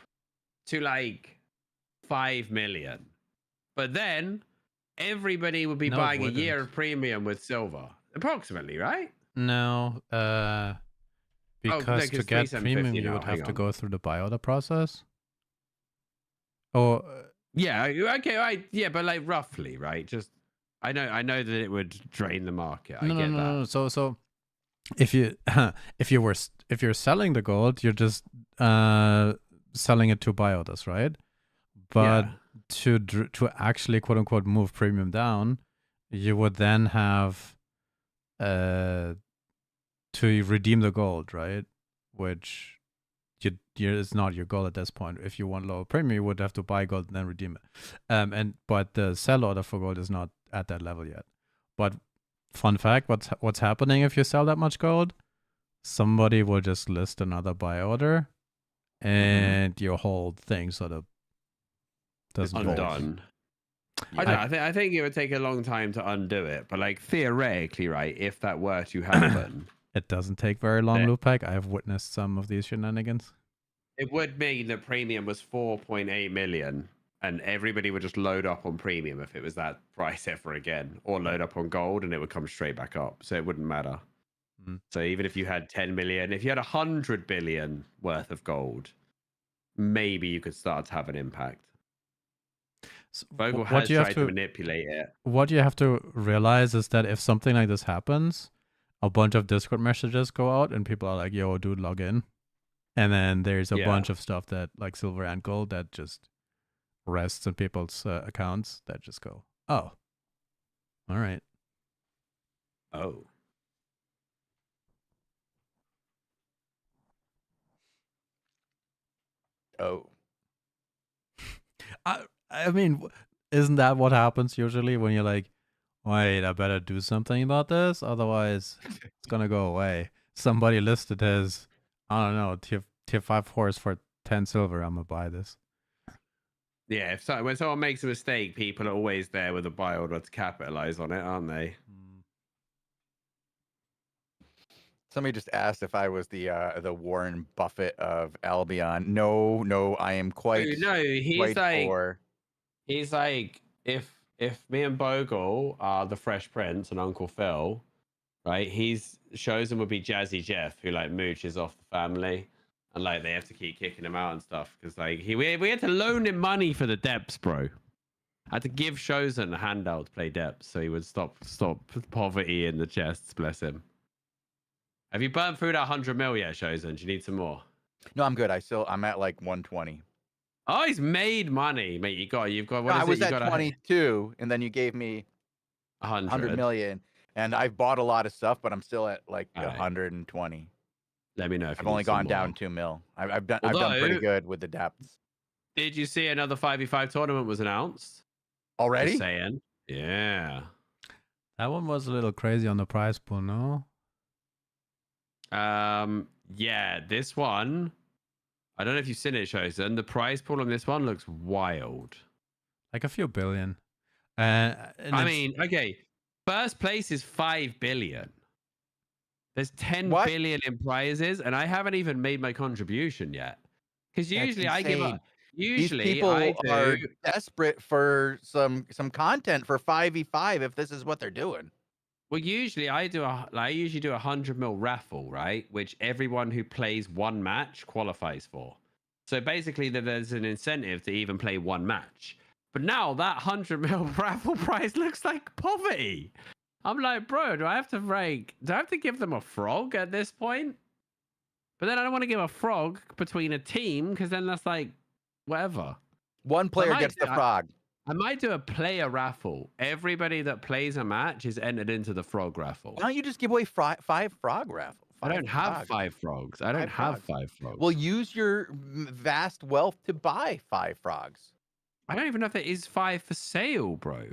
to like 5 million, but then everybody would be buying a year of premium with silver, approximately, right? No, because to get premium you would have to go through the buy order process. Oh, yeah, okay, right, yeah, but like roughly, right? Just I know that it would drain the market. No. So if you if you're selling the gold, you're just selling it to buy orders, right? But to actually quote unquote move premium down, you would then have to redeem the gold, right? Which it's not your goal at this point. If you want lower premium, you would have to buy gold and then redeem it. But the sell order for gold is not at that level yet. But fun fact, what's happening if you sell that much gold? Somebody will just list another buy order, and your whole thing sort of doesn't undone. I think it would take a long time to undo it, but like theoretically, right, if that were to happen, it doesn't take very long, Lupac. I have witnessed some of these shenanigans. It would mean that premium was 4.8 million, and everybody would just load up on premium if it was that price ever again, or load up on gold, and it would come straight back up. So it wouldn't matter. So even if you had 10 million, if you had 100 billion worth of gold, maybe you could start to have an impact. So Bogle has tried to manipulate it. What you have to realize is that if something like this happens, a bunch of Discord messages go out and people are like, yo, dude, log in. And then there's a bunch of stuff that like silver and gold that just rests in people's accounts that just go, oh, all right. Oh. I mean, isn't that what happens usually when you're like, wait, I better do something about this, otherwise it's gonna go away. Somebody listed his, I don't know, tier 5 horse for 10 silver. I'm gonna buy this. Yeah, when someone makes a mistake, people are always there with a buy order to capitalize on it, aren't they? Somebody just asked if I was the Warren Buffett of Albion. No, I am quite. He's like if me and Bogle are the Fresh Prince and Uncle Phil, right? Shows him would be Jazzy Jeff, who like mooches off the family, and like they have to keep kicking him out and stuff because like we had to loan him money for the depths, bro. I had to give Shozen a handout to play depths so he would stop poverty in the chests. Bless him. Have you burnt through that 100 mil yet, Shozen? Do you need some more? No, I'm good. I'm at like 120. Oh, he's made money, mate. You've got. What I was at 22, and then you gave me 100 million, and I've bought a lot of stuff, but I'm still at like 120. Let me know. I've only gone down 2 mil. I've done pretty good with the depths. Did you see another 5v5 tournament was announced already? Just saying. Yeah. That one was a little crazy on the prize pool, no? Yeah, this one, I don't know if you've seen it, Shozen. The prize pool on this one looks wild. Like a few billion. I mean, okay, first place is 5 billion. There's 10 billion in prizes, and I haven't even made my contribution yet. Because usually I give up. Usually these people are desperate for some content for 5v5 if this is what they're doing. Well, usually I usually do 100 mil raffle, right? Which everyone who plays one match qualifies for. So basically there's an incentive to even play one match. But now that 100 mil raffle prize looks like poverty. I'm like, bro, do I have to give them a frog at this point? But then I don't want to give a frog between a team because then that's like, whatever. One player gets the frog. I might do a player raffle. Everybody that plays a match is entered into the frog raffle. Why don't you just give away 5 frog raffle? I don't have 5 frogs. I don't have 5 frogs. Well, use your vast wealth to buy 5 frogs. I don't even know if there is 5 for sale, bro.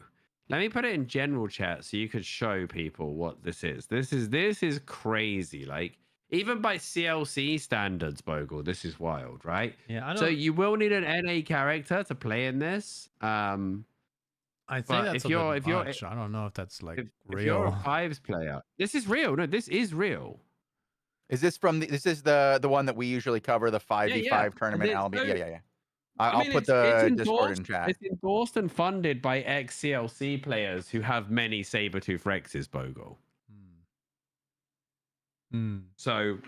Let me put it in general chat so you could show people what this is. This is crazy. Like, even by CLC standards, Bogle, this is wild, right? Yeah, So you will need an NA character to play in this. I think that's a bit much. I don't know if that's like real. If you're a 5s player, this is real. No, this is real. Is this from the? This is the one that we usually cover, the 5v5 tournament, Albion. Yeah. I'll put the Discord in chat. It's endorsed and funded by ex-CLC players who have many Sabertooth Rexes, Bogle. So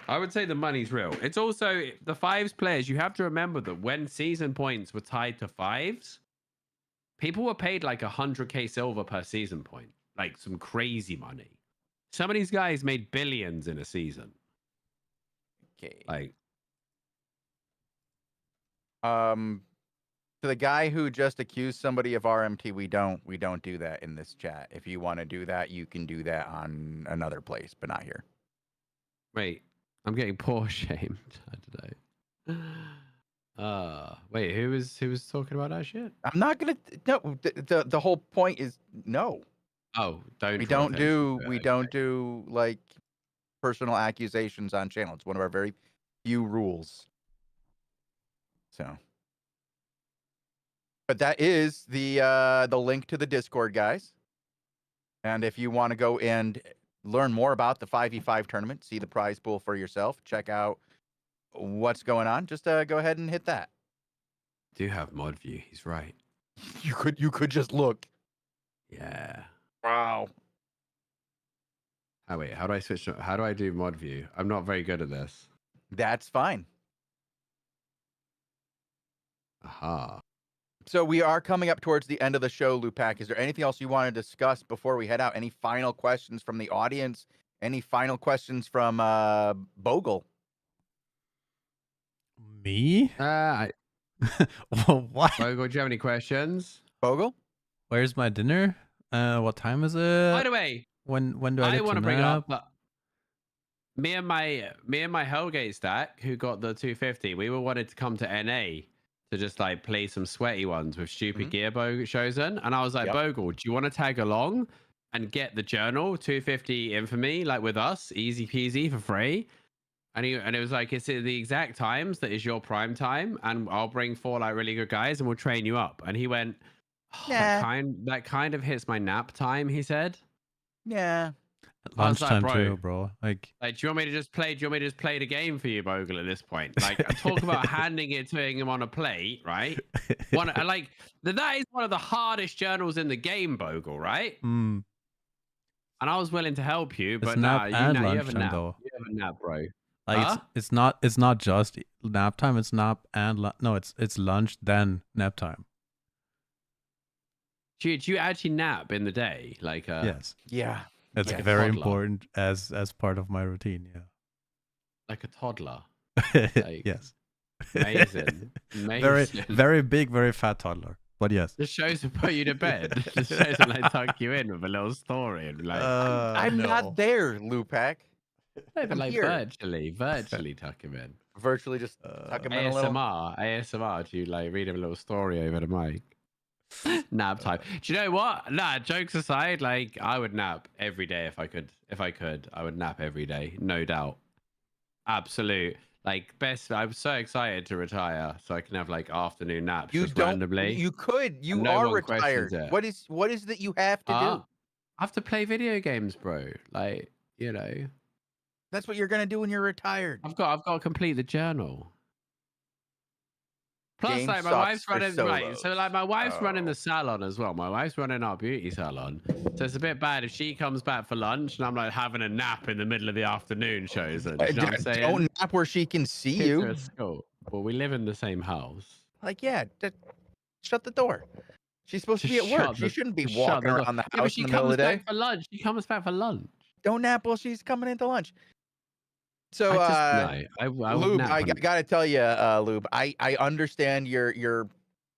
I would say the money's real. It's also the 5s players. You have to remember that when season points were tied to 5s, people were paid like 100k silver per season point, like some crazy money. Some of these guys made billions in a season. Okay. Like, to the guy who just accused somebody of RMT, we don't do that in this chat. If you want to do that, you can do that on another place, but not here. wait, I'm getting poor shamed today. Wait, who was talking about that shit? I'm not gonna. No, the whole point is no. Oh, We don't do like personal accusations on channel. It's one of our very few rules. So, but that is the link to the Discord, guys. And if you want to go and learn more about the 5v5 tournament, see the prize pool for yourself, check out what's going on, just go ahead and hit that. Do have mod view. He's right. You could just look. Yeah. Wow. Oh wait, how do I switch? How do I do mod view? I'm not very good at this. That's fine. Aha. So we are coming up towards the end of the show, Lupac. Is there anything else you want to discuss before we head out? Any final questions from the audience? Any final questions from Bogle? Me? Well, what? Bogle, do you have any questions? Bogle? Where's my dinner? What time is it? By the way, when do I want to bring nap? up me and my Hellgate stack who got the 250. We were wanted to come to NA to just like play some sweaty ones with stupid gear chosen, and I was like, Bogle, do you want to tag along and get the journal 250 infamy like with us, easy peasy for free? And it was like, it's at the exact times that is your prime time, and I'll bring 4 like really good guys and we'll train you up. And he went, that kind of hits my nap time, he said. Yeah. Lunchtime too, bro. Like, do you want me to just play? Do you want me to just play the game for you, Bogle? At this point, like, talk about handing it to him on a plate, right? That is one of the hardest journals in the game, Bogle, right? And I was willing to help you, but nah, you have a nap. Though. You have a nap, bro. Like, it's not just nap time. It's nap and no, it's lunch then nap time. Do you actually nap in the day? Like, yes, yeah. That's very important as part of my routine. Yeah. Like a toddler. Yes. Amazing. Very big, very fat toddler. But yes. Just shows to put you to bed. Just shows to like tuck you in with a little story and like. I'm not there, Lupac. No, but like virtually tuck him in. Virtually just tuck him in a little. ASMR to like read him a little story over the mic. Nap time. Do you know what? Nah, jokes aside, like I would nap every day if I could. I would nap every day, no doubt. Absolute. Like best. I'm so excited to retire so I can have like afternoon naps just randomly. You could. You are retired. What is that you have to do? I have to play video games, bro. Like, you know. That's what you're gonna do when you're retired. I've got to complete the journal. Plus, like my wife's running my wife's running the salon as well. My wife's running our beauty salon, so it's a bit bad if she comes back for lunch and I'm like having a nap in the middle of the afternoon. Shows her. You know what I'm saying? Don't nap where she can see you. Well, we live in the same house. Like, yeah, shut the door. She's supposed to be at work. She shouldn't be walking around the house in the middle of the day. She comes back for lunch. Don't nap while she's coming into lunch. So, I Lube, I gotta tell you, Lube, I understand your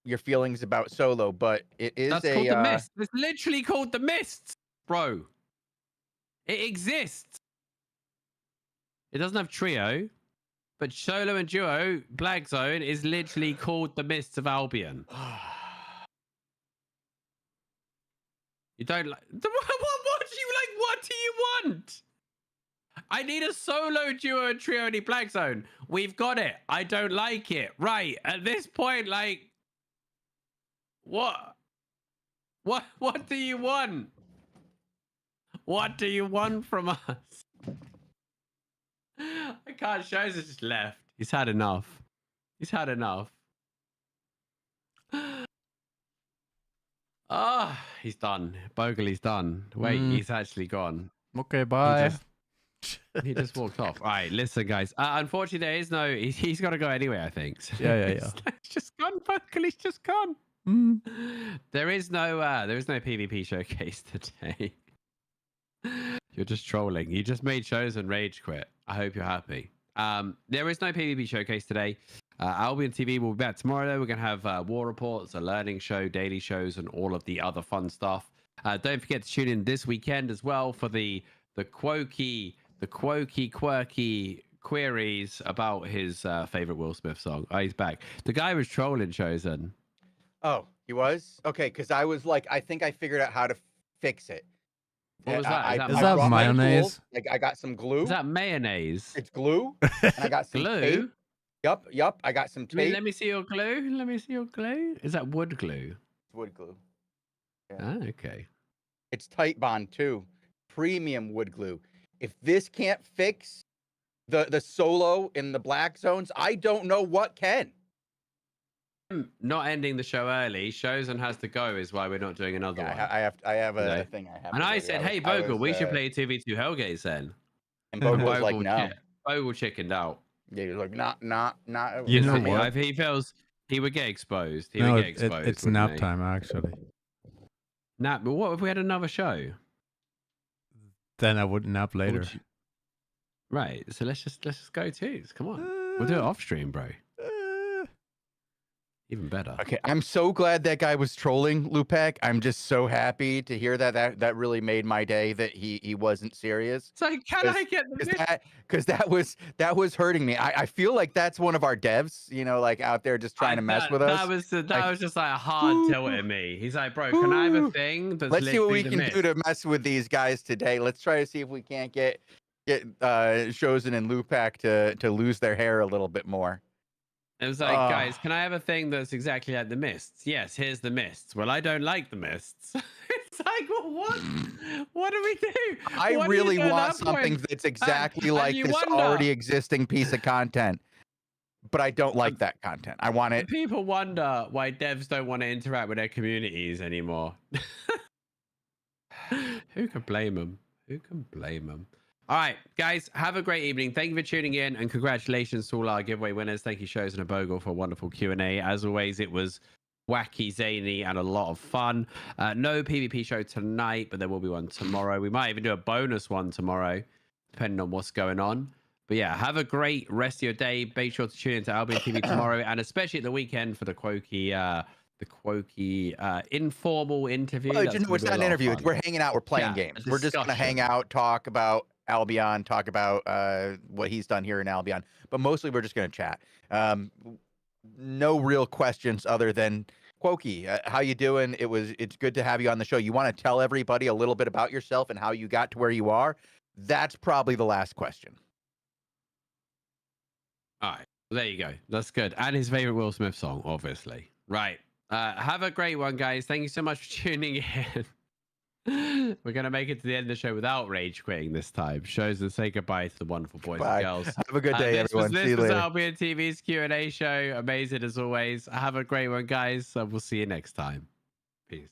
your feelings about solo, but it is That's called the Mist. It's literally called the Mist, bro. It exists. It doesn't have trio, but solo and duo Black Zone is literally called the Mists of Albion. You don't like what do you like? What do you want? I need a solo, duo, and trio only Black Zone. We've got it. I don't like it. Right. At this point, like, what do you want? What do you want from us? I can't. Shows has just left. He's had enough. He's had enough. Ah, he's done. Bogey's done. Wait, he's actually gone. Okay, bye. He just walked off. All right, listen, guys. Unfortunately, there is no. He's got to go anyway. I think. So Yeah. He's just gone. Bogey's just gone. There is no PvP showcase today. You're just trolling. You just made shows and rage quit. I hope you're happy. There is no PvP showcase today. AlbionTV will be back tomorrow. Though. We're going to have war reports, a learning show, daily shows, and all of the other fun stuff. Don't forget to tune in this weekend as well for the quirky queries about his favorite Will Smith song. Oh, he's back. The guy was trolling Chosen. Oh, he was? Okay, because I was like, I think I figured out how to fix it. What was that? Is that mayonnaise? I got some glue. Is that mayonnaise? It's glue. And I got some glue. tape. Yup. I got some tape. Let me see your glue. Is that wood glue? It's wood glue. Yeah. Ah, okay. It's tight bond too. Premium wood glue. If this can't fix the solo in the black zones, I don't know what can. Not ending the show early. Shows and has to go is why we're not doing another one. I have a thing I have. And I said, hey, Bogle, we should play 2v2 Hellgates then. And Bogle was like, no. Bogle chickened out. Yeah, he was like, not. You know what? He feels he would get exposed. It's nap time actually. Nap. But what if we had another show? Then I would nap later. Right. So let's just go too. Come on. We'll do it off stream, bro. Even better. Okay, I'm so glad that guy was trolling Lupac. I'm just so happy to hear that. That really made my day that he wasn't serious. So can I get the because that was hurting me. I feel like that's one of our devs, like out there just trying to mess with us. That was just like a hard tilt at me. He's like, bro, can I have a thing that's let's see what we can do to mess with these guys today. Let's try to see if we can't get Chosen and Lupac to lose their hair a little bit more. It was like, guys, can I have a thing that's exactly like the Mists? Yes, here's the Mists. Well, I don't like the Mists. It's like, well, what? What do we do? I really want something that's exactly like this already existing piece of content. But I don't like that content. I want it. People wonder why devs don't want to interact with their communities anymore. Who can blame them? Who can blame them? All right, guys, have a great evening. Thank you for tuning in, and congratulations to all our giveaway winners. Thank you, Shows and a Bogle, for a wonderful Q&A. As always, it was wacky, zany, and a lot of fun. No PvP show tonight, but there will be one tomorrow. We might even do a bonus one tomorrow, depending on what's going on. But yeah, have a great rest of your day. Make sure to tune into AlbionTV tomorrow, and especially at the weekend for the Quokey informal interview. Well, it's not an interview. We're hanging out. We're playing games. We're just going to hang out, talk about Albion, talk about what he's done here in Albion, but mostly we're just going to chat. No real questions other than Quokey, how you doing? It's good to have you on the show. You want to tell everybody a little bit about yourself and how you got to where you are? That's probably the last question. All right, there you go. That's good. And his favorite Will Smith song, obviously. Right. Have a great one, guys. Thank you so much for tuning in. We're going to make it to the end of the show without rage quitting this time. Shows and say goodbye to the wonderful boys and girls. Have a good day, everyone. This was AlbionTV's Q&A show. Amazing as always. Have a great one, guys. We'll see you next time. Peace.